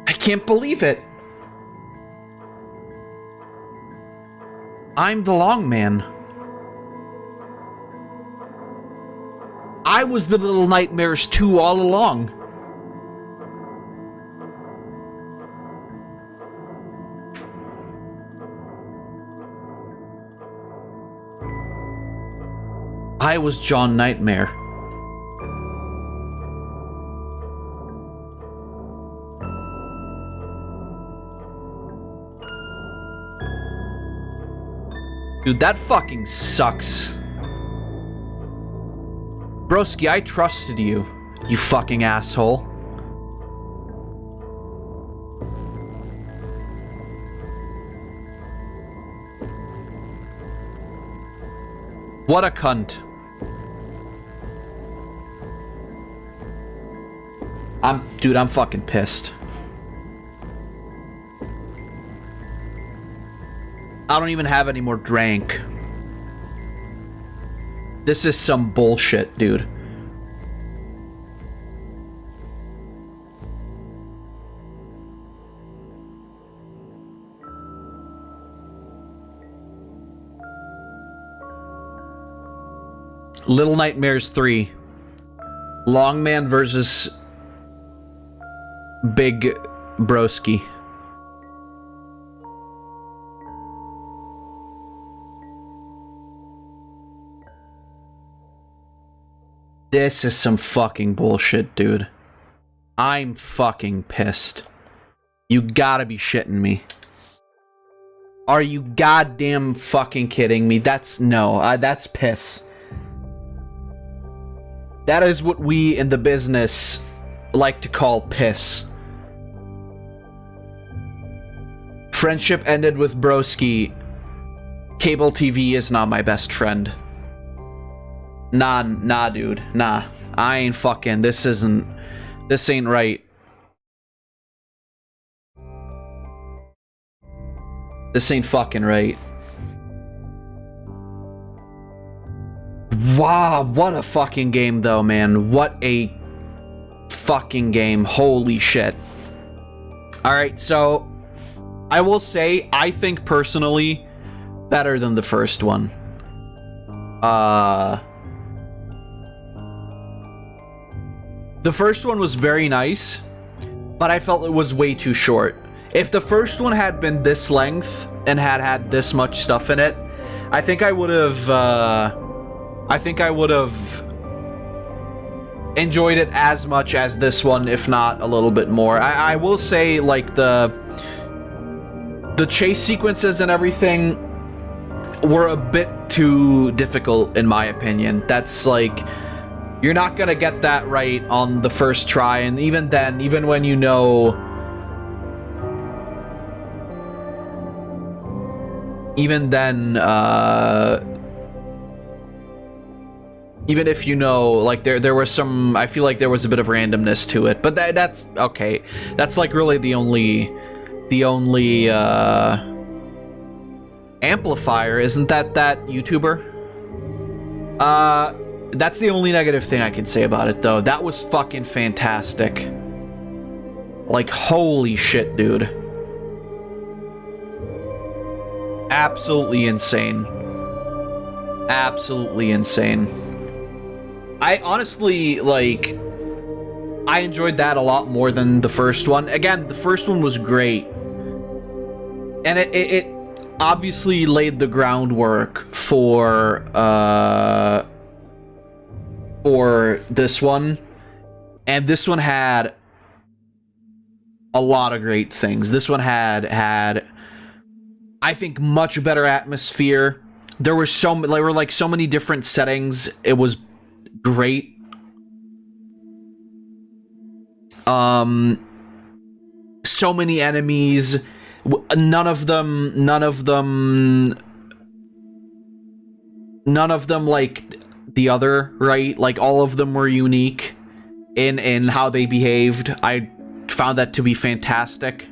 I can't believe it. I'm the Long Man. I was the Little Nightmares 2 all along. I was John Nightmare. Dude, that fucking sucks. Broski, I trusted you, you fucking asshole. What a cunt. Dude, I'm fucking pissed. I don't even have any more drank. This is some bullshit, dude. Little Nightmares 3. Long Man versus Big Broski. This is some fucking bullshit, dude. I'm fucking pissed. You gotta be shitting me. Are you goddamn fucking kidding me? That's piss. That is what we in the business like to call piss. Friendship ended with Broski. Cable TV is not my best friend. Nah, dude. Nah. I ain't fucking... This ain't right. This ain't fucking right. Wow, what a fucking game though, man. What a fucking game. Holy shit. Alright, so... I will say, I think personally, better than the first one. The first one was very nice, but I felt it was way too short. If the first one had been this length and had this much stuff in it, I think I would have enjoyed it as much as this one, if not a little bit more. I will say, like, the chase sequences and everything were a bit too difficult, in my opinion. That's like... You're not gonna get that right on the first try, and even then, even when you know... Even then, even if you know, like, there was some... I feel like there was a bit of randomness to it, but that's... Okay. That's, like, really the only... amplifier, isn't that YouTuber? That's the only negative thing I can say about it, though. That was fucking fantastic. Like, holy shit, dude. Absolutely insane. Absolutely insane. I honestly, like... I enjoyed that a lot more than the first one. Again, the first one was great. And it obviously laid the groundwork for this one. And this one had a lot of great things. This one had I think much better atmosphere. There were so many different settings. It was great. So many enemies. None of them like the other, right? Like all of them were unique in how they behaved. I found that to be fantastic.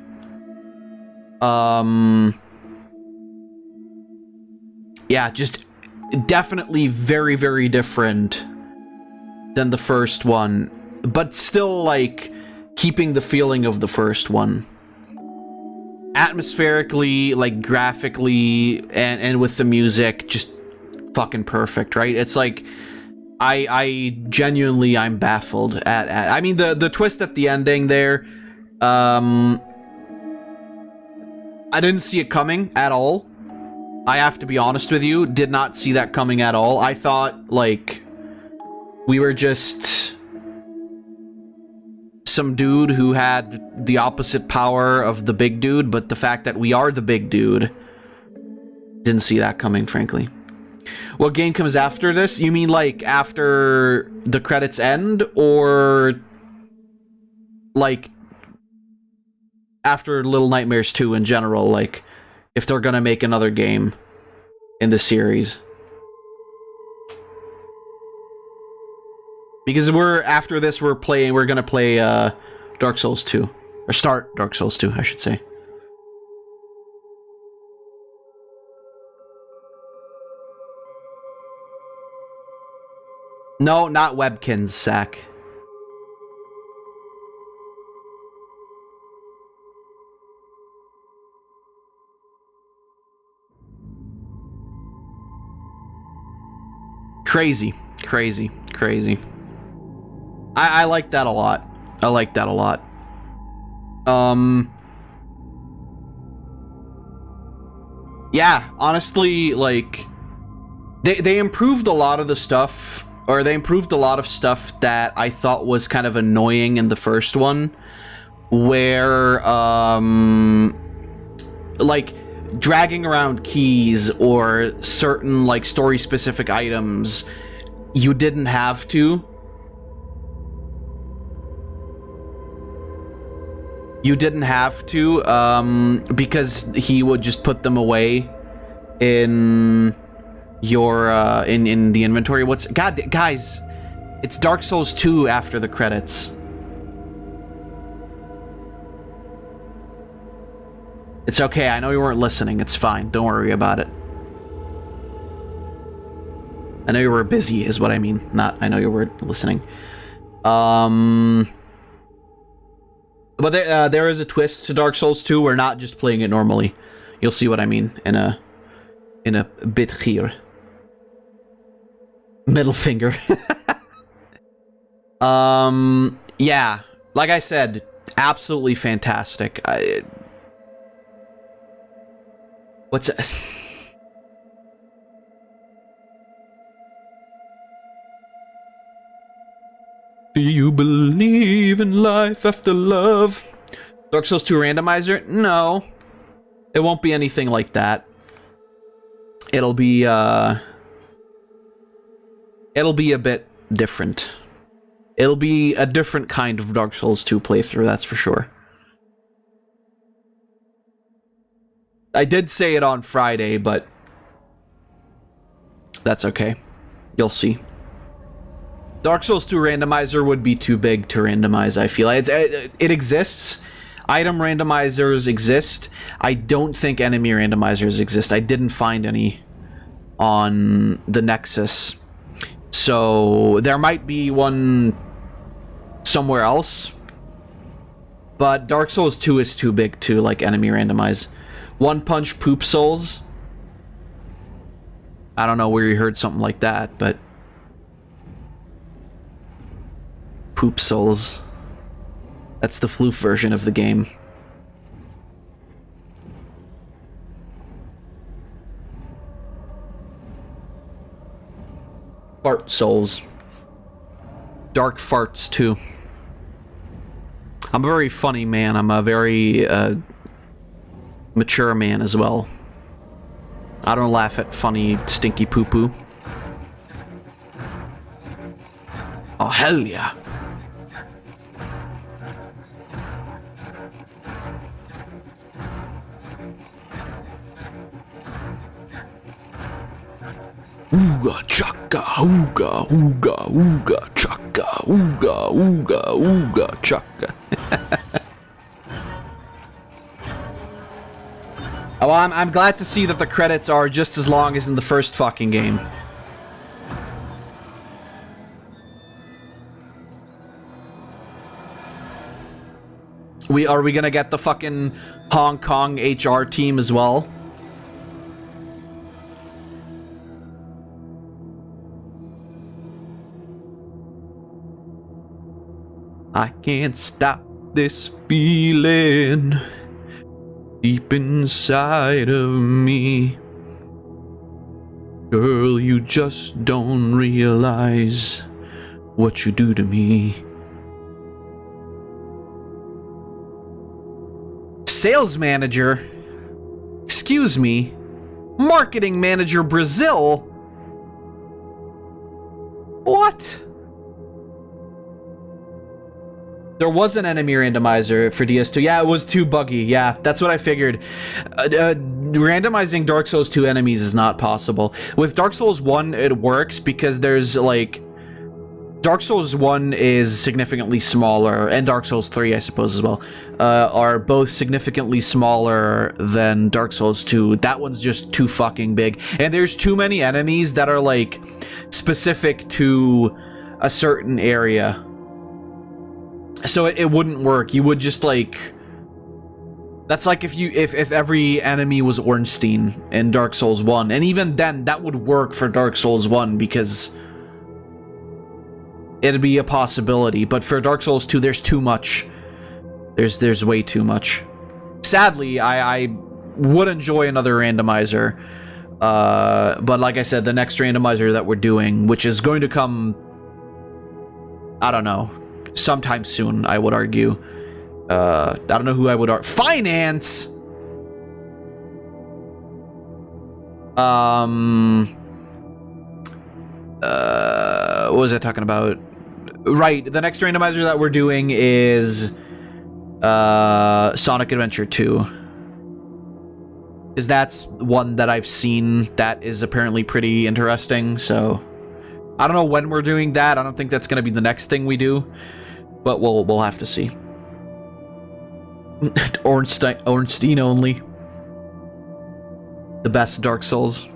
Yeah, just definitely very, very different than the first one, but still like keeping the feeling of the first one. Atmospherically, like graphically, and with the music, just fucking perfect, right? It's like I genuinely, I'm baffled at I mean the twist at the ending there. I didn't see it coming at all. I have to be honest with you, did not see that coming at all. I thought like we were just some dude who had the opposite power of the big dude, but the fact that we are the big dude, didn't see that coming, frankly. What game comes after this? You mean like after the credits end, or like after Little Nightmares 2 in general, like if they're gonna make another game in the series? Because after this we're gonna play Dark Souls 2. Or start Dark Souls 2, I should say. No, not Webkins, Sack. Crazy. I like that a lot. Yeah, honestly, like they improved a lot of the stuff, or they improved a lot of stuff that I thought was kind of annoying in the first one, where like dragging around keys or certain like story specific items, you didn't have to. Because he would just put them away in your in the inventory. Guys, it's Dark Souls 2 after the credits. It's okay, I know you weren't listening. It's fine, don't worry about it. I know you were busy is what I mean, not I know you were listening. But there is a twist to Dark Souls 2. We're not just playing it normally. You'll see what I mean in a bit here. Middle finger. Yeah, like I said, absolutely fantastic. What's this? Do you believe in life after love? Dark Souls 2 randomizer? No. It won't be anything like that. It'll be a bit different. It'll be a different kind of Dark Souls 2 playthrough, that's for sure. I did say it on Friday, but that's okay. You'll see. Dark Souls 2 randomizer would be too big to randomize, I feel. It exists. Item randomizers exist. I don't think enemy randomizers exist. I didn't find any on the Nexus. So there might be one somewhere else. But Dark Souls 2 is too big to like enemy randomize. One Punch Poop Souls. I don't know where you heard something like that, but Poop Souls. That's the floof version of the game. Fart souls. Dark farts, too. I'm a very funny man. I'm a very, mature man as well. I don't laugh at funny, stinky poo-poo. Oh, hell yeah. Ooga chaka, ooga, ooga, ooga chaka, ooga, ooga, ooga chaka. Oh, I'm glad to see that the credits are just as long as in the first fucking game. Are we gonna get the fucking Hong Kong HR team as well? I can't stop this feeling deep inside of me. Girl, you just don't realize what you do to me. Sales manager? Excuse me? Marketing manager Brazil? What? There was an enemy randomizer for DS2. Yeah, it was too buggy. Yeah, that's what I figured. Randomizing Dark Souls 2 enemies is not possible. With Dark Souls 1, it works because there's, like... Dark Souls 1 is significantly smaller, and Dark Souls 3, I suppose, as well, are both significantly smaller than Dark Souls 2. That one's just too fucking big. And there's too many enemies that are, like, specific to a certain area. So it wouldn't work. You would just, like... That's like if every enemy was Ornstein in Dark Souls 1. And even then, that would work for Dark Souls 1 because... it'd be a possibility. But for Dark Souls 2, there's too much. There's way too much. Sadly, I would enjoy another randomizer. But like I said, the next randomizer that we're doing, which is going to come... I don't know. Sometime soon, I would argue. I don't know who I would argue. Finance! What was I talking about? Right, the next randomizer that we're doing is Sonic Adventure 2. Because that's one that I've seen that is apparently pretty interesting, so... I don't know when we're doing that. I don't think that's going to be the next thing we do. But we'll have to see. Ornstein only. The best Dark Souls.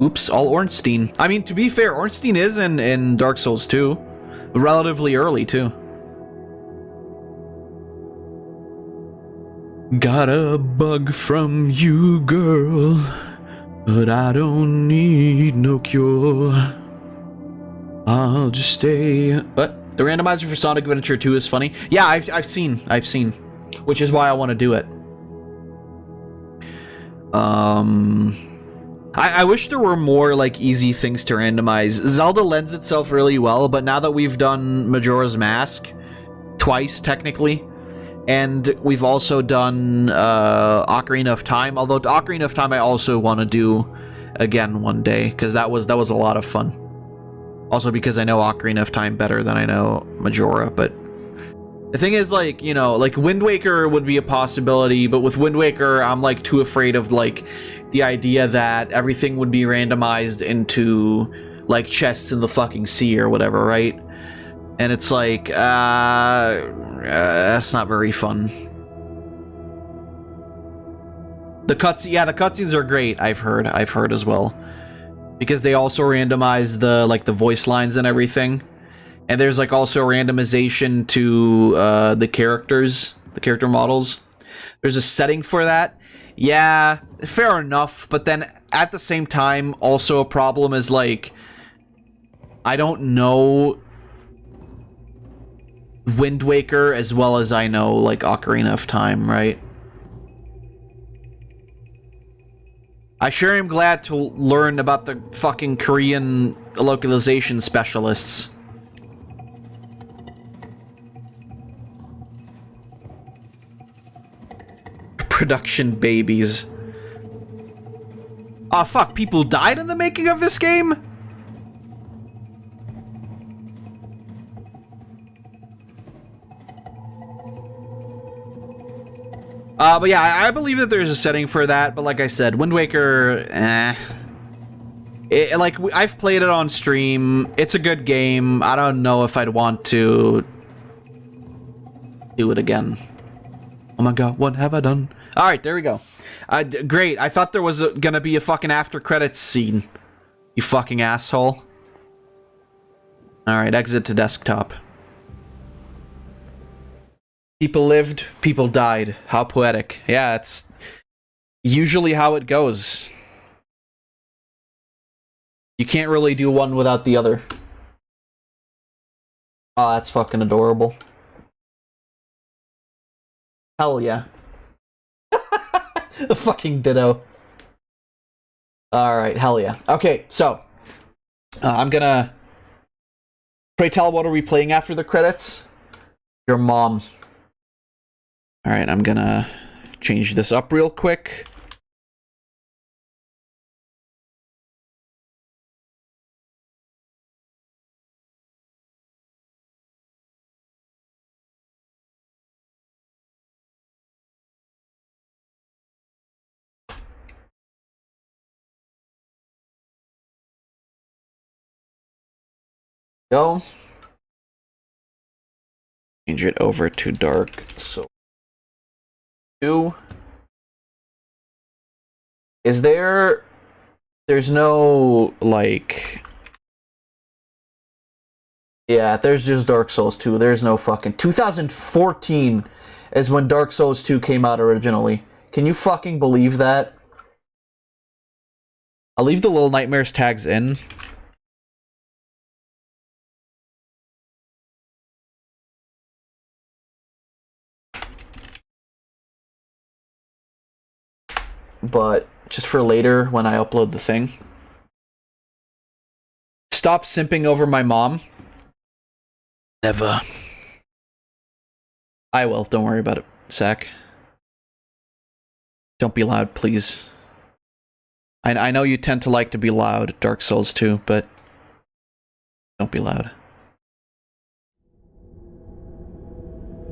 Oops, all Ornstein. I mean, to be fair, Ornstein is in Dark Souls 2. Relatively early, too. Got a bug from you, girl. But I don't need no cure. I'll just stay... What? The randomizer for Sonic Adventure 2 is funny. Yeah, I've seen. Which is why I want to do it. I wish there were more, like, easy things to randomize. Zelda lends itself really well, but now that we've done Majora's Mask twice, technically, and we've also done Ocarina of Time, although Ocarina of Time I also want to do again one day, because that was a lot of fun. Also because I know Ocarina of Time better than I know Majora, but the thing is, like, you know, like, Wind Waker would be a possibility, but with Wind Waker, I'm, like, too afraid of, like, the idea that everything would be randomized into, like, chests in the fucking sea or whatever, right? And it's like, that's not very fun. The cutscenes are great, I've heard as well. Because they also randomize the, like, the voice lines and everything. And there's, like, also randomization to the character models. There's a setting for that. Yeah, fair enough. But then at the same time, also a problem is, like, I don't know Wind Waker as well as I know, like, Ocarina of Time, right? I sure am glad to learn about the fucking Korean localization specialists. Production babies. Oh fuck, people died in the making of this game? But yeah, I believe that there's a setting for that, but like I said, Wind Waker, I've played it on stream. It's a good game. I don't know if I'd want to do it again. Oh my god, what have I done? Alright, there we go. Great, I thought there was gonna be a fucking after credits scene. You fucking asshole. Alright, exit to desktop. People lived, people died. How poetic. Yeah, it's usually how it goes. You can't really do one without the other. Oh, that's fucking adorable. Hell yeah. The fucking ditto. Alright, hell yeah. Okay, so. I'm gonna... Pray tell, what are we playing after the credits? Your mom. Alright, I'm gonna change this up real quick. Go. Change it over to Dark Souls 2. Is there... There's no, like... Yeah, there's just Dark Souls 2. There's no fucking... 2014 is when Dark Souls 2 came out originally. Can you fucking believe that? I'll leave the Little Nightmares tags in. But just for later when I upload the thing. Stop simping over my mom. Never. I will. Don't worry about it, Zach. Don't be loud, please. I know you tend to like to be loud, Dark Souls 2, but don't be loud.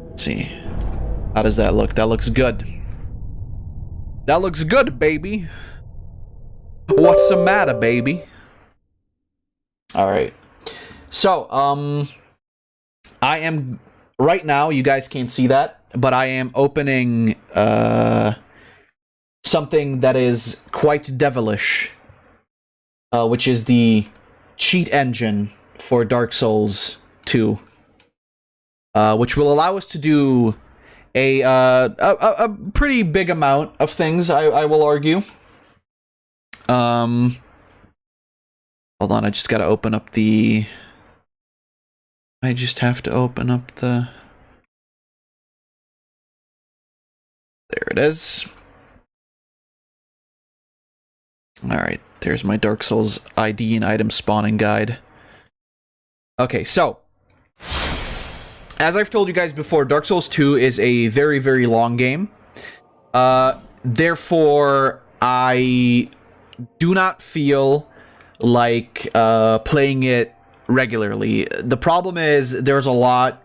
Let's see. How does that look? That looks good. That looks good, baby. What's the matter, baby? Alright. So, I am... Right now, you guys can't see that, but I am opening, something that is quite devilish. Which is the cheat engine for Dark Souls 2. Which will allow us to do a pretty big amount of things, I will argue. Hold on, I just gotta open up the... I just have to open up the... There it is. Alright, there's my Dark Souls ID and item spawning guide. Okay, so... As I've told you guys before, Dark Souls 2 is a very, very long game. Therefore, I do not feel like playing it regularly. The problem is, there's a lot...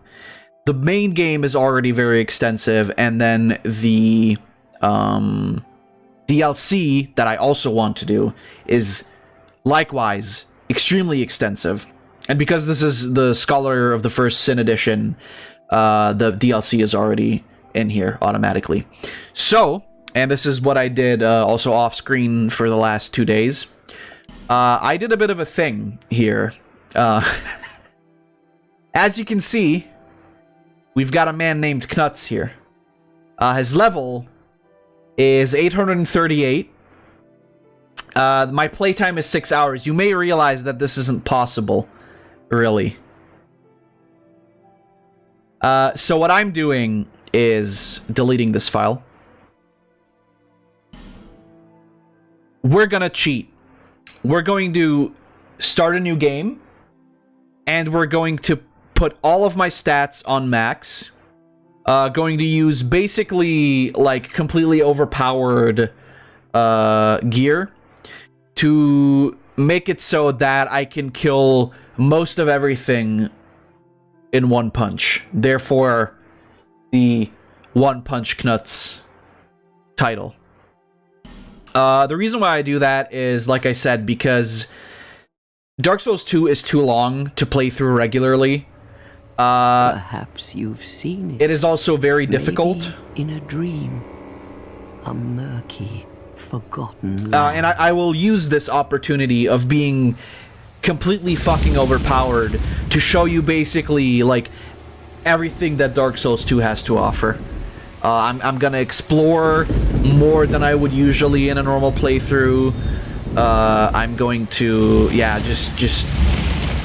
The main game is already very extensive, and then the DLC that I also want to do is likewise extremely extensive. And because this is the Scholar of the First Sin edition, the DLC is already in here automatically. So, and this is what I did also off screen for the last 2 days. I did a bit of a thing here. As you can see, we've got a man named Knuts here. His level is 838. My playtime is 6 hours. You may realize that this isn't possible, really. So what I'm doing is deleting this file. We're gonna cheat. We're going to start a new game, and we're going to put all of my stats on max. Going to use basically like completely overpowered gear to make it so that I can kill most of everything in one punch. Therefore, the One Punch Knuts title. The reason why I do that is, like I said, because Dark Souls 2 is too long to play through regularly. Perhaps you've seen it. It is also very difficult. In a dream. A murky, forgotten land. And I will use this opportunity of being completely fucking overpowered to show you basically, like, everything that Dark Souls 2 has to offer. I'm gonna explore more than I would usually in a normal playthrough. I'm going to, yeah, just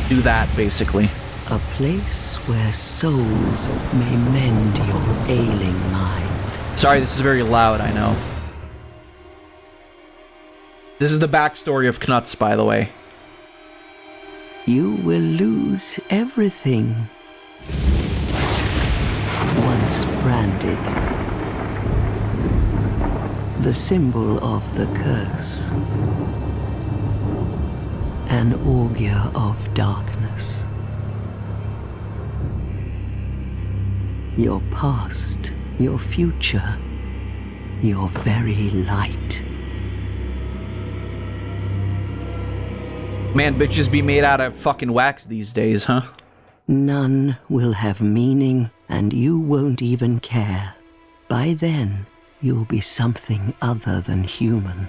do that, basically. A place where souls may mend your ailing mind. Sorry, this is very loud, I know. This is the backstory of Knuts, by the way. You will lose everything. Once branded. The symbol of the curse. An augur of darkness. Your past, your future, your very light. Man, bitches be made out of fucking wax these days, huh? None will have meaning, and you won't even care. By then, you'll be something other than human.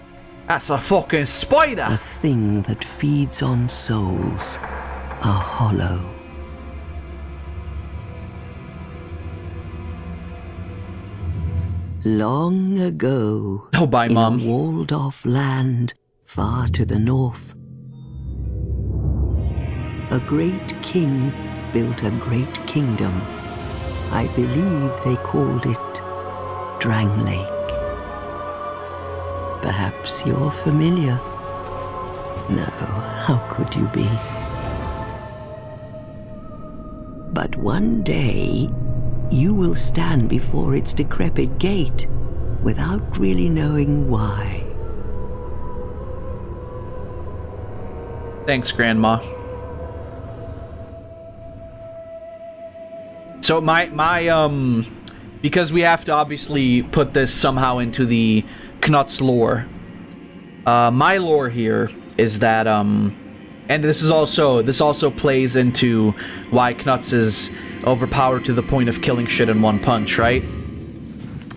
That's a fucking spider! A thing that feeds on souls. A hollow. Long ago, Oh, bye, in Mom. a walled-off land far to the north, a great king built a great kingdom. I believe they called it Drang Lake. Perhaps you're familiar. No, how could you be? But one day, you will stand before its decrepit gate without really knowing why. Thanks, Grandma. So because we have to obviously put this somehow into the Knuts lore. My lore here is that, and this also plays into why Knuts is overpowered to the point of killing shit in one punch, right?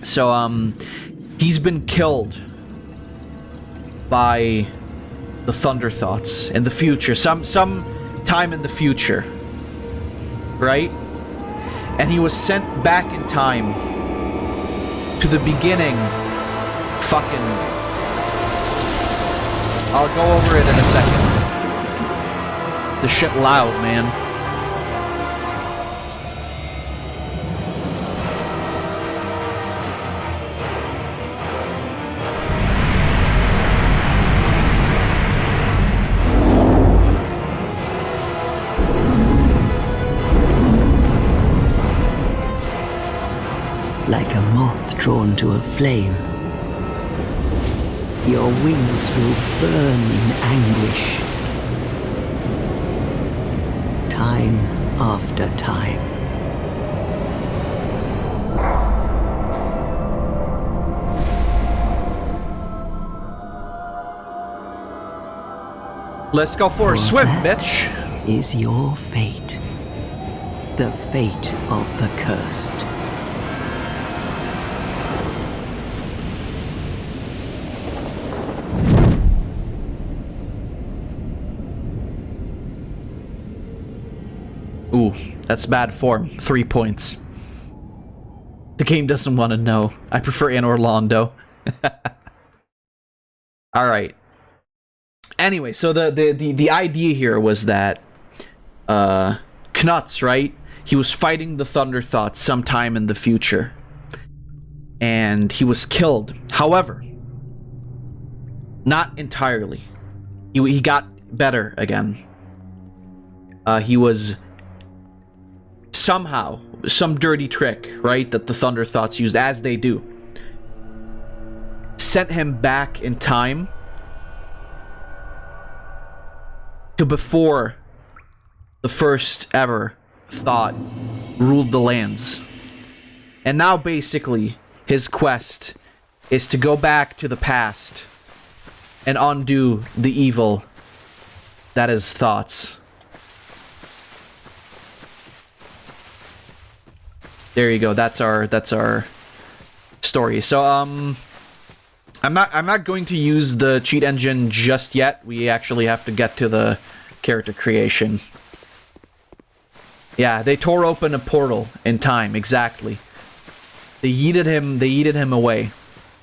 So, he's been killed by the Thunder Thoughts in the future, some time in the future, right? And he was sent back in time to the beginning. Fucking, I'll go over it in a second. The shit loud, man. Like a moth drawn to a flame. Your wings will burn in anguish. Time after time. Let's go for a swim, that bitch. Is your fate. The fate of the cursed. Ooh, that's bad form. 3 points. The game doesn't want to know. I prefer Anne Orlando. Alright. Anyway, so the idea here was that Knuts, right? he was fighting the Thunder Thoughts sometime in the future. And he was killed. However, not entirely. He got better again. He was somehow, some dirty trick, right, that the Thunder Thoughts used, as they do, sent him back in time to before the first ever thought ruled the lands. And now basically his quest is to go back to the past and undo the evil that is thoughts. There you go. That's our story. So I'm not going to use the cheat engine just yet. We actually have to get to the character creation. Yeah, they tore open a portal in time, exactly. They yeeted him away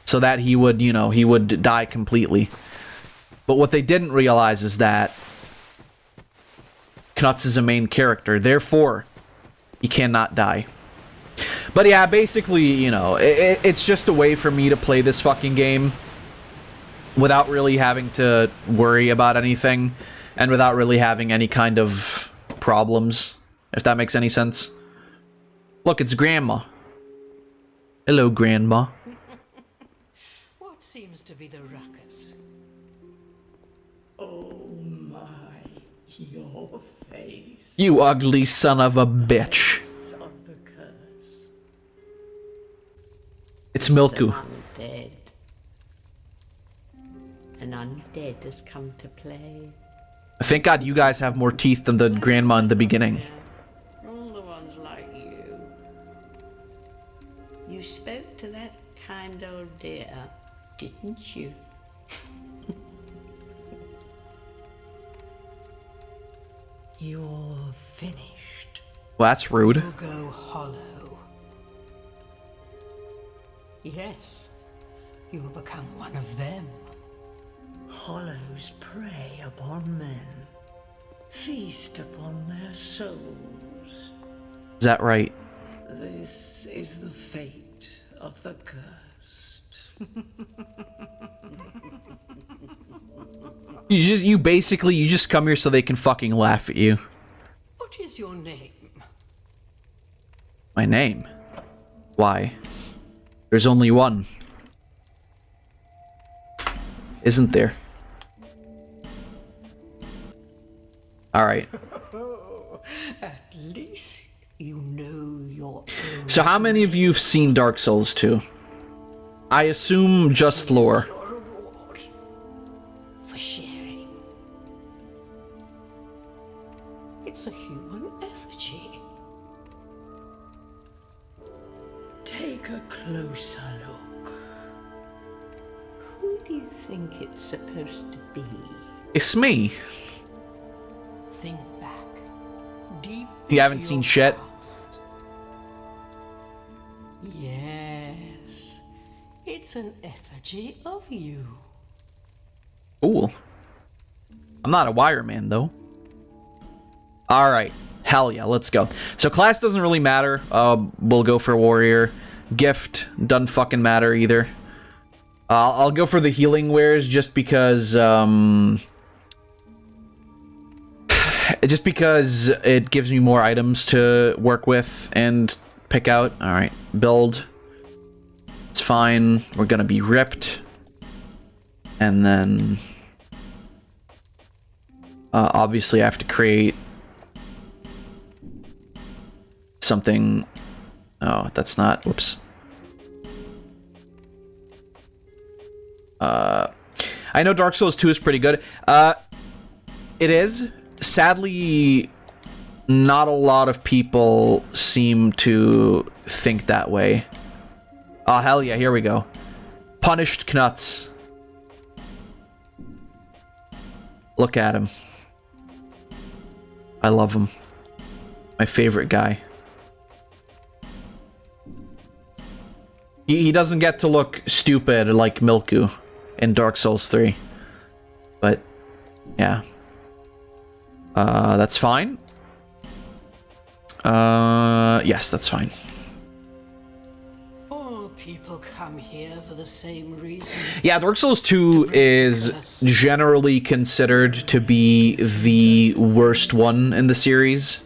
so that he would, you know, he would die completely. But what they didn't realize is that Knuts is a main character, therefore he cannot die. But yeah, basically, you know, it's just a way for me to play this fucking game without really having to worry about anything and without really having any kind of problems, if that makes any sense. Look, it's Grandma. Hello, Grandma. What seems to be the ruckus? Oh my, your face. You ugly son of a bitch. Of the curse. It's Milku. Undead. An undead has come to play. Thank God you guys have more teeth than the grandma in the beginning. All the ones like you. You spoke to that kind old dear, didn't you? You're finished. Well, that's rude. You'll go hollow. Yes, you'll become one of them. Hollows prey upon men, feast upon their souls. Is that right? This is the fate of the cursed. You basically just come here so they can fucking laugh at you. What is your name? My name? Why? There's only one. Isn't there? Alright. At least you know your own. So how many of you have seen Dark Souls 2? I assume just lore. Your reward for sharing. It's a human effigy. Take a closer look. Who do you think it's supposed to be? It's me. Think back. Deep. You haven't into seen your shit? past. Yes. It's an effigy of you. Cool. I'm not a wire man, though. Alright. Hell yeah, let's go. So class doesn't really matter. We'll go for warrior. Gift doesn't fucking matter either. I'll go for the healing wares just because, it gives me more items to work with and pick out. Alright, build. It's fine. We're gonna be ripped. And then... obviously I have to create... something... Oh, that's not... Whoops. I know Dark Souls 2 is pretty good. It is. Sadly, not a lot of people seem to think that way. Oh, hell yeah, here we go. Punished Knuts. Look at him. I love him. My favorite guy. He doesn't get to look stupid like Milku in Dark Souls 3. But, yeah. That's fine. Yes, that's fine. All people come here for the same reason. Yeah, Dark Souls 2 is generally considered to be the worst one in the series.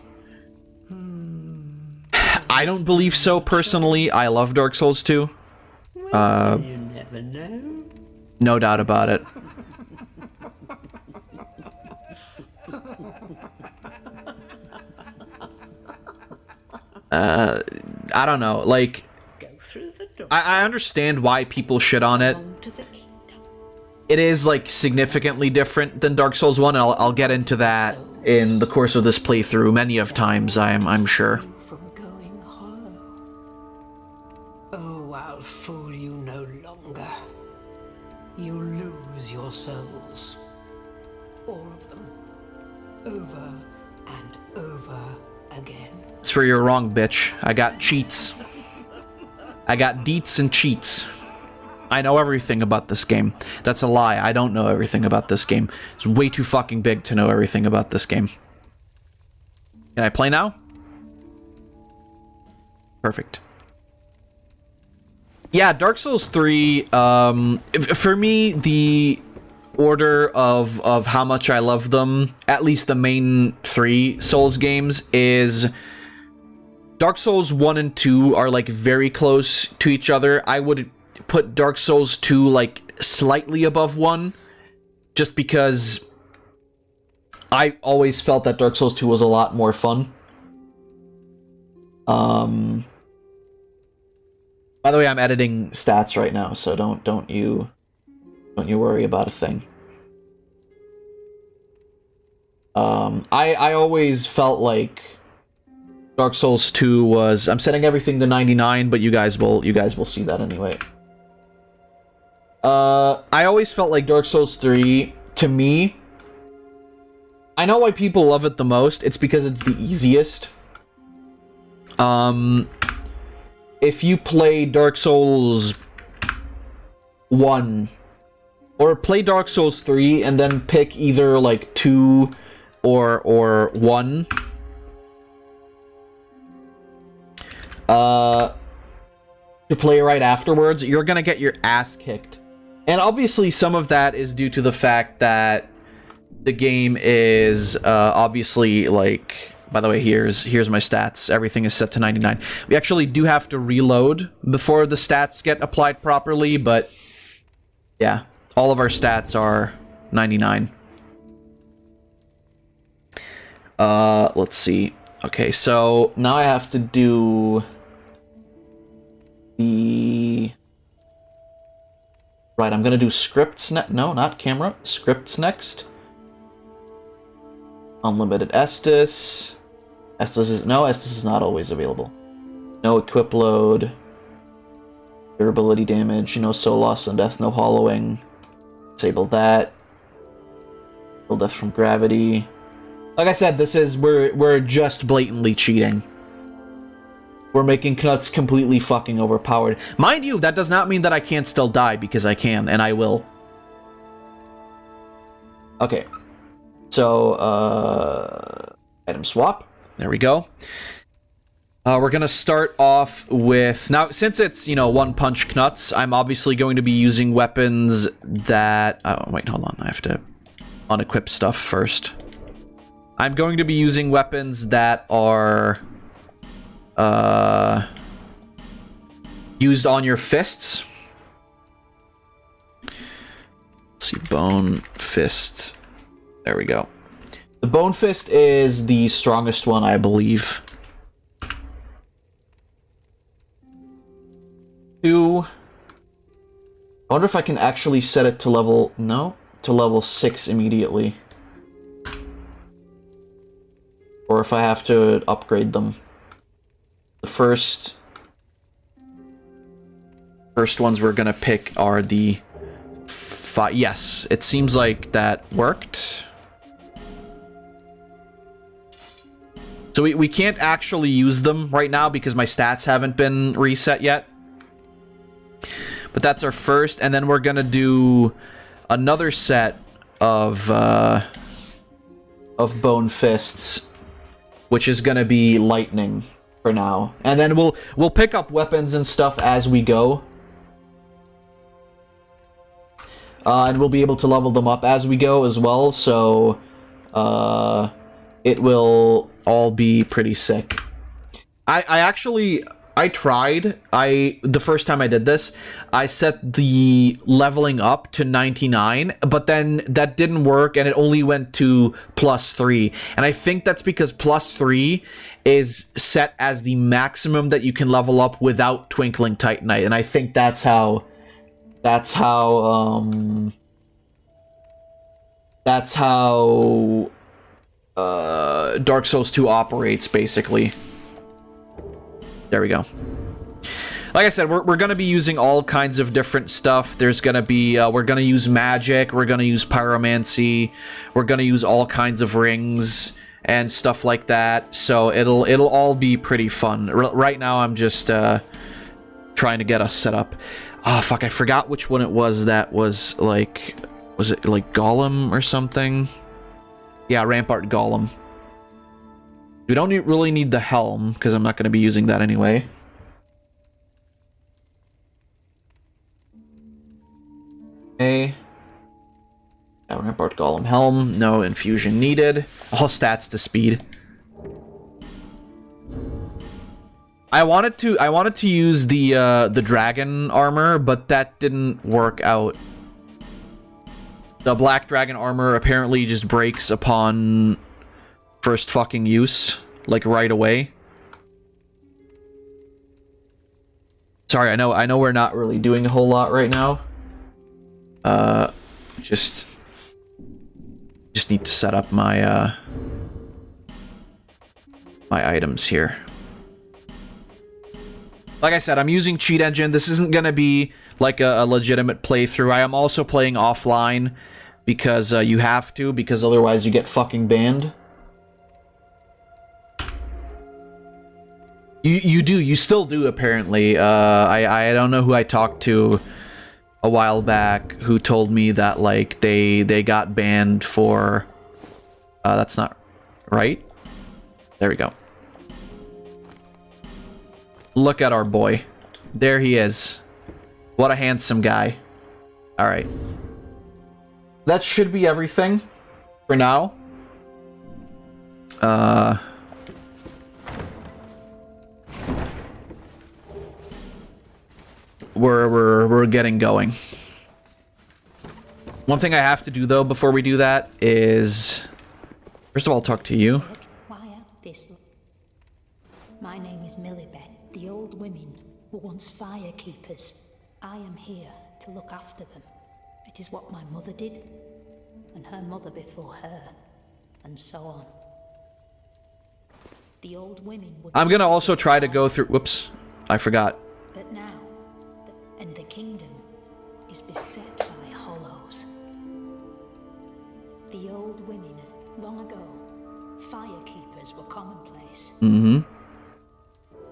I don't believe so, personally. I love Dark Souls 2. You never know. No doubt about it. I don't know, like, Go through the door. I understand why people shit on it. To the kingdom. It is, like, significantly different than Dark Souls 1, and I'll get into that in the course of this playthrough many of times, I'm sure. From going hollow. Oh, I'll fool you no longer. You lose your souls. All of them. Over and over again. That's where you're wrong, bitch. I got cheats. I got deets and cheats. I know everything about this game. That's a lie. I don't know everything about this game. It's way too fucking big to know everything about this game. Can I play now? Perfect. Yeah, Dark Souls 3, for me, the order of how much I love them, at least the main 3 Souls games, is Dark Souls 1 and 2 are, like, very close to each other. I would put Dark Souls 2, like, slightly above 1, just because I always felt that Dark Souls 2 was a lot more fun. By the way, I'm editing stats right now, so don't you worry about a thing. I always felt like Dark Souls 2 was... I'm setting everything to 99, but you guys will see that anyway. I always felt like Dark Souls 3, to me... I know why people love it the most. It's because it's the easiest. If you play Dark Souls 1, or play Dark Souls 3, and then pick either, like, 2 or 1... to play right afterwards, you're gonna get your ass kicked. And obviously some of that is due to the fact that the game is obviously, like, by the way, here's my stats. Everything is set to 99. We actually do have to reload before the stats get applied properly, but yeah, all of our stats are 99. Let's see. Okay, so now I have to do the... Right, I'm gonna do scripts next. No, not camera. Scripts next. Unlimited Estus. Estus is not always available. No equip load. Durability damage. No soul loss and death. No hollowing. Disable that. Kill death from gravity. Like I said, this is we're just blatantly cheating. We're making Knuts completely fucking overpowered. Mind you, that does not mean that I can't still die, because I can, and I will. Okay. So, item swap. There we go. We're gonna start off with... Now, since it's, you know, one-punch Knuts, I'm obviously going to be using weapons that... Oh, wait, hold on. I have to unequip stuff first. I'm going to be using weapons that are... used on your fists. Let's see, bone fist. There we go. The bone fist is the strongest one, I believe. 2. I wonder if I can actually set it to level... No? To level 6 immediately. Or if I have to upgrade them. The first ones we're gonna pick are the... Yes, it seems like that worked. So we can't actually use them right now because my stats haven't been reset yet. But that's our first, and then we're gonna do another set of bone fists which is gonna be lightning for now. And then we'll pick up weapons and stuff as we go. And we'll be able to level them up as we go as well, so it will all be pretty sick. I tried, the first time I did this, I set the leveling up to 99, but then that didn't work and it only went to +3. And I think that's because +3 is set as the maximum that you can level up without Twinkling Titanite. And I think that's how Dark Souls 2 operates, basically. There we go. Like I said, we're going to be using all kinds of different stuff. There's going to be, we're going to use magic, we're going to use pyromancy, we're going to use all kinds of rings and stuff like that. So it'll all be pretty fun. Right now, I'm just trying to get us set up. Oh, fuck, I forgot which one it was that was, like... Was it, like, Golem or something? Yeah, Rampart Golem. We don't really need the helm, because I'm not going to be using that anyway. Okay. Yeah, Rampart Golem helm. No infusion needed. All stats to speed. I wanted to use the dragon armor, but that didn't work out. The black dragon armor apparently just breaks upon first fucking use, like right away. Sorry, I know we're not really doing a whole lot right now. Just need to set up my my items here. Like I said, I'm using Cheat Engine. This isn't gonna be like a legitimate playthrough. I am also playing offline because you have to, because otherwise you get fucking banned. You still do, apparently. I don't know who I talked to a while back who told me that, like, they got banned for... that's not right. There we go. Look at our boy. There he is. What a handsome guy. Alright. That should be everything for now. We're getting going. One thing I have to do, though, before we do that is... First of all, talk to you. My name is Millibet. The old women were once firekeepers. I am here to look after them. It is what my mother did, and her mother before her, and so on. The old women would... I'm gonna also try to go through... Whoops. I forgot. But now, and the kingdom is beset by hollows. The old women, long ago, firekeepers were commonplace. Mm-hmm.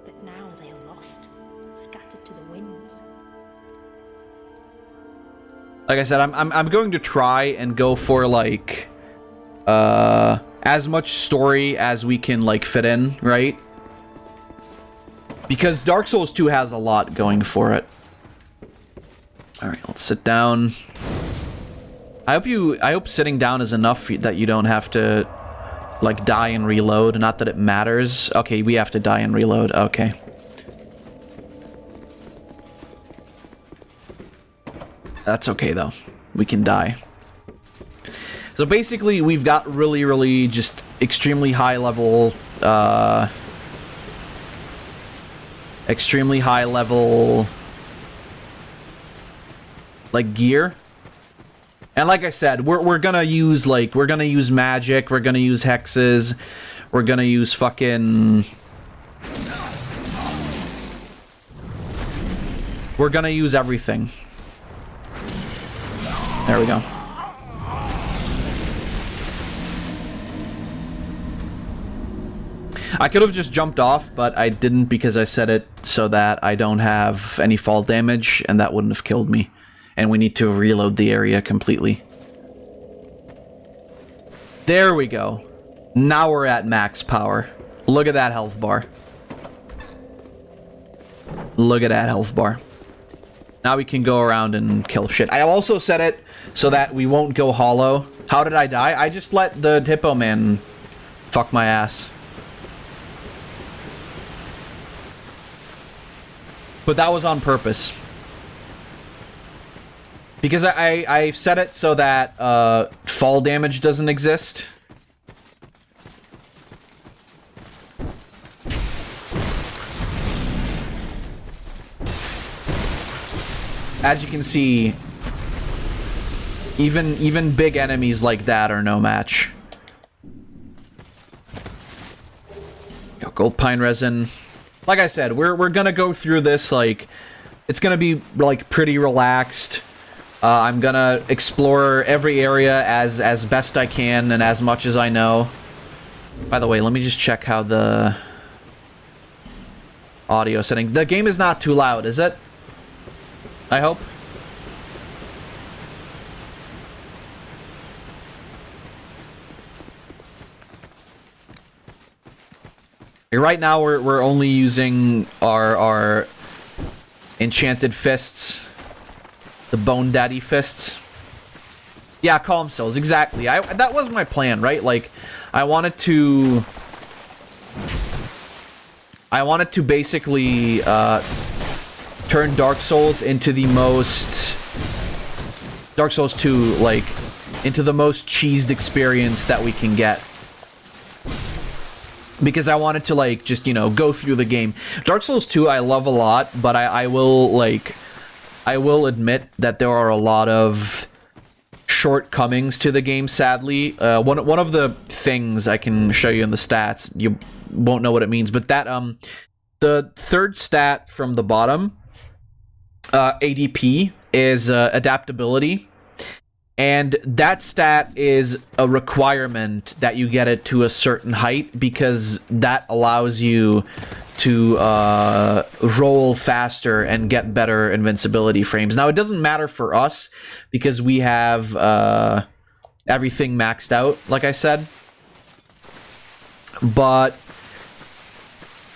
But now they are lost, scattered to the winds. Like I said, I'm going to try and go for, like, as much story as we can, like, fit in, right? Because Dark Souls 2 has a lot going for it. Alright, let's sit down. I hope sitting down is enough that you don't have to, like, die and reload. Not that it matters. Okay, we have to die and reload. Okay. That's okay, though. We can die. So basically, we've got really just extremely high level, like, gear. And like I said, we're gonna use, like, we're gonna use magic, we're gonna use hexes, we're gonna use fucking... We're gonna use everything. There we go. I could have just jumped off, but I didn't because I set it so that I don't have any fall damage, and that wouldn't have killed me. And we need to reload the area completely. There we go. Now we're at max power. Look at that health bar. Look at that health bar. Now we can go around and kill shit. I also set it so that we won't go hollow. How did I die? I just let the Hippo Man fuck my ass. But that was on purpose. Because I set it so that fall damage doesn't exist. As you can see, even big enemies like that are no match. Yo, gold pine resin. Like I said, we're gonna go through this like it's gonna be like pretty relaxed. I'm gonna explore every area as best I can and as much as I know. By the way, let me just check how the audio settings. The game is not too loud, is it? I hope. Right now we're only using our enchanted fists, the Bone Daddy fists. Yeah, calm cells, exactly. That was my plan, right? Like I wanted to basically turn Dark Souls into the most... Dark Souls 2, like, into the most cheesed experience that we can get. Because I wanted to, like, just, you know, go through the game. Dark Souls 2 I love a lot, but I will admit that there are a lot of shortcomings to the game, sadly. One of the things I can show you in the stats, you won't know what it means, but that, the third stat from the bottom... ADP is adaptability, and that stat is a requirement that you get it to a certain height because that allows you to roll faster and get better invincibility frames. Now it doesn't matter for us because we have everything maxed out, like I said, but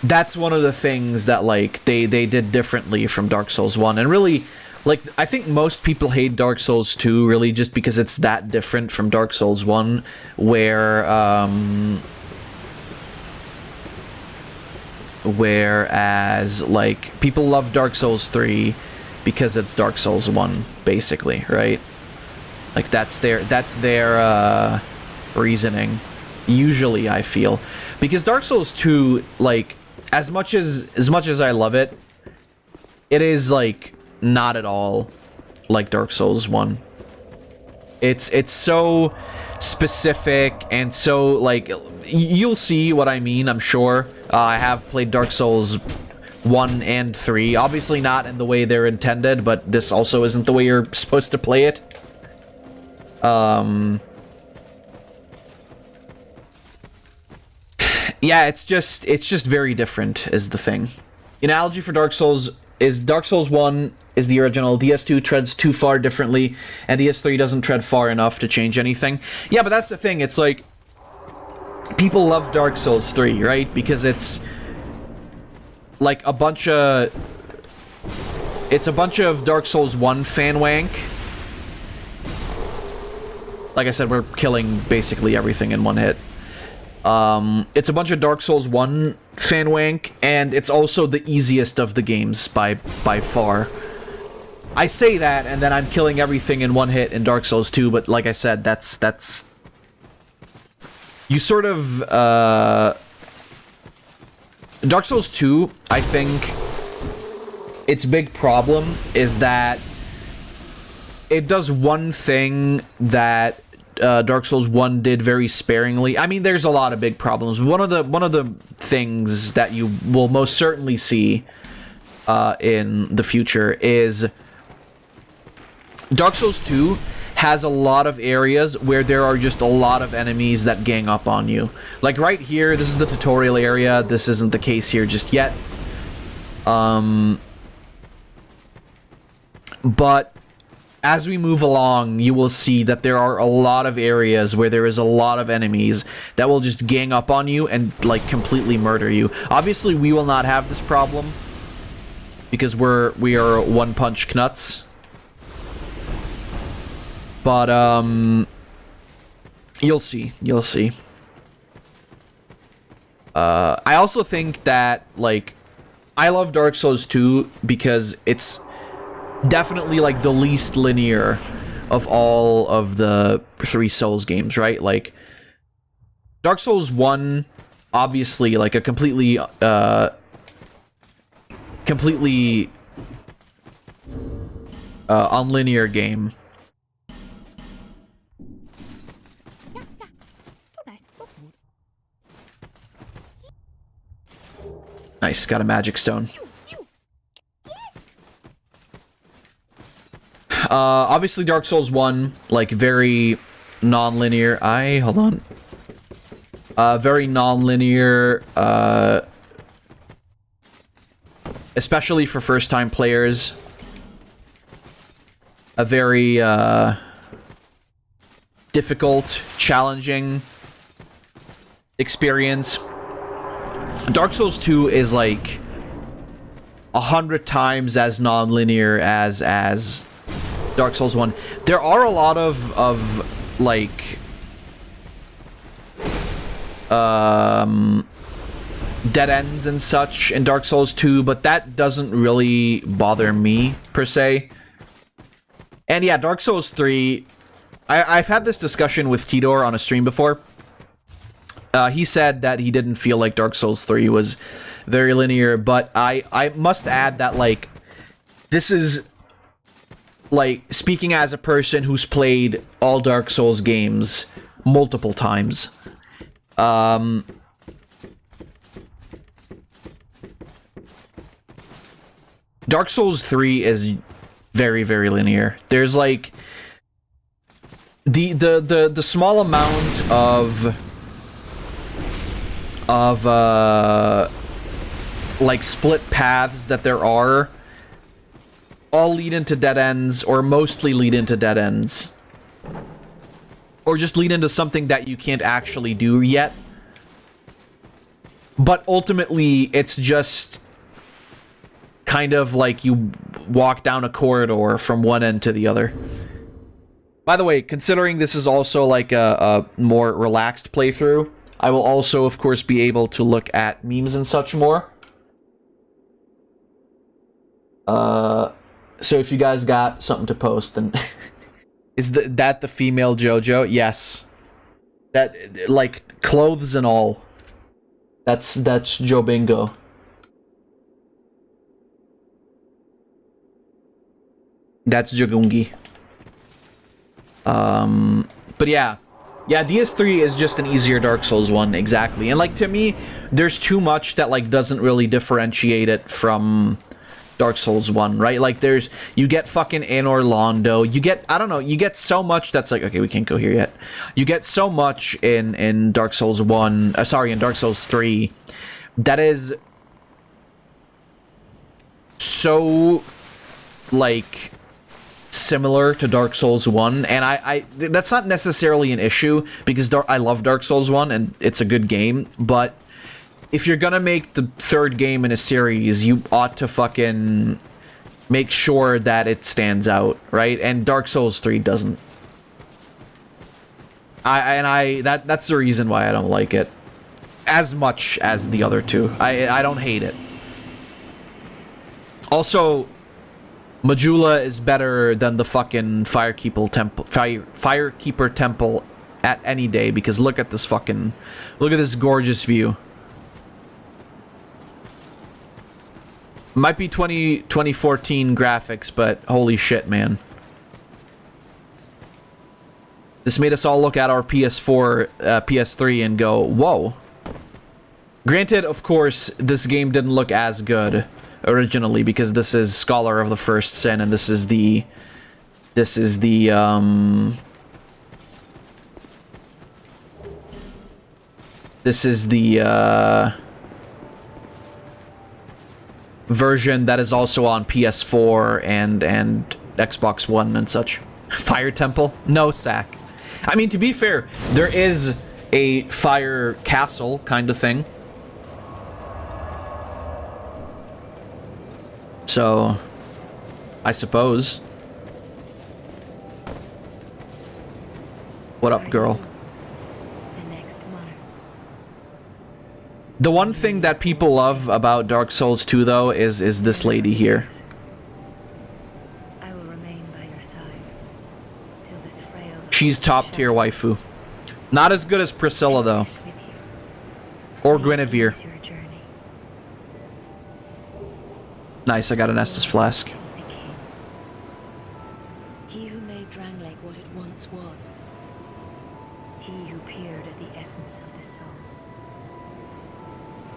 that's one of the things that, like, they did differently from Dark Souls 1. And really, like, I think most people hate Dark Souls 2, really, just because it's that different from Dark Souls 1, whereas, like, people love Dark Souls 3 because it's Dark Souls 1, basically, right? Like, that's their reasoning, usually, I feel. Because Dark Souls 2, like... As much as I love it, it is like not at all like Dark Souls 1. It's so specific and so like you'll see what I mean, I'm sure. I have played Dark Souls 1 and 3, obviously not in the way they're intended, but this also isn't the way you're supposed to play it. Yeah, it's just very different is the thing. The analogy for Dark Souls is Dark Souls 1 is the original, DS2 treads too far differently, and DS3 doesn't tread far enough to change anything. Yeah, but that's the thing, it's like, people love Dark Souls 3, right? Because it's like a bunch of... It's a bunch of Dark Souls 1 fan wank. Like I said, we're killing basically everything in one hit. It's a bunch of Dark Souls 1 fan wank, and it's also the easiest of the games by far. I say that, and then I'm killing everything in one hit in Dark Souls 2, but like I said, that's... You sort of, Dark Souls 2, I think, its big problem is that it does one thing that Dark Souls 1 did very sparingly. I mean, there's a lot of big problems. One of the things that you will most certainly see in the future is Dark Souls 2 has a lot of areas where there are just a lot of enemies that gang up on you. Like right here, this is the tutorial area. This isn't the case here just yet. But as we move along, you will see that there are a lot of areas where there is a lot of enemies that will just gang up on you and, like, completely murder you. Obviously, we will not have this problem because we are one-punch Knuts. But, you'll see. You'll see. I also think that, like, I love Dark Souls 2 because it's definitely, like, the least linear of all of the 3 Souls games, right? Like, Dark Souls 1, obviously, like, a completely unlinear game. Nice, got a magic stone. Obviously Dark Souls 1, like, very non-linear. Hold on. Very non-linear, especially for first-time players. A very, difficult, challenging experience. Dark Souls 2 is, like, 100 times as non-linear as Dark Souls 1. There are a lot of like, dead ends and such in Dark Souls 2, but that doesn't really bother me, per se. And yeah, Dark Souls 3, I've had this discussion with Tidor on a stream before. He said that he didn't feel like Dark Souls 3 was very linear, but I must add that, like, this is, like, speaking as a person who's played all Dark Souls games multiple times. Dark Souls 3 is very, very linear. There's, like, the small amount of like, split paths that there are all lead into dead ends, or mostly lead into dead ends. Or just lead into something that you can't actually do yet. But ultimately, it's just kind of like you walk down a corridor from one end to the other. By the way, considering this is also like a more relaxed playthrough, I will also, of course, be able to look at memes and such more. So if you guys got something to post, then is that the female JoJo? Yes. That, like, clothes and all. That's Joe Bingo. That's Jagungi. But yeah. Yeah, DS3 is just an easier Dark Souls 1, exactly. And, like, to me, there's too much that, like, doesn't really differentiate it from Dark Souls 1, right? Like, you get fucking Anor Londo, you get, I don't know, you get so much that's like, okay, we can't go here yet. You get so much in Dark Souls 1, in Dark Souls 3, that is so, like, similar to Dark Souls 1, and I that's not necessarily an issue, because I love Dark Souls 1, and it's a good game, but if you're gonna make the third game in a series, you ought to fucking make sure that it stands out, right? And Dark Souls 3 doesn't. That's the reason why I don't like it as much as the other two. I don't hate it. Also, Majula is better than the fucking Firekeeper Temple at any day, because look at this gorgeous view. Might be 2014 graphics, but holy shit, man. This made us all look at our PS4, PS3 and go, whoa. Granted, of course, this game didn't look as good originally, because this is Scholar of the First Sin, and this is the version that is also on PS4 and Xbox One and such. Fire Temple? No, Sack. I mean, to be fair, there is a fire castle kind of thing. So, I suppose. What up, girl? The next monarch. The one thing that people love about Dark Souls 2, though, is this lady here. I will remain by your side till this frail. She's top tier waifu. Not as good as Priscilla, though. With you. Or Ease Guinevere. your journey. Nice, I got an Estus flask. See the king. He who made Drangleic what it once was. He who peered at the essence of the soul.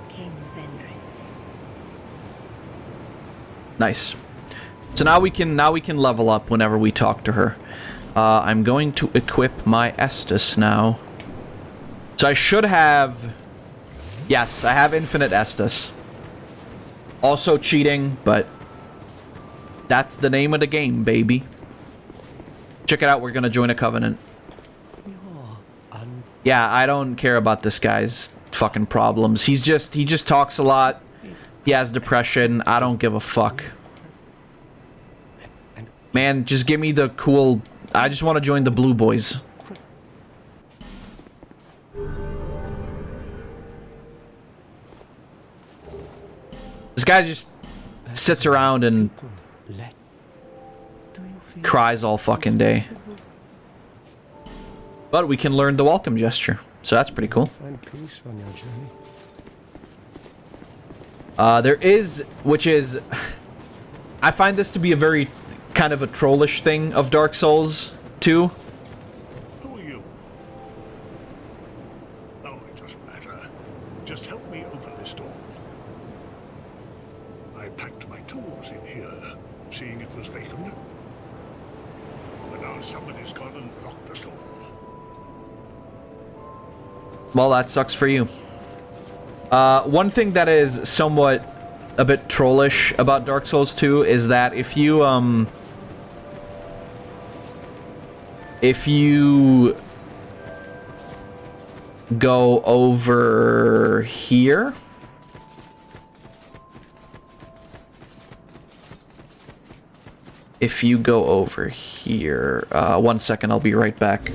King Vendrick. Nice. So now we can level up whenever we talk to her. I'm going to equip my Estus now. So I should have... Yes, I have infinite Estus. Also cheating, but that's the name of the game, baby. Check it out, we're gonna join a covenant. Yeah, I don't care about this guy's fucking problems. He just talks a lot. He has depression. I don't give a fuck. Man, just give me the cool... I just want to join the Blue Boys. This guy just sits around and cries all fucking day. But we can learn the welcome gesture, so that's pretty cool. There is, which is... I find this to be a very kind of a trollish thing of Dark Souls 2. Who are you? Oh, it doesn't matter. Just help me open this door. I packed my tools in here, seeing it was vacant. But now somebody's gone and locked the door. Well, that sucks for you. One thing that is somewhat a bit trollish about Dark Souls 2 is that if you go over here, one second, I'll be right back.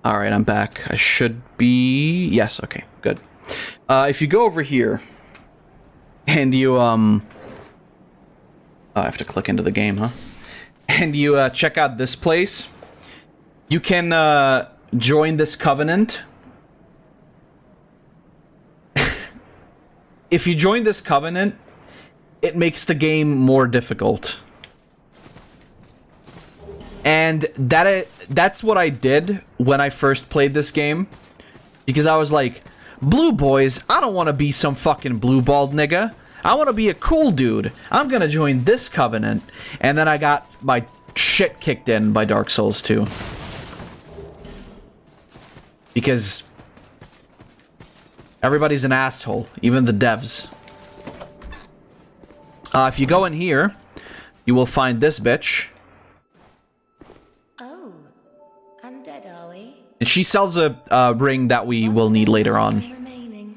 Alright, I'm back. I should be... Yes, okay, good. If you go over here, and you, oh, I have to click into the game, huh? And you, check out this place, you can, join this covenant. If you join this covenant, it makes the game more difficult. And that's what I did when I first played this game. Because I was like, Blue Boys, I don't want to be some fucking blue-balled nigga. I want to be a cool dude. I'm gonna join this covenant. And then I got my shit kicked in by Dark Souls 2. Because everybody's an asshole, even the devs. If you go in here, you will find this bitch. And she sells a ring that we will need later on. Remaining.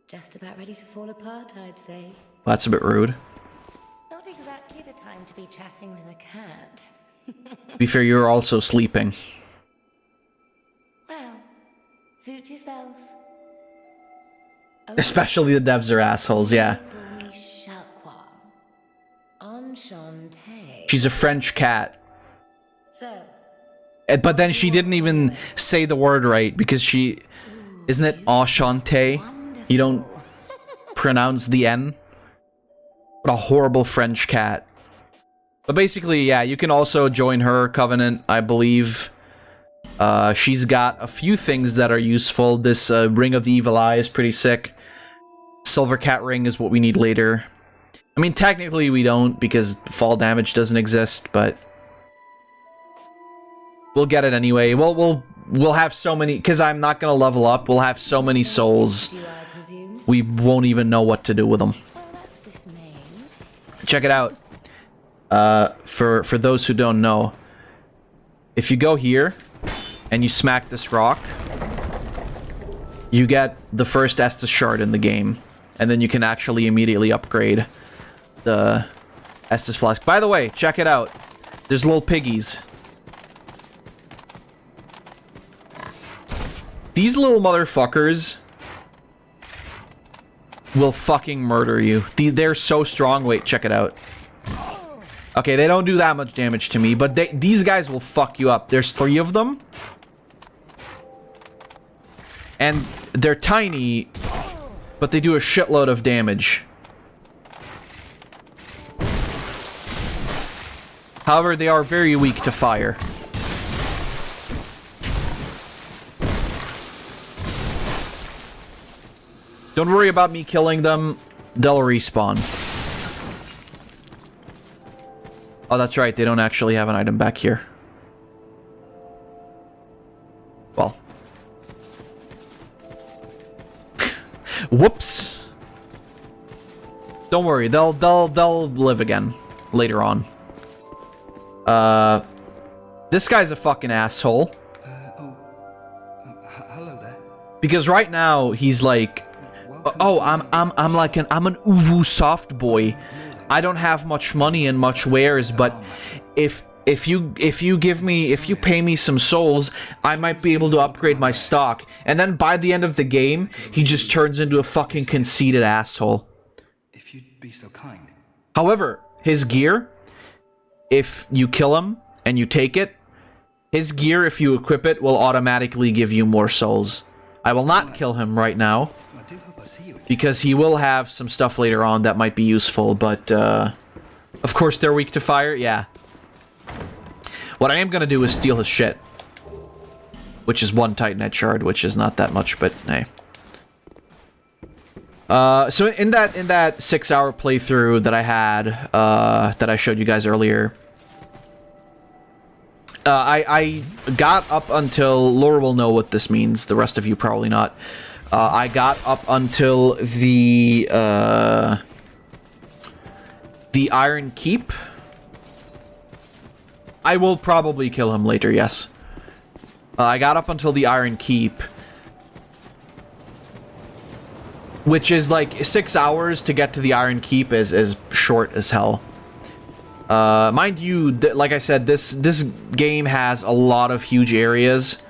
Just about ready to fall apart, I'd say. Well, that's a bit rude. Not exactly the time to be chatting with a cat. To be fair, you're also sleeping. Well, suit yourself. Especially the devs are assholes, yeah. Enchanté. She's a French cat. So, But then she didn't even say the word right, because she... Isn't it enchanté? You don't pronounce the N? What a horrible French cat. But basically, yeah, you can also join her covenant, I believe. She's got a few things that are useful. This Ring of the Evil Eye is pretty sick. Silver Cat Ring is what we need later. I mean, technically we don't, because fall damage doesn't exist, but we'll get it anyway. We'll have so many, because I'm not gonna level up. We'll have so many souls, we won't even know what to do with them. Check it out. For those who don't know, if you go here and you smack this rock, you get the first Estus shard in the game, and then you can actually immediately upgrade the Estus flask. By the way, check it out. There's little piggies. These little motherfuckers will fucking murder you. They're so strong. Wait, check it out. Okay, they don't do that much damage to me, but these guys will fuck you up. There's 3 of them. And they're tiny, but they do a shitload of damage. However, they are very weak to fire. Don't worry about me killing them. They'll respawn. Oh, that's right. They don't actually have an item back here. Well. Whoops. Don't worry. They'll live again later on. This guy's a fucking asshole. Hello there. Because right now he's like, oh, I'm an uwu soft boy. I don't have much money and much wares, but if you pay me some souls, I might be able to upgrade my stock. And then by the end of the game, he just turns into a fucking conceited asshole. If you'd be so kind. However, his gear, if you kill him and you take it, his gear, if you equip it, will automatically give you more souls. I will not kill him right now, because he will have some stuff later on that might be useful, but, of course they're weak to fire, yeah. What I am gonna do is steal his shit. Which is 1 Titanite shard, which is not that much, but hey. So in that 6-hour playthrough that I had, that I showed you guys earlier, I got up until... Laura will know what this means, the rest of you probably not. I got up until the Iron Keep. I will probably kill him later, yes. I got up until the Iron Keep, which is like 6 hours to get to the Iron Keep is short as hell. Mind you, like I said, this game has a lot of huge areas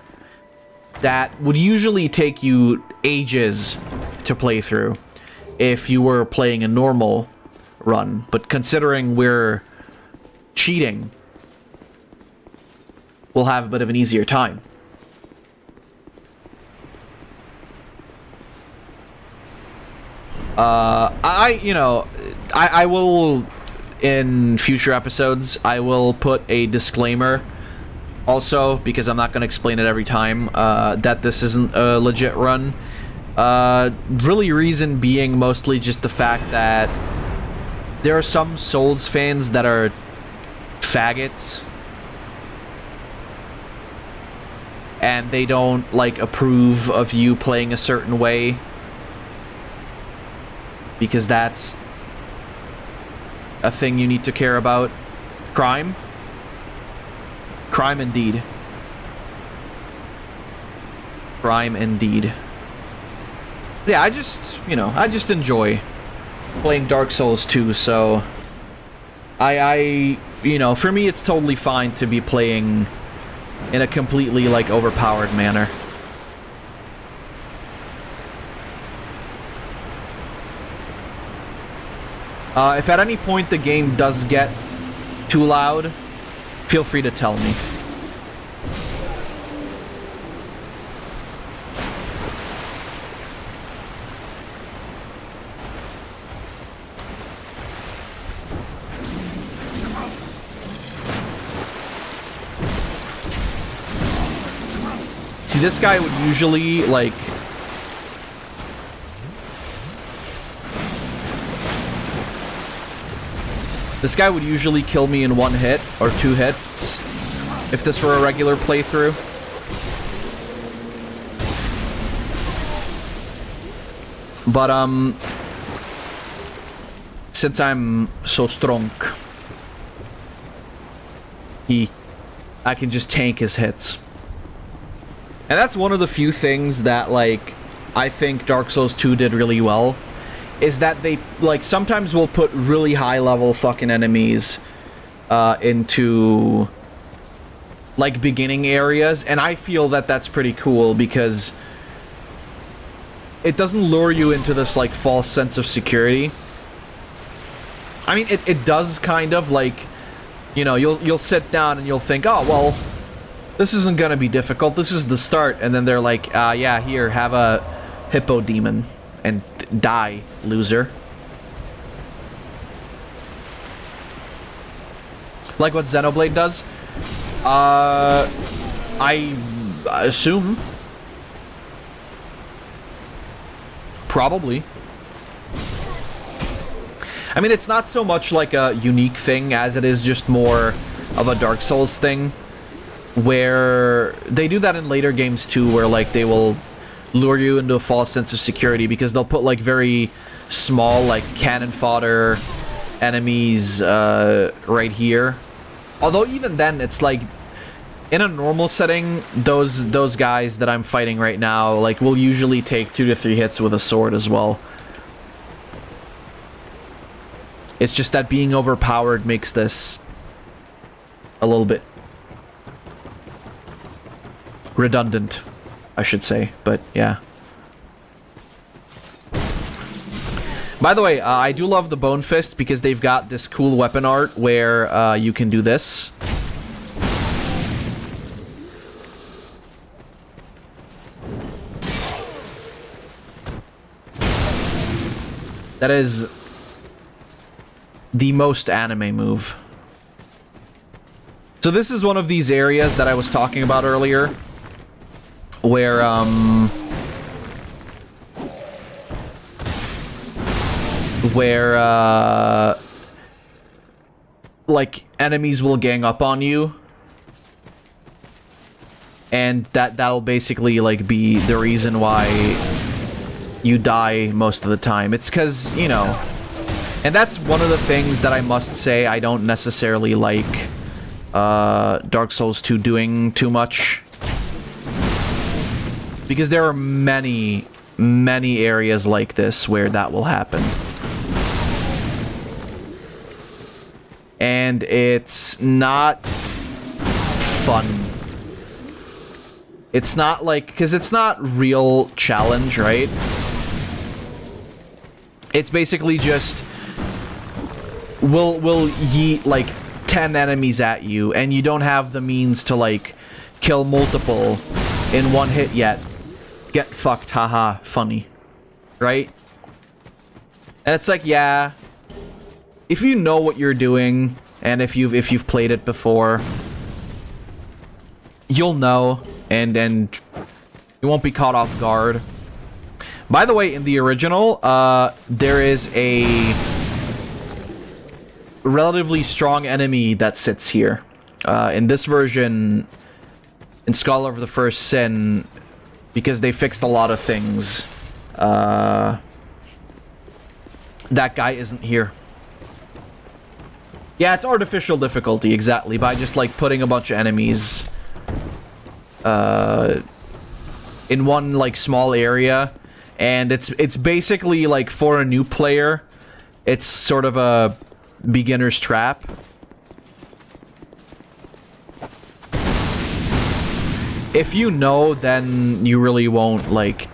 that would usually take you ages to play through if you were playing a normal run. But considering we're cheating, we'll have a bit of an easier time. I will, in future episodes, I will put a disclaimer also, because I'm not going to explain it every time, that this isn't a legit run. Really reason being mostly just the fact that there are some Souls fans that are faggots. And they don't, like, approve of you playing a certain way. Because that's a thing you need to care about. Crime? Crime indeed. Crime indeed. Yeah, I just enjoy playing Dark Souls 2, so for me it's totally fine to be playing in a completely, like, overpowered manner. If at any point the game does get too loud, feel free to tell me. See, this guy would usually, like... This guy would usually kill me in 1 hit, or 2 hits, if this were a regular playthrough. But, since I'm so strong, I can just tank his hits. And that's one of the few things that, like, I think Dark Souls 2 did really well, is that they, like, sometimes will put really high-level fucking enemies into, like, beginning areas, and I feel that that's pretty cool, because it doesn't lure you into this, like, false sense of security. I mean, it does kind of, like, you know, you'll sit down and you'll think, oh, well, this isn't gonna be difficult, this is the start, and then they're like, yeah, here, have a hippo demon, and die, loser. Like what Xenoblade does? I assume. Probably. I mean, it's not so much like a unique thing as it is just more of a Dark Souls thing, where they do that in later games too, where like they will lure you into a false sense of security because they'll put like very small, like cannon fodder enemies right here. Although even then, it's like in a normal setting, those guys that I'm fighting right now, like, will usually take 2 to 3 hits with a sword as well. It's just that being overpowered makes this a little bit redundant, I should say, but yeah. By the way, I do love the Bone Fist because they've got this cool weapon art where you can do this. That is the most anime move. So this is one of these areas that I was talking about earlier, where like enemies will gang up on you, and that'll basically like be the reason why you die most of the time. It's because, you know, and that's one of the things that I must say I don't necessarily like Dark Souls 2 doing too much, because there are many areas like this where that will happen. And it's not fun. It's not like, because it's not real challenge, right? It's basically just we'll yeet like 10 enemies at you, and you don't have the means to like kill multiple in 1 hit yet. Get fucked, haha, funny, right? And it's like, yeah, if you know what you're doing, and if you've played it before, you'll know, and you won't be caught off guard. By the way, in the original, there is a relatively strong enemy that sits here. In this version, in Scholar of the First Sin, because they fixed a lot of things, that guy isn't here. Yeah, it's artificial difficulty, exactly, by just like putting a bunch of enemies in one like small area, and it's basically like, for a new player, it's sort of a beginner's trap. If you know, then you really won't like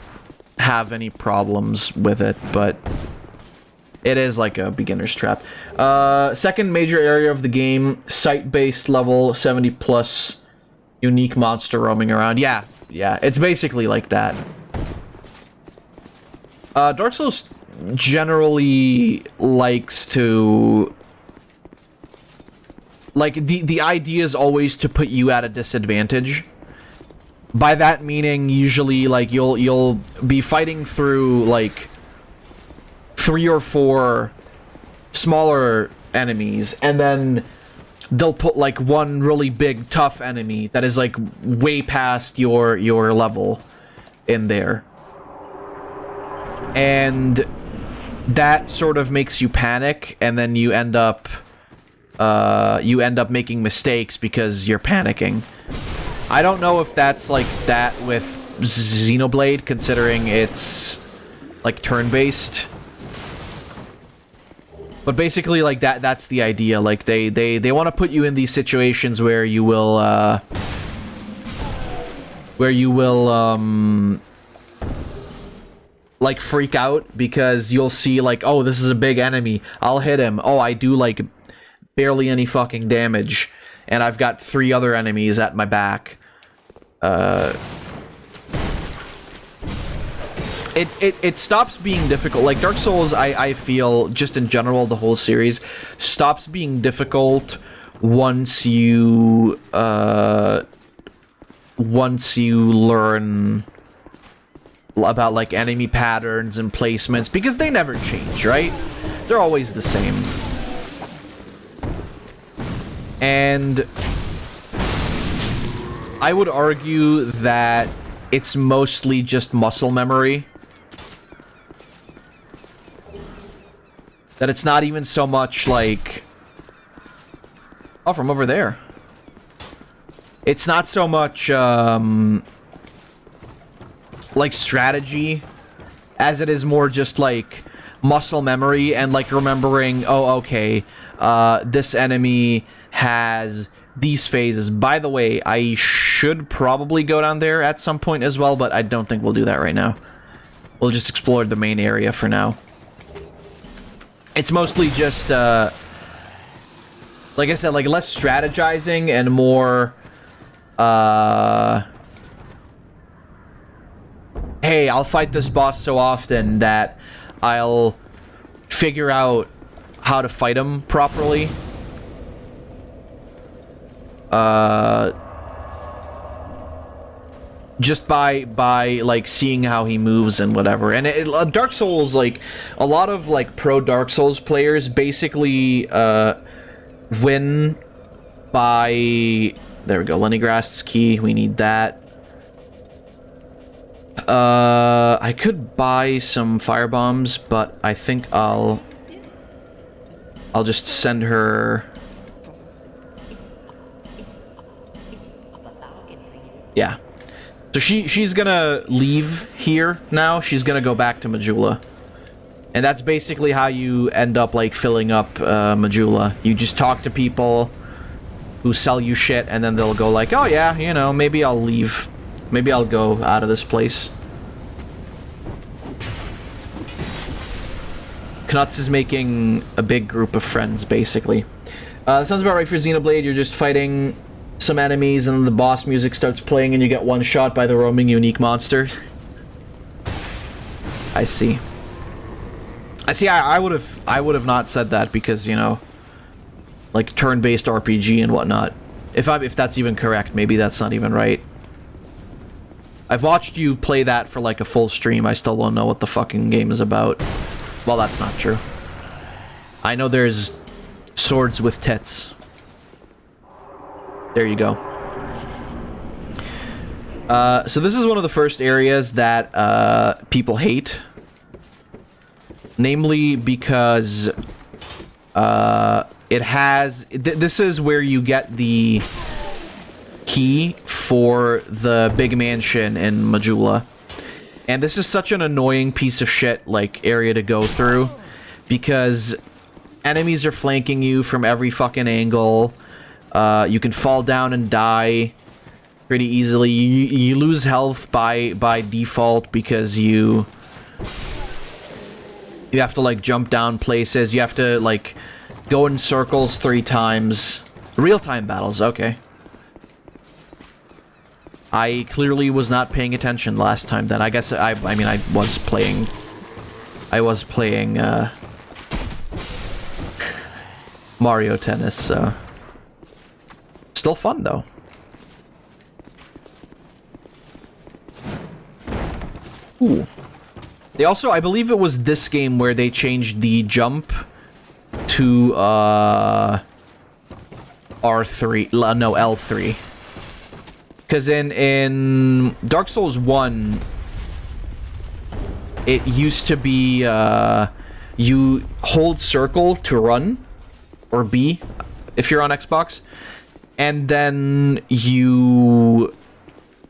have any problems with it, but it is like a beginner's trap. Second major area of the game, site-based level 70 plus unique monster roaming around. Yeah, it's basically like that. Dark Souls generally likes to, like, the idea is always to put you at a disadvantage, by that meaning, usually, like, you'll be fighting through, like, 3 or 4 smaller enemies, and then they'll put, like, one really big, tough enemy that is, like, way past your level in there. And that sort of makes you panic, and then you end up making mistakes because you're panicking. I don't know if that's like that with Xenoblade, considering it's like turn-based. But basically, like, that's the idea. Like, they want to put you in these situations where you will like, freak out because you'll see, like, oh, this is a big enemy. I'll hit him. Oh, I do, like, barely any fucking damage. And I've got 3 other enemies at my back. It stops being difficult. Like, Dark Souls, I feel, just in general, the whole series, stops being difficult once you learn about, like, enemy patterns and placements, because they never change, right? They're always the same. And I would argue that it's mostly just muscle memory. That it's not even so much like... Oh, from over there. It's not so much, like, strategy, as it is more just, like, muscle memory and, like, remembering, oh, okay, this enemy has these phases. By the way, I should probably go down there at some point as well, but I don't think we'll do that right now. We'll just explore the main area for now. It's mostly just, like I said, like, less strategizing and more, hey, I'll fight this boss so often that I'll figure out how to fight him properly. Just by like seeing how he moves and whatever. And Dark Souls, like, a lot of, like, pro Dark Souls players basically win by, there we go, Lennygrast's key, we need that. I could buy some fire bombs, but I think I'll just send her. Yeah. So she's gonna leave here now. She's gonna go back to Majula. And that's basically how you end up, like, filling up Majula. You just talk to people who sell you shit, and then they'll go like, oh yeah, you know, maybe I'll leave. Maybe I'll go out of this place. Knuts is making a big group of friends, basically. That sounds about right for Xenoblade. You're just fighting some enemies, and the boss music starts playing, and you get one shot by the roaming unique monster. I see. I would have not said that because, you know, like, turn-based RPG and whatnot. If that's even correct, maybe that's not even right. I've watched you play that for, like, a full stream. I still don't know what the fucking game is about. Well, that's not true. I know there's swords with tits. There you go. So this is one of the first areas that people hate. Namely because it has... This is where you get the key for the big mansion in Majula. And this is such an annoying piece of shit, like, area to go through. Because enemies are flanking you from every fucking angle. You can fall down and die pretty easily. You lose health by default because you have to, like, jump down places. You have to, like, go in circles 3 times. Real-time battles, okay. I clearly was not paying attention last time then. I guess I mean, I was playing Mario Tennis, so still fun though. Ooh. They also, I believe it was this game where they changed the jump to, R3, no, L3. Because in Dark Souls 1, it used to be, you hold circle to run, or B, if you're on Xbox, and then you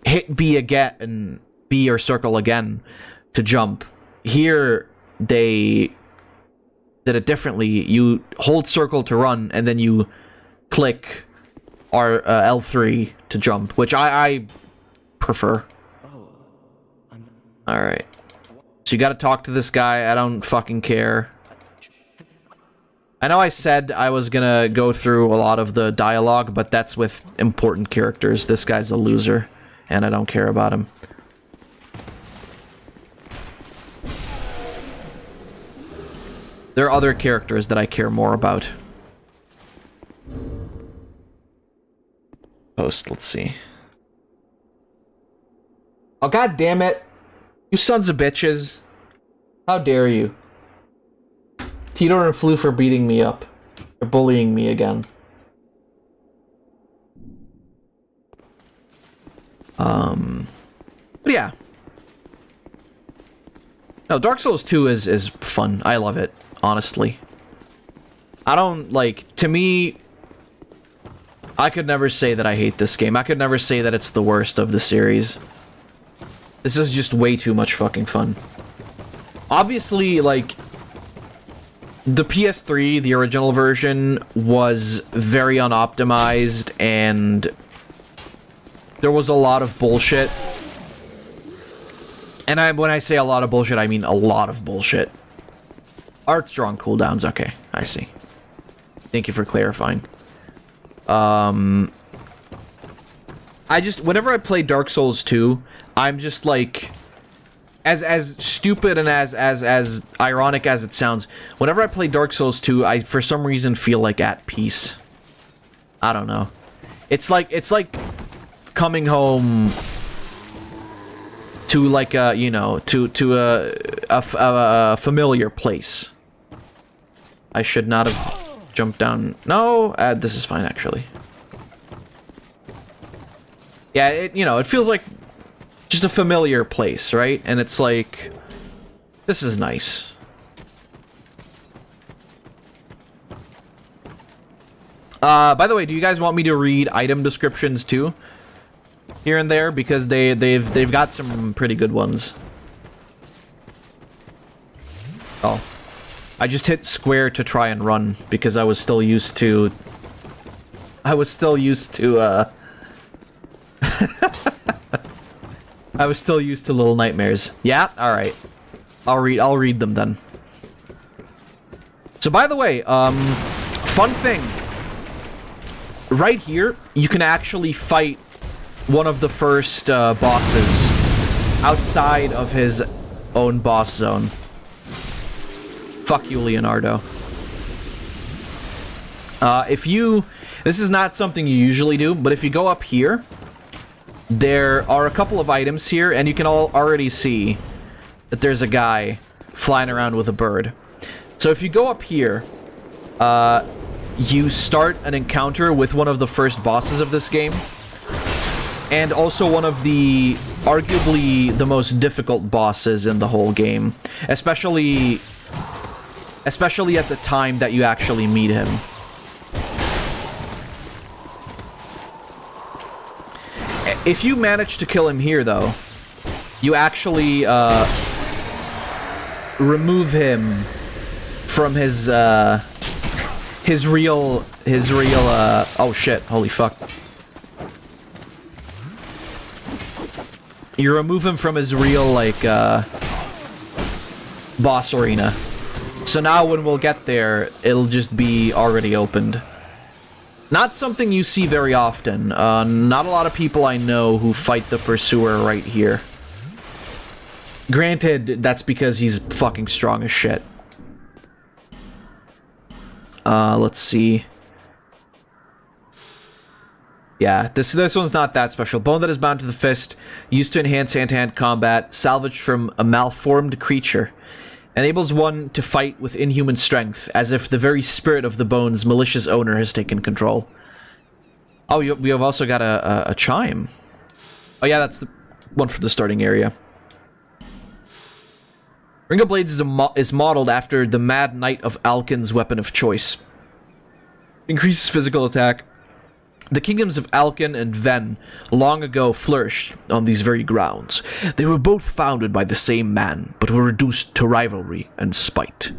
hit B again, and B or circle again to jump. Here, they did it differently. You hold circle to run, and then you click L3 to jump, which I prefer. Alright. So you gotta talk to this guy. I don't fucking care. I know I said I was gonna go through a lot of the dialogue, but that's with important characters. This guy's a loser, and I don't care about him. There are other characters that I care more about. Post, let's see. Oh, god damn it. You sons of bitches. How dare you. Tito and Flu for beating me up. They're bullying me again. But yeah. No, Dark Souls 2 is fun. I love it, honestly. I don't, like, to me, I could never say that I hate this game. I could never say that it's the worst of the series. This is just way too much fucking fun. Obviously, like, the PS3, the original version, was very unoptimized, and there was a lot of bullshit. And when I say a lot of bullshit, I mean a lot of bullshit. Art strong cooldowns, okay, I see. Thank you for clarifying. I just, whenever I play Dark Souls 2, I'm just like, as stupid and as ironic as it sounds, whenever I play Dark Souls 2, I for some reason feel like at peace. I don't know. It's like coming home to like a, you know, to a familiar place. I should not have jumped down. No, this is fine actually. Yeah, it feels like just a familiar place, right? And it's like, this is nice. By the way, do you guys want me to read item descriptions too? Here and there, because they've got some pretty good ones. Oh. I just hit square to try and run, because I was still used to... I was still used to Little Nightmares. Yeah? Alright. I'll read them then. So by the way, fun thing. Right here, you can actually fight one of the first bosses outside of his own boss zone. Fuck you, Leonardo. This is not something you usually do, but if you go up here, there are a couple of items here, and you can already see that there's a guy flying around with a bird. So if you go up here, you start an encounter with one of the first bosses of this game, and also one of the, arguably, the most difficult bosses in the whole game. Especially at the time that you actually meet him. If you manage to kill him here, though, you actually, remove him from his real, oh shit, holy fuck. You remove him from his real, like, boss arena. So now when we'll get there, it'll just be already opened. Not something you see very often. Not a lot of people I know who fight the Pursuer right here. Granted, that's because he's fucking strong as shit. Let's see. Yeah, this one's not that special. Bone that is bound to the fist, used to enhance hand-to-hand combat, salvaged from a malformed creature. Enables one to fight with inhuman strength, as if the very spirit of the bone's malicious owner has taken control. Oh, we have also got a chime. Oh yeah, that's the one from the starting area. Ring of Blades is modeled after the Mad Knight of Alkin's weapon of choice. Increases physical attack. The kingdoms of Alkin and Ven long ago flourished on these very grounds. They were both founded by the same man, but were reduced to rivalry and spite.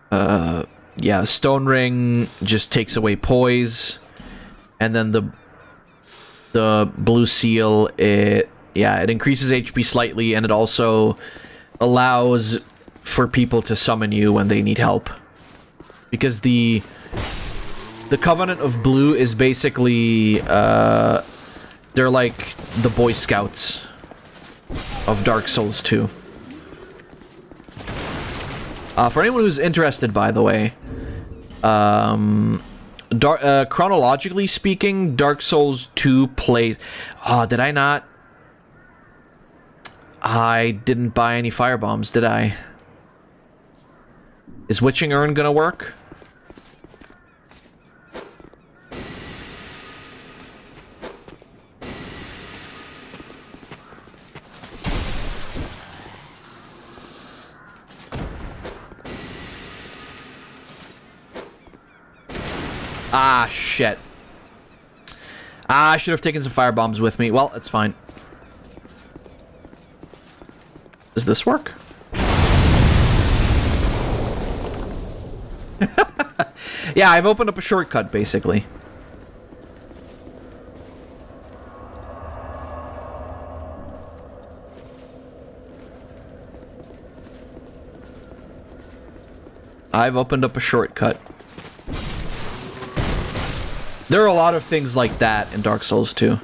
Yeah, Stone Ring just takes away poise, and then the Blue Seal, it increases HP slightly, and it also allows for people to summon you when they need help. Because the Covenant of Blue is basically, they're like the Boy Scouts of Dark Souls 2. For anyone who's interested, by the way, chronologically speaking, Dark Souls 2 plays... did I not? I didn't buy any firebombs, did I? Is Witching Urn gonna work? Ah, shit. I should have taken some firebombs with me. Well, it's fine. Does this work? Yeah, I've opened up a shortcut, basically. I've opened up a shortcut. There are a lot of things like that in Dark Souls 2.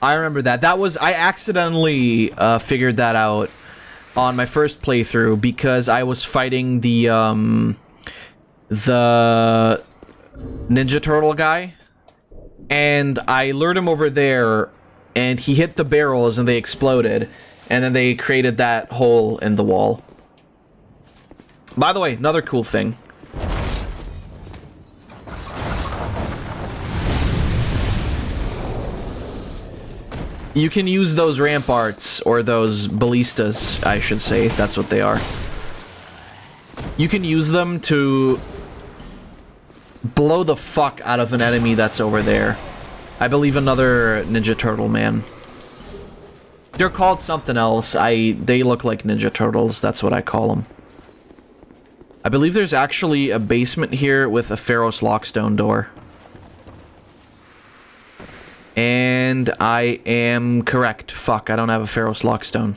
I remember that. I accidentally figured that out on my first playthrough because I was fighting the Ninja Turtle guy. And I lured him over there, and he hit the barrels and they exploded. And then they created that hole in the wall. By the way, another cool thing. You can use those ramparts, or those ballistas, I should say. That's what they are. You can use them to blow the fuck out of an enemy that's over there. I believe another Ninja Turtle man. They're called something else. They look like Ninja Turtles. That's what I call them. I believe there's actually a basement here with a Pharos Lockstone door. And I am correct. Fuck, I don't have a Pharos Lockstone.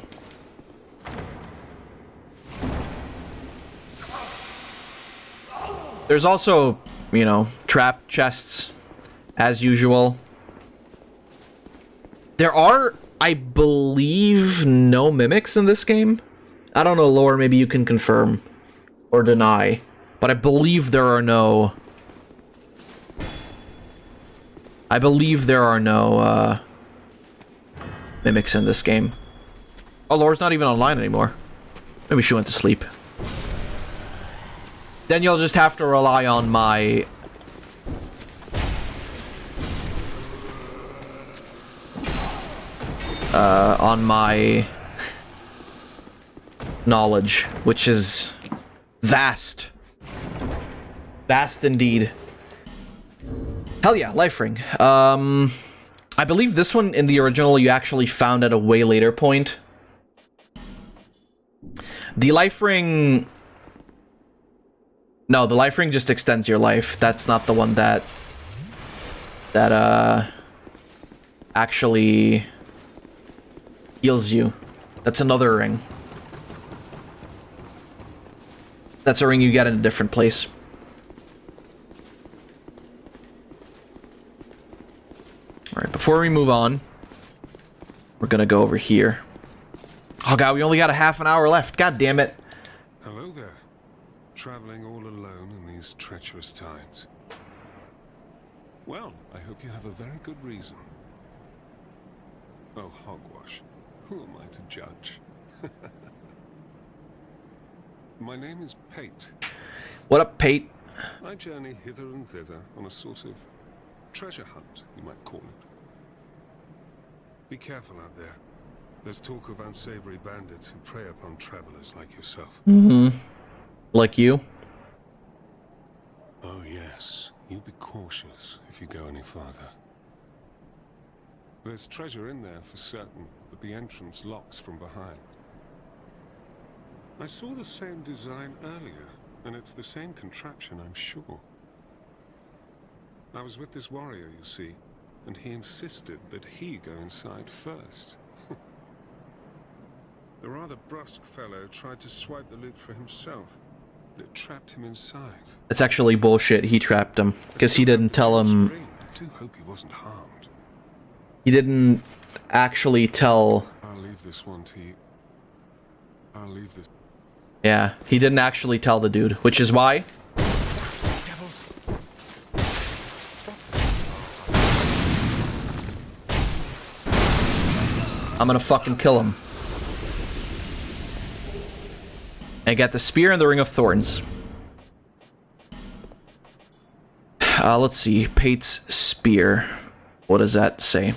There's also, you know, trap chests, as usual. There are, I believe, no mimics in this game. I don't know, Lore, maybe you can confirm or deny. But I believe there are no... mimics in this game. Oh, Lore's not even online anymore. Maybe she went to sleep. Then you'll just have to rely on my... knowledge, which is vast. Vast indeed. Hell yeah, life ring. I believe this one in the original you actually found at a way later point. The life ring... No, the life ring just extends your life. That's not the one that actually heals you. That's another ring. That's a ring you get in a different place. Alright, before we move on, we're gonna go over here. Oh god, we only got a half an hour left. God damn it. Hello there. traveling all alone in these treacherous times. Well, I hope you have a very good reason. Oh, hogwash. Who am I to judge? My name is Pate. What up, Pate? I journey hither and thither on a sort of treasure hunt, you might call it. Be careful out there. There's talk of unsavory bandits who prey upon travelers like yourself. Mm-hmm. Like you? Oh yes, you be cautious if you go any farther. There's treasure in there for certain, but the entrance locks from behind. I saw the same design earlier, and it's the same contraption, I'm sure. I was with this warrior, you see, and he insisted that he go inside first. The rather brusque fellow tried to swipe the loot for himself, but it trapped him inside. It's actually bullshit. He trapped him because he didn't tell him. I do hope he wasn't harmed. He didn't actually tell. I'll leave this one to you. I'll leave this. Yeah, he didn't actually tell the dude, which is why. Devils. I'm gonna fucking kill him. I got the spear and the ring of thorns. Let's see. Pate's spear. What does that say?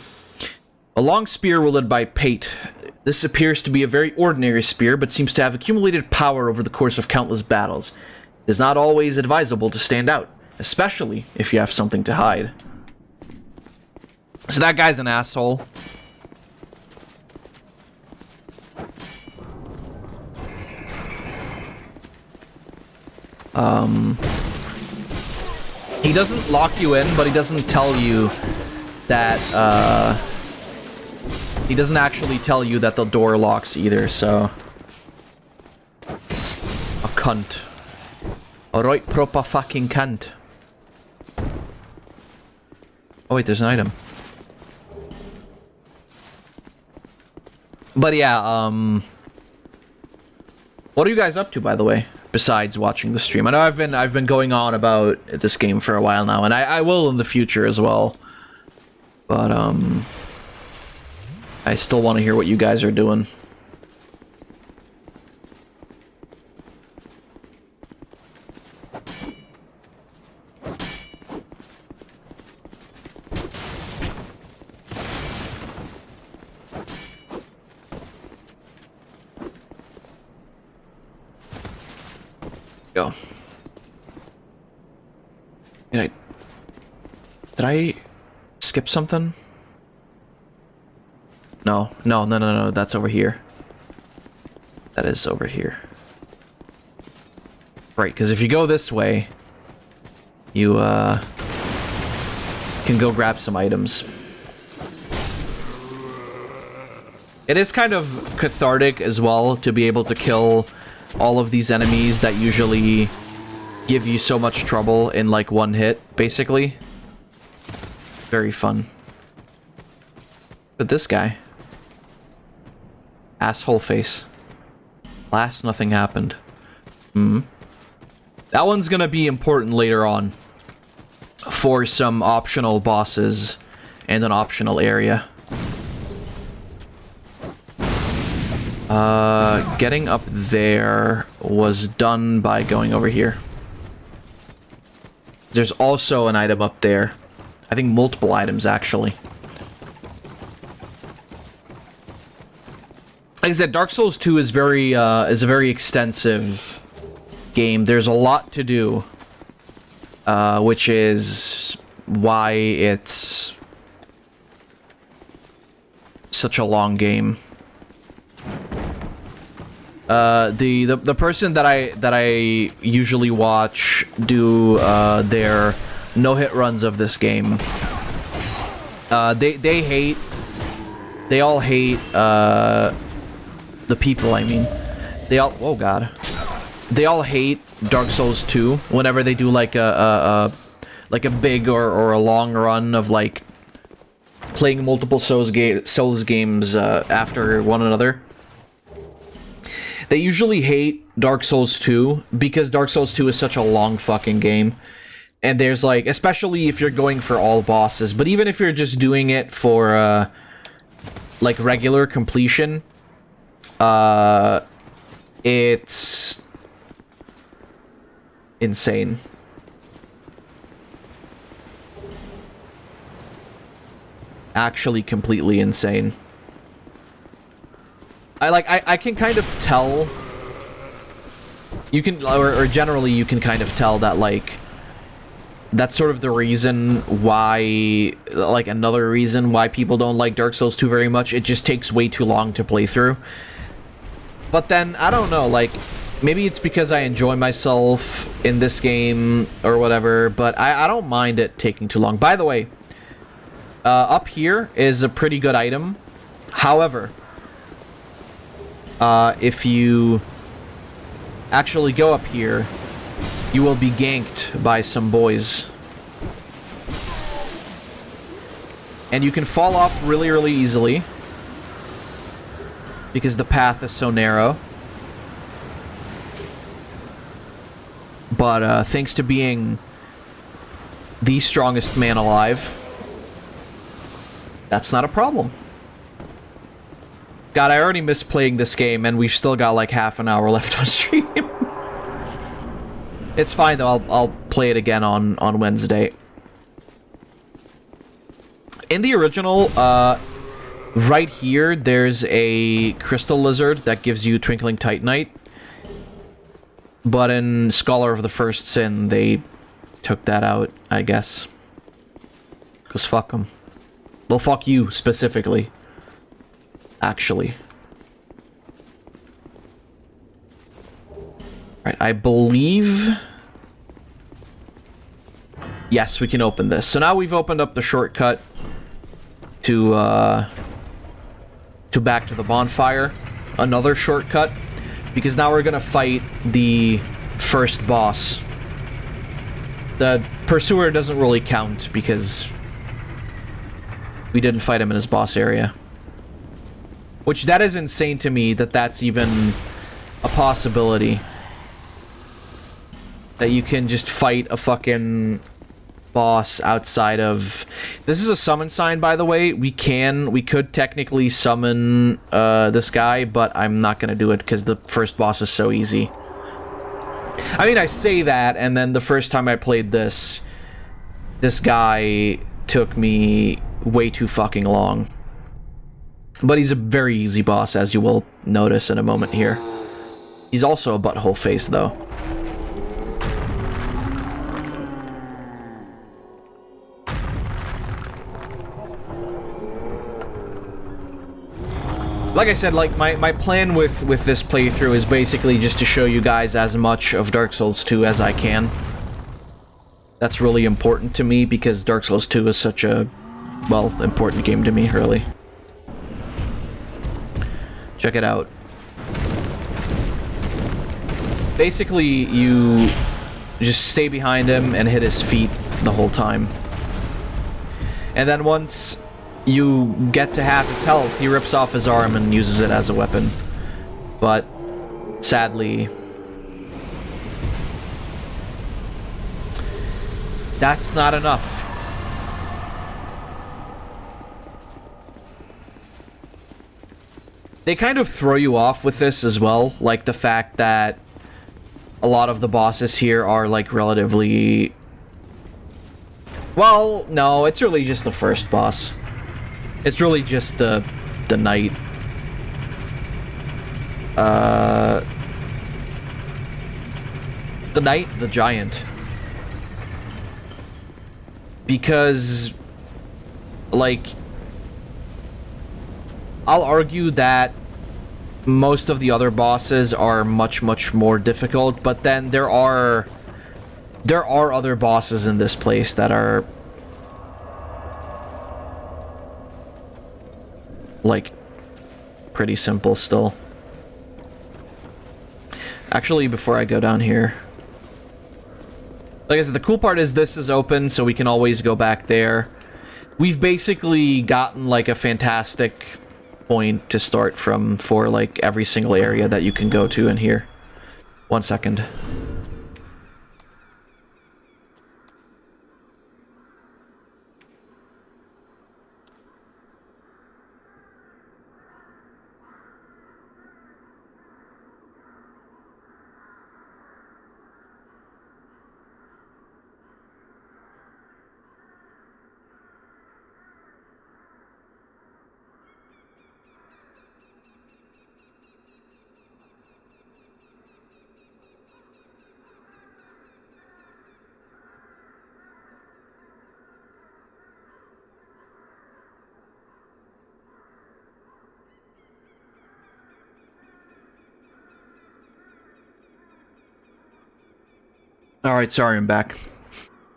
A long spear wielded by Pate. This appears to be a very ordinary spear, but seems to have accumulated power over the course of countless battles. It is not always advisable to stand out, especially if you have something to hide. So that guy's an asshole. He doesn't lock you in, but he doesn't tell you that, he doesn't actually tell you that the door locks either, so... A cunt. A right proper fucking cunt. Oh wait, there's an item. But yeah, what are you guys up to, by the way? Besides watching the stream, I know I've been going on about this game for a while now, and I will in the future as well. But I still want to hear what you guys are doing. Go. Did I skip something? No, that's over here. That is over here. Right, because if you go this way, you can go grab some items. It is kind of cathartic as well to be able to kill all of these enemies that usually give you so much trouble in like one hit, basically. Very fun. But this guy. Asshole face. Last nothing happened. That one's gonna be important later on. For some optional bosses and an optional area. Getting up there was done by going over here. There's also an item up there. I think multiple items, actually. Like I said, Dark Souls 2 is a very extensive game. There's a lot to do, which is why it's such a long game. The person that I usually watch do their no-hit runs of this game. They all hate the people, I mean. They all, oh god. They all hate Dark Souls 2 whenever they do like a big or a long run of like playing multiple Souls games after one another. They usually hate Dark Souls 2 because Dark Souls 2 is such a long fucking game. And there's like, especially if you're going for all bosses, but even if you're just doing it for like regular completion, it's insane. Actually completely insane. I can kind of tell, you can, or generally you can kind of tell that like that's sort of the reason why, like another reason why people don't like Dark Souls 2 very much. It just takes way too long to play through. But then, I don't know, like, maybe it's because I enjoy myself in this game or whatever, but I don't mind it taking too long. By the way, up here is a pretty good item. However, if you actually go up here, you will be ganked by some boys. And you can fall off really, really easily because the path is so narrow. But thanks to being the strongest man alive, that's not a problem. God, I already miss playing this game, and we've still got like half an hour left on stream. It's fine though, I'll play it again on Wednesday. In the original, right here, there's a crystal lizard that gives you Twinkling Titanite. But in Scholar of the First Sin, they took that out, I guess. Because fuck them. Well, fuck you, specifically. Actually. Right, I believe... Yes, we can open this. So now we've opened up the shortcut to back to the bonfire. Another shortcut. Because now we're gonna fight the first boss. The Pursuer doesn't really count because we didn't fight him in his boss area. Which, that is insane to me that that's even a possibility. That you can just fight a fucking boss outside of... This is a summon sign, by the way. We could technically summon this guy, but I'm not gonna do it because the first boss is so easy. I mean, I say that, and then the first time I played this guy took me way too fucking long. But he's a very easy boss, as you will notice in a moment here. He's also a butthole face, though. Like I said, like, my plan with this playthrough is basically just to show you guys as much of Dark Souls 2 as I can. That's really important to me, because Dark Souls 2 is such a, well, important game to me, really. Check it out. Basically, you just stay behind him and hit his feet the whole time. And then once you get to half his health, he rips off his arm and uses it as a weapon. But, sadly, that's not enough. They kind of throw you off with this as well, like the fact that a lot of the bosses here are like relatively... Well, no, it's really just the first boss. It's really just the knight. The knight, the giant. Because, like, I'll argue that most of the other bosses are much, much more difficult, but then there are other bosses in this place that are, like, pretty simple still. Actually, before I go down here, like I said, the cool part is this is open, so we can always go back there. We've basically gotten, like, a fantastic point to start from for like every single area that you can go to in here. 1 second. Alright, sorry, I'm back.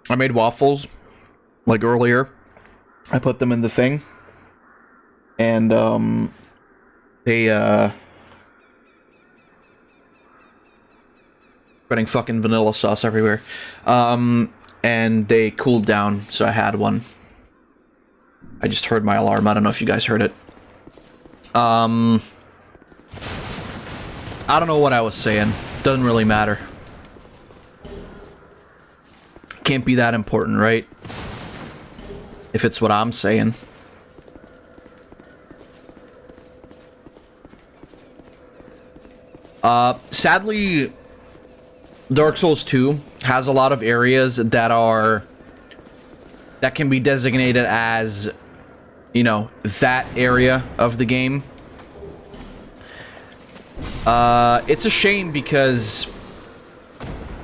I made waffles, like earlier. I put them in the thing. And, they, spreading fucking vanilla sauce everywhere. And they cooled down, so I had one. I just heard my alarm. I don't know if you guys heard it. I don't know what I was saying. Doesn't really matter. Can't be that important, right? If it's what I'm saying. Sadly, Dark Souls 2 has a lot of areas that can be designated as, you know, that area of the game. It's a shame because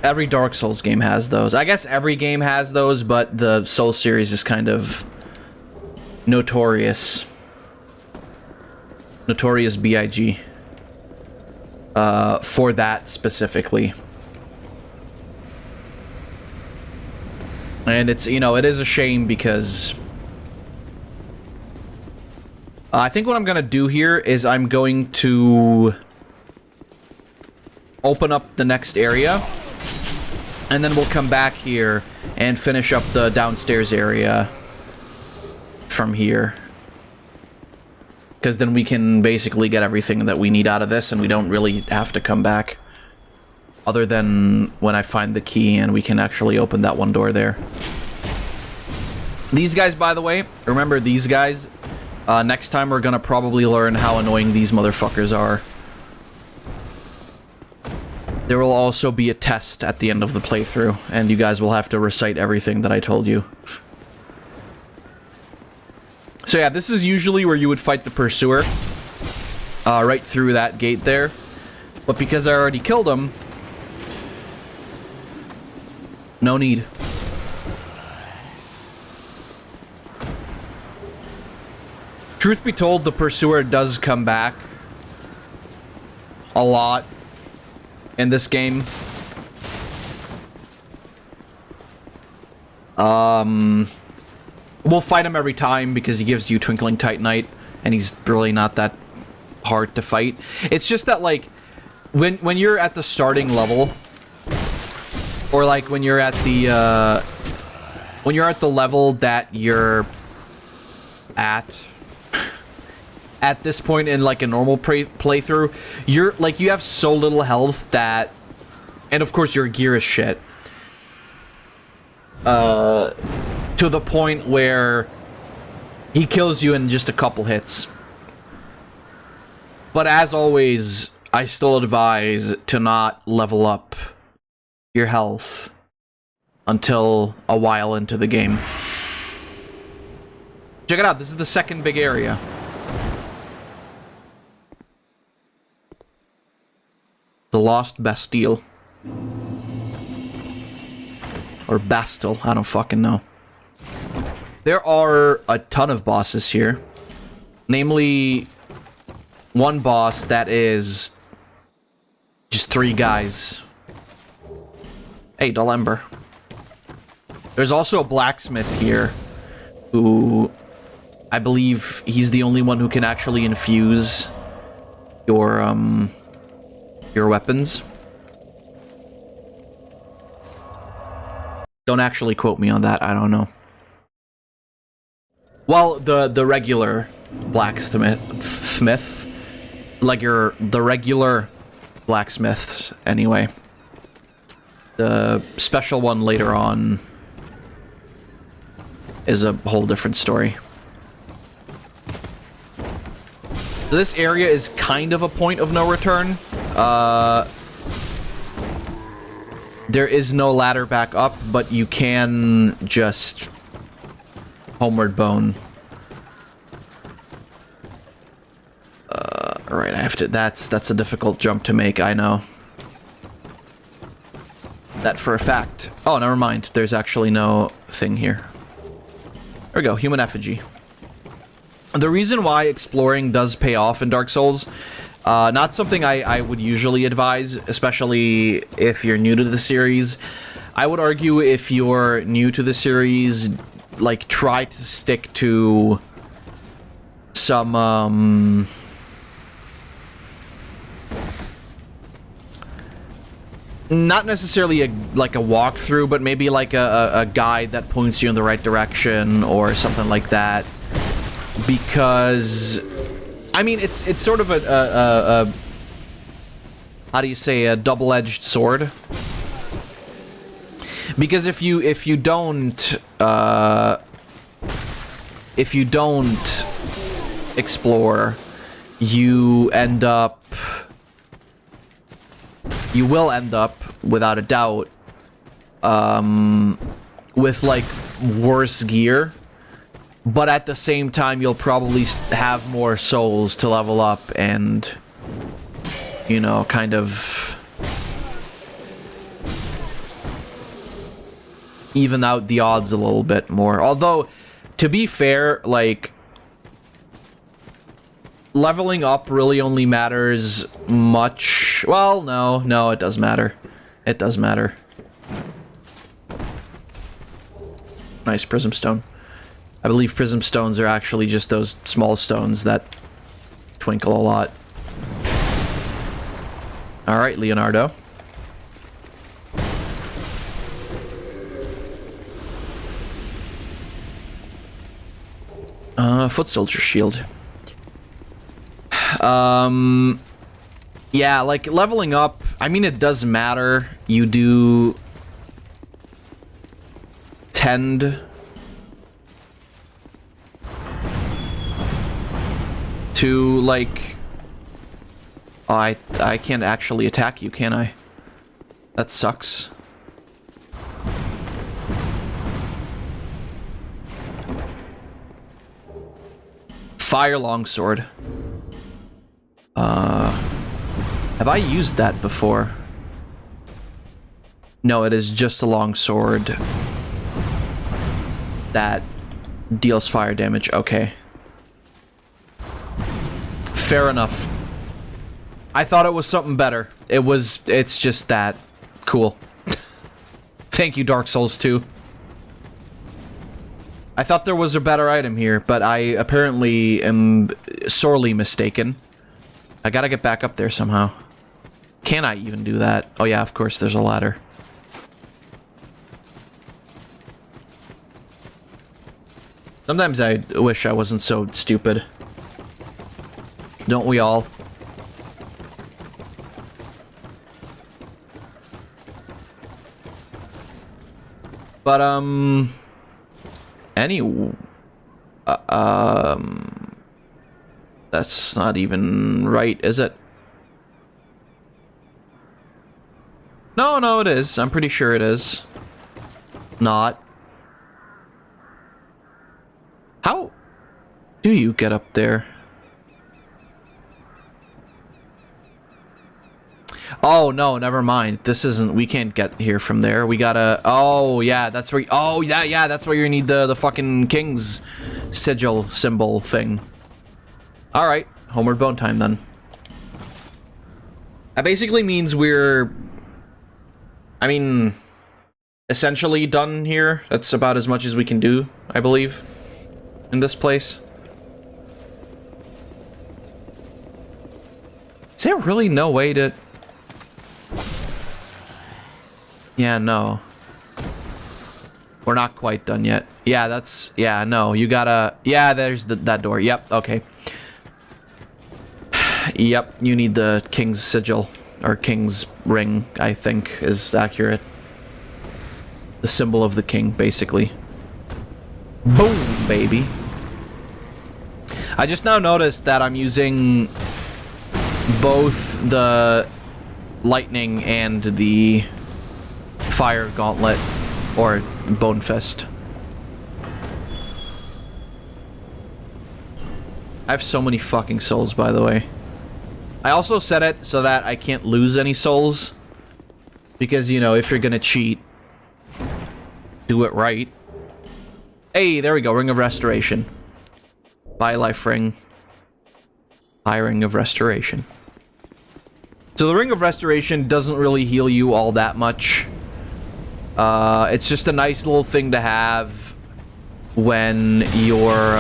every Dark Souls game has those. I guess every game has those, but the Souls series is kind of notorious. Notorious B.I.G. For that specifically. And it's, you know, it is a shame because I think what I'm gonna do here is I'm going to open up the next area, and then we'll come back here and finish up the downstairs area from here. Because then we can basically get everything that we need out of this, and we don't really have to come back. Other than when I find the key and we can actually open that one door there. These guys, by the way, remember these guys, next time we're gonna probably learn how annoying these motherfuckers are. There will also be a test at the end of the playthrough, and you guys will have to recite everything that I told you. So yeah, this is usually where you would fight the Pursuer. Right through that gate there. But because I already killed him, no need. Truth be told, the Pursuer does come back a lot in this game. We'll fight him every time because he gives you Twinkling Titanite, and he's really not that hard to fight. It's just that, like, when you're at the starting level, or like when you're at the level that you're at this point in like a normal playthrough, you're like, you have so little health that, and of course your gear is shit, to the point where he kills you in just a couple hits. But as always, I still advise to not level up your health until a while into the game. Check it out, this is the second big area. The Lost Bastille. Or Bastille, I don't fucking know. There are a ton of bosses here. Namely, one boss that is just 3 guys. Hey, Dull Ember. There's also a blacksmith here, who I believe he's the only one who can actually infuse your weapons. Don't actually quote me on that, I don't know. Well, the regular blacksmith. Like the regular blacksmiths, anyway. The special one later on is a whole different story. This area is kind of a point of no return. There is no ladder back up, but you can just homeward bone. Alright, I have to... That's a difficult jump to make, I know. That for a fact. Oh, never mind. There's actually no thing here. There we go, human effigy. The reason why exploring does pay off in Dark Souls, not something I would usually advise, especially if you're new to the series. I would argue if you're new to the series, like, try to stick to some, not necessarily like a walkthrough, but maybe like a guide that points you in the right direction or something like that. Because, I mean, it's sort of a how do you say, a double-edged sword. Because if you don't explore, you will end up, without a doubt, with, like, worse gear. But at the same time, you'll probably have more souls to level up and, you know, kind of even out the odds a little bit more. Although, to be fair, like, leveling up really only matters much. Well, no, it does matter. It does matter. Nice prism stone. I believe prism stones are actually just those small stones that twinkle a lot. Alright, Leonardo. Foot soldier shield. Yeah, like, leveling up, I mean, it does matter. You do tend to, like... Oh, I can't actually attack you, can I? That sucks. Fire longsword. Have I used that before? No, it is just a longsword that deals fire damage. Okay. Fair enough. I thought it was something better. It's just that. Cool. Thank you, Dark Souls 2. I thought there was a better item here, but I apparently am sorely mistaken. I gotta get back up there somehow. Can I even do that? Oh yeah, of course, there's a ladder. Sometimes I wish I wasn't so stupid. Don't we all? But, that's not even right, is it? No, it is. I'm pretty sure it is. Not. How do you get up there? Oh, no, never mind. This isn't... We can't get here from there. We gotta... Oh, yeah, that's where... Oh, yeah, that's where you need the fucking king's sigil symbol thing. Alright, homeward bone time, then. That basically means we're... I mean... essentially done here. That's about as much as we can do, I believe. In this place. Is there really no way to... Yeah, no. We're not quite done yet. Yeah, that's... Yeah, no, you gotta... Yeah, there's that door. Yep, okay. Yep, you need the King's Sigil. Or King's Ring, I think, is accurate. The symbol of the king, basically. Boom, baby. I just now noticed that I'm using both the lightning and the fire gauntlet, or bone fist. I have so many fucking souls, by the way. I also set it so that I can't lose any souls. Because, you know, if you're gonna cheat, do it right. Hey, there we go, Ring of Restoration. Buy life ring. Buy Ring of Restoration. So the Ring of Restoration doesn't really heal you all that much. It's just a nice little thing to have when you're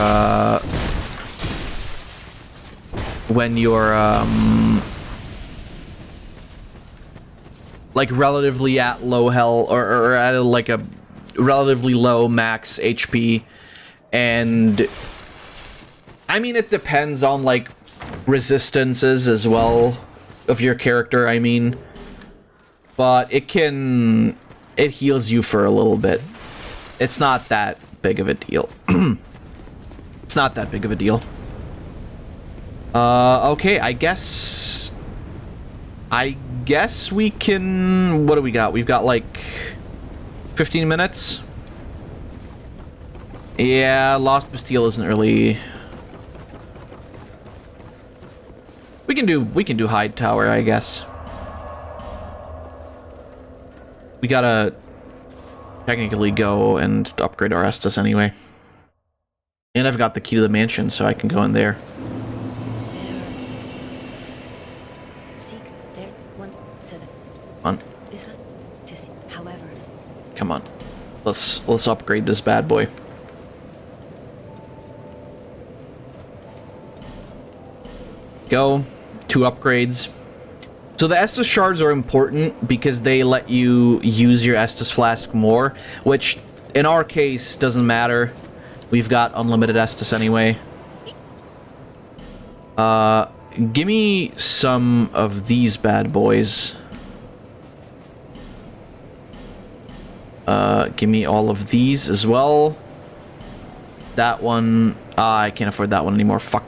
like relatively at low health, or at like a relatively low max HP. And I mean, it depends on like resistances as well of your character, I mean, but it heals you for a little bit. It's not that big of a deal. It's not that big of a deal. Okay, I guess we can... What do we got? We've got like 15 minutes. Yeah, Lost Bastille isn't really... We can do Hyde Tower, I guess. We gotta technically go and upgrade our Estus anyway. And I've got the key to the mansion, so I can go in there. On. Come on. Let's upgrade this bad boy. Go. 2 upgrades. So the Estus shards are important because they let you use your Estus flask more, which in our case doesn't matter. We've got unlimited Estus anyway. Give me some of these bad boys. Give me all of these as well. That one... I can't afford that one anymore. Fuck.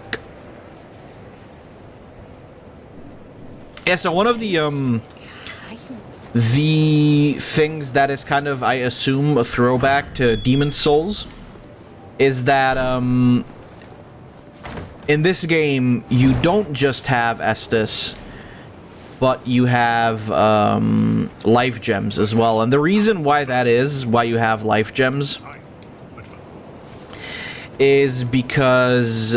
Yeah, so one of the things that is kind of, I assume, a throwback to Demon's Souls is that, in this game, you don't just have Estus, but you have, life gems as well. And the reason why that is, why you have life gems, is because,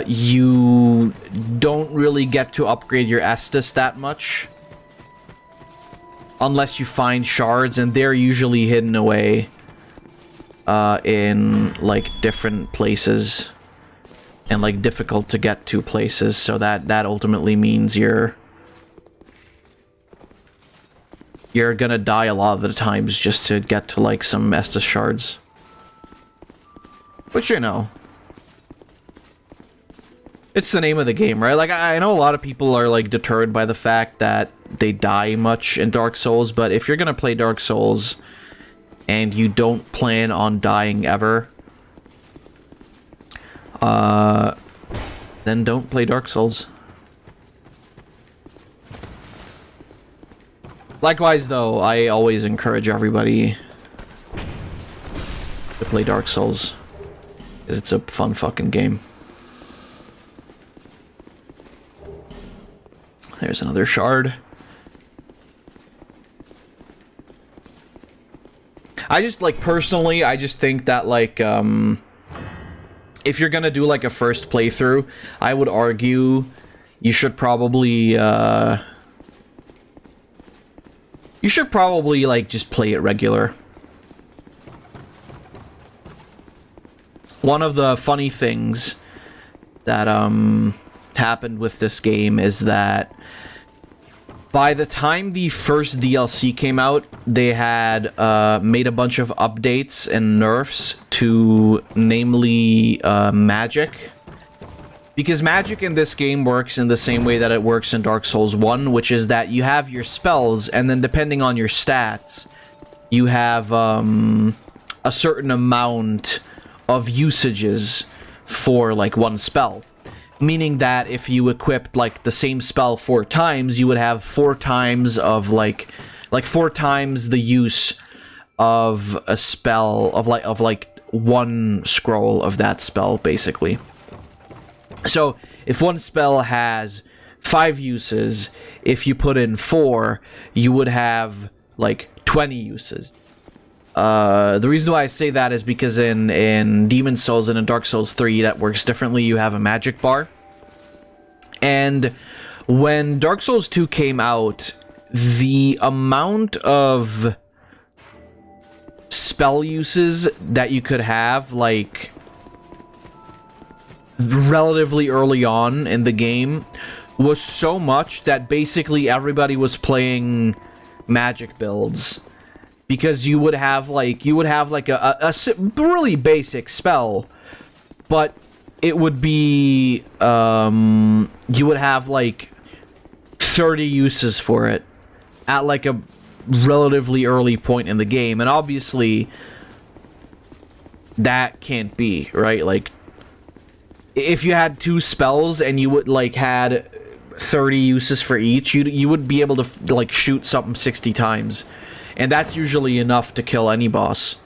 you don't really get to upgrade your Estus that much. Unless you find shards, and they're usually hidden away, in, like, different places. And, like, difficult to get to places, so that ultimately means you're gonna die a lot of the times just to get to, like, some Estus shards. Which, you know, it's the name of the game, right? Like, I know a lot of people are, like, deterred by the fact that they die much in Dark Souls, but if you're gonna play Dark Souls and you don't plan on dying ever, then don't play Dark Souls. Likewise, though, I always encourage everybody to play Dark Souls, because it's a fun fucking game. There's another shard. I just, like, personally, I just think that, like, if you're gonna do, like, a first playthrough, I would argue you should probably, like, just play it regular. One of the funny things that, happened with this game is that by the time the first DLC came out, they had made a bunch of updates and nerfs to, namely, magic. Because magic in this game works in the same way that it works in Dark Souls 1, which is that you have your spells, and then depending on your stats, you have a certain amount of usages for, like, one spell. Meaning that if you equipped, like, the same spell 4 times, you would have 4 times of, like 4 times the use of a spell, of one scroll of that spell, basically. So, if one spell has 5 uses, if you put in 4, you would have, like, 20 uses. The reason why I say that is because in Demon Souls and in Dark Souls 3, that works differently. You have a magic bar. And when Dark Souls 2 came out, the amount of spell uses that you could have, like, relatively early on in the game was so much that basically everybody was playing magic builds. Because you would have like a really basic spell, but it would be you would have like 30 uses for it at like a relatively early point in the game, and obviously that can't be right. Like, if you had 2 spells and you would like had 30 uses for each, you would be able to like shoot something 60 times. And that's usually enough to kill any boss.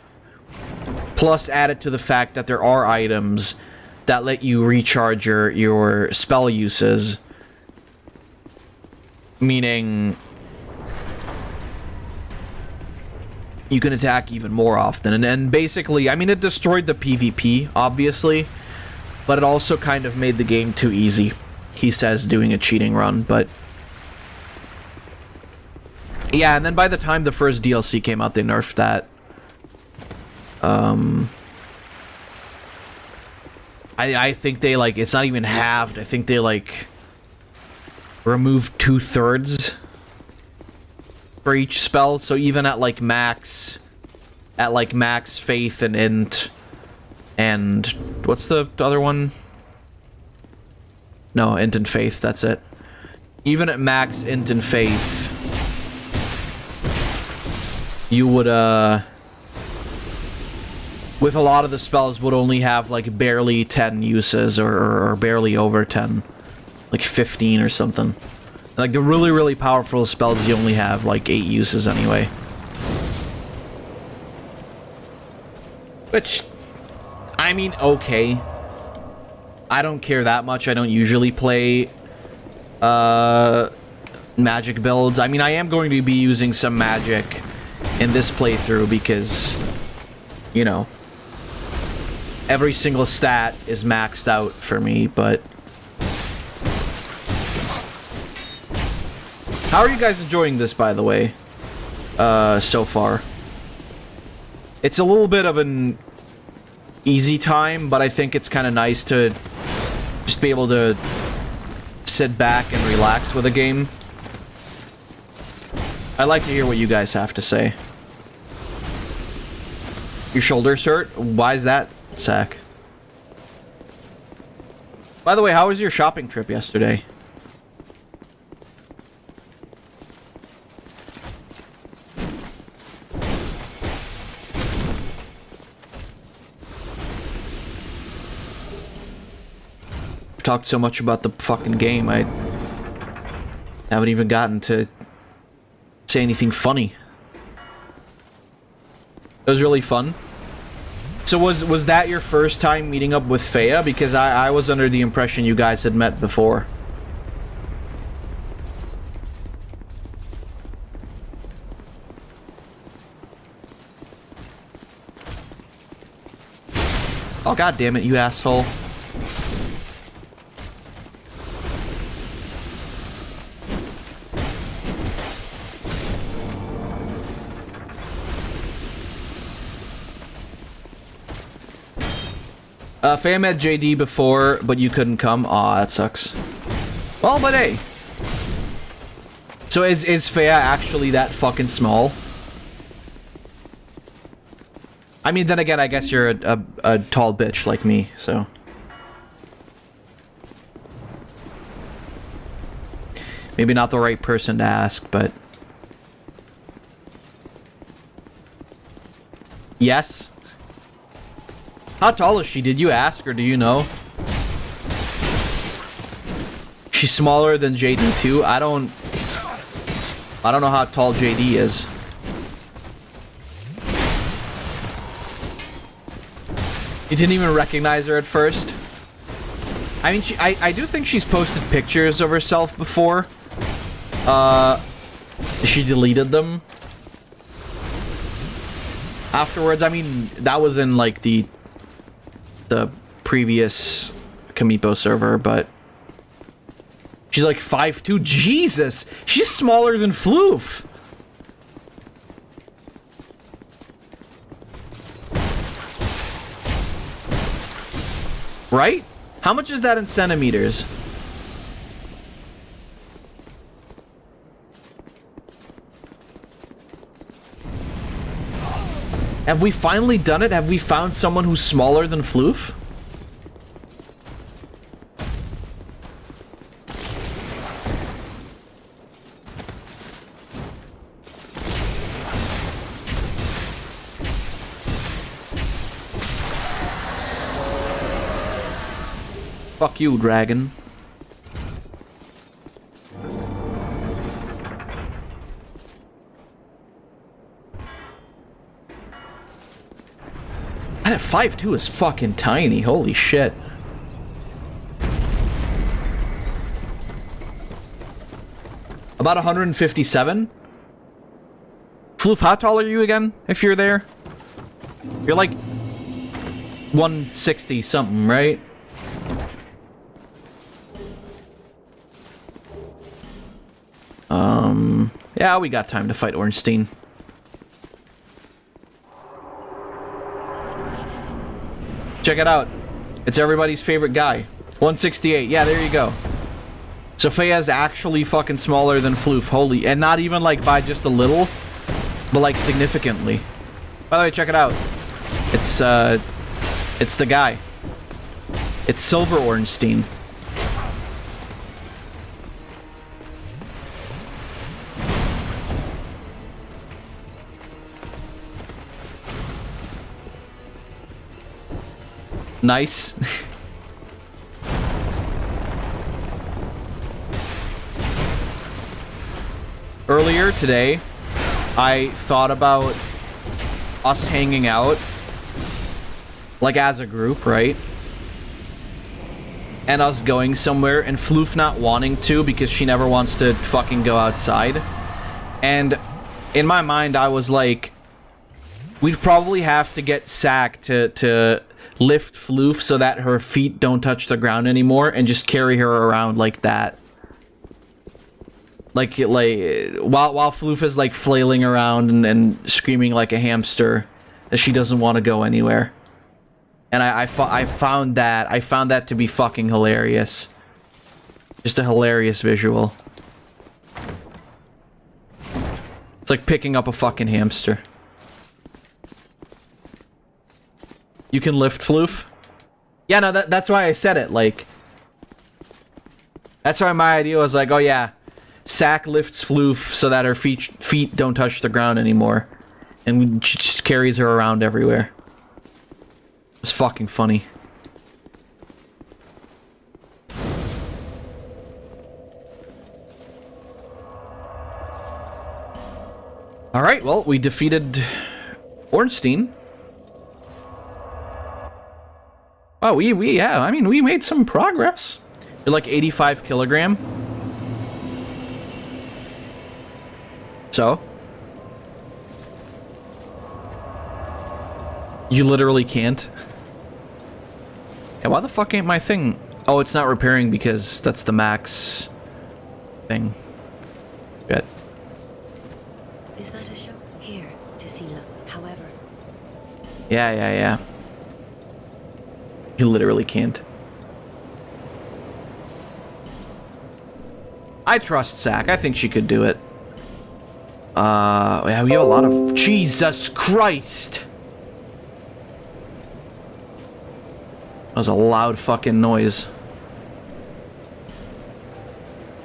Plus, added to the fact that there are items that let you recharge your spell uses. Meaning, you can attack even more often. And basically, I mean, it destroyed the PvP, obviously. But it also kind of made the game too easy. He says doing a cheating run, but... yeah, and then by the time the first DLC came out, they nerfed that. I think they, like, it's not even halved. I think they, like, removed 2/3 for each spell. So even at, like, max faith and int, and what's the other one? No, int and faith, that's it. Even at max int and faith, you would, with a lot of the spells, would only have, like, barely 10 uses, or barely over 10. Like, 15 or something. Like, the really, really powerful spells, you only have, like, 8 uses anyway. Which, I mean, okay. I don't care that much. I don't usually play, magic builds. I mean, I am going to be using some magic in this playthrough because, you know, every single stat is maxed out for me, but... how are you guys enjoying this, by the way, so far? It's a little bit of an easy time, but I think it's kind of nice to just be able to sit back and relax with a game. I'd like to hear what you guys have to say. Your shoulders hurt? Why is that, Zach? By the way, how was your shopping trip yesterday? We've talked so much about the fucking game, I haven't even gotten to say anything funny. It was really fun. So was that your first time meeting up with Fea? Because I was under the impression you guys had met before. Oh, god damn it, you asshole. Fam met JD before, but you couldn't come. Aw, that sucks. Well, but hey. So is Fea actually that fucking small? I mean, then again, I guess you're a tall bitch like me, so... Maybe not the right person to ask, but... Yes? How tall is she? Did you ask, or do you know? She's smaller than JD too? I don't know how tall JD is. You didn't even recognize her at first? I mean, I do think she's posted pictures of herself before. She deleted them. Afterwards, I mean, that was in, like, the previous Kamipo server, but... She's like 5'2". Jesus! She's smaller than Floof! Right? How much is that in centimeters? Have we finally done it? Have we found someone who's smaller than Floof? Fuck you, dragon. And at 5'2" is fucking tiny, holy shit. About 157? Floof, how tall are you again, if you're there? You're like 160 something, right? Yeah, we got time to fight Ornstein. Check it out. It's everybody's favorite guy. 168. Yeah, there you go. Sophia's actually fucking smaller than Floof. Holy. And not even like by just a little, but like significantly. By the way, check it out. It's the guy. It's Silver Ornstein. Nice. Earlier today, I thought about us hanging out, like as a group, right? And us going somewhere, and Floof not wanting to because she never wants to fucking go outside. And in my mind, I was like, we'd probably have to get Sack to lift Floof so that her feet don't touch the ground anymore, and just carry her around like that. Like while Floof is like flailing around and screaming like a hamster, as she doesn't want to go anywhere. And I found that to be fucking hilarious. Just a hilarious visual. It's like picking up a fucking hamster. You can lift Floof? Yeah, no, that's why I said it, like... That's why my idea was like, oh yeah, Sack lifts Floof so that her feet don't touch the ground anymore. And she just carries her around everywhere. It's fucking funny. Alright, well, we defeated Ornstein. Oh, yeah, I mean, we made some progress. You're like 85 kilogram. So? You literally can't. Yeah, why the fuck ain't my thing? Oh, it's not repairing because that's the max thing. Good. Is that a show? Here, Tessila, however. Yeah. You literally can't. I trust Sack. I think she could do it. Yeah, we have a lot of... Jesus Christ! That was a loud fucking noise.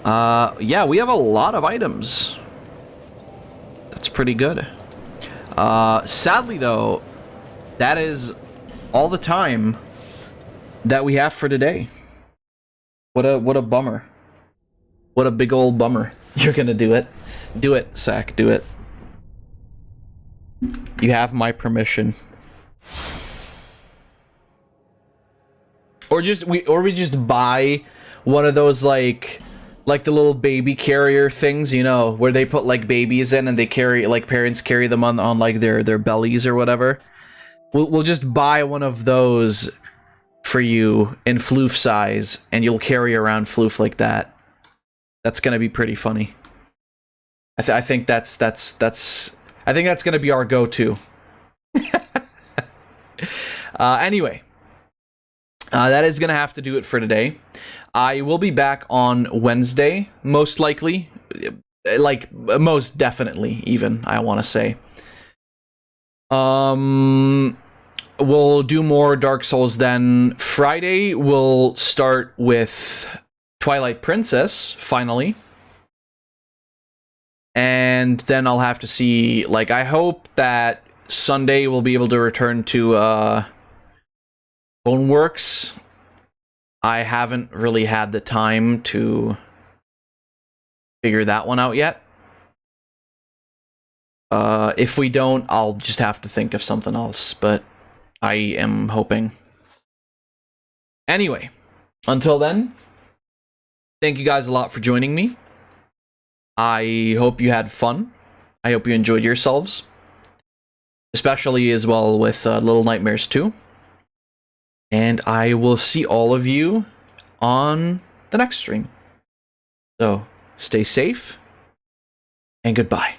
Yeah, we have a lot of items. That's pretty good. Sadly though, that is all the time that we have for today. What a bummer. What a big old bummer. You're gonna do it. Do it, Sack, do it. You have my permission. Or we just buy one of those like the little baby carrier things, you know, where they put like babies in and they carry, like parents carry them on like their bellies or whatever. We'll just buy one of those for you in floof size, and you'll carry around floof like that. That's gonna be pretty funny. I think that's gonna be our go-to. Anyway, that is gonna have to do it for today. I will be back on Wednesday, most likely, like most definitely, even I want to say. We'll do more Dark Souls then. Friday we'll start with Twilight Princess finally. And then I'll have to see, like, I hope that Sunday we'll be able to return to Boneworks. I haven't really had the time to figure that one out yet. If we don't, I'll just have to think of something else, but I am hoping. Anyway, until then, thank you guys a lot for joining me. I hope you had fun. I hope you enjoyed yourselves. Especially as well with Little Nightmares 2. And I will see all of you on the next stream. So, stay safe, and goodbye.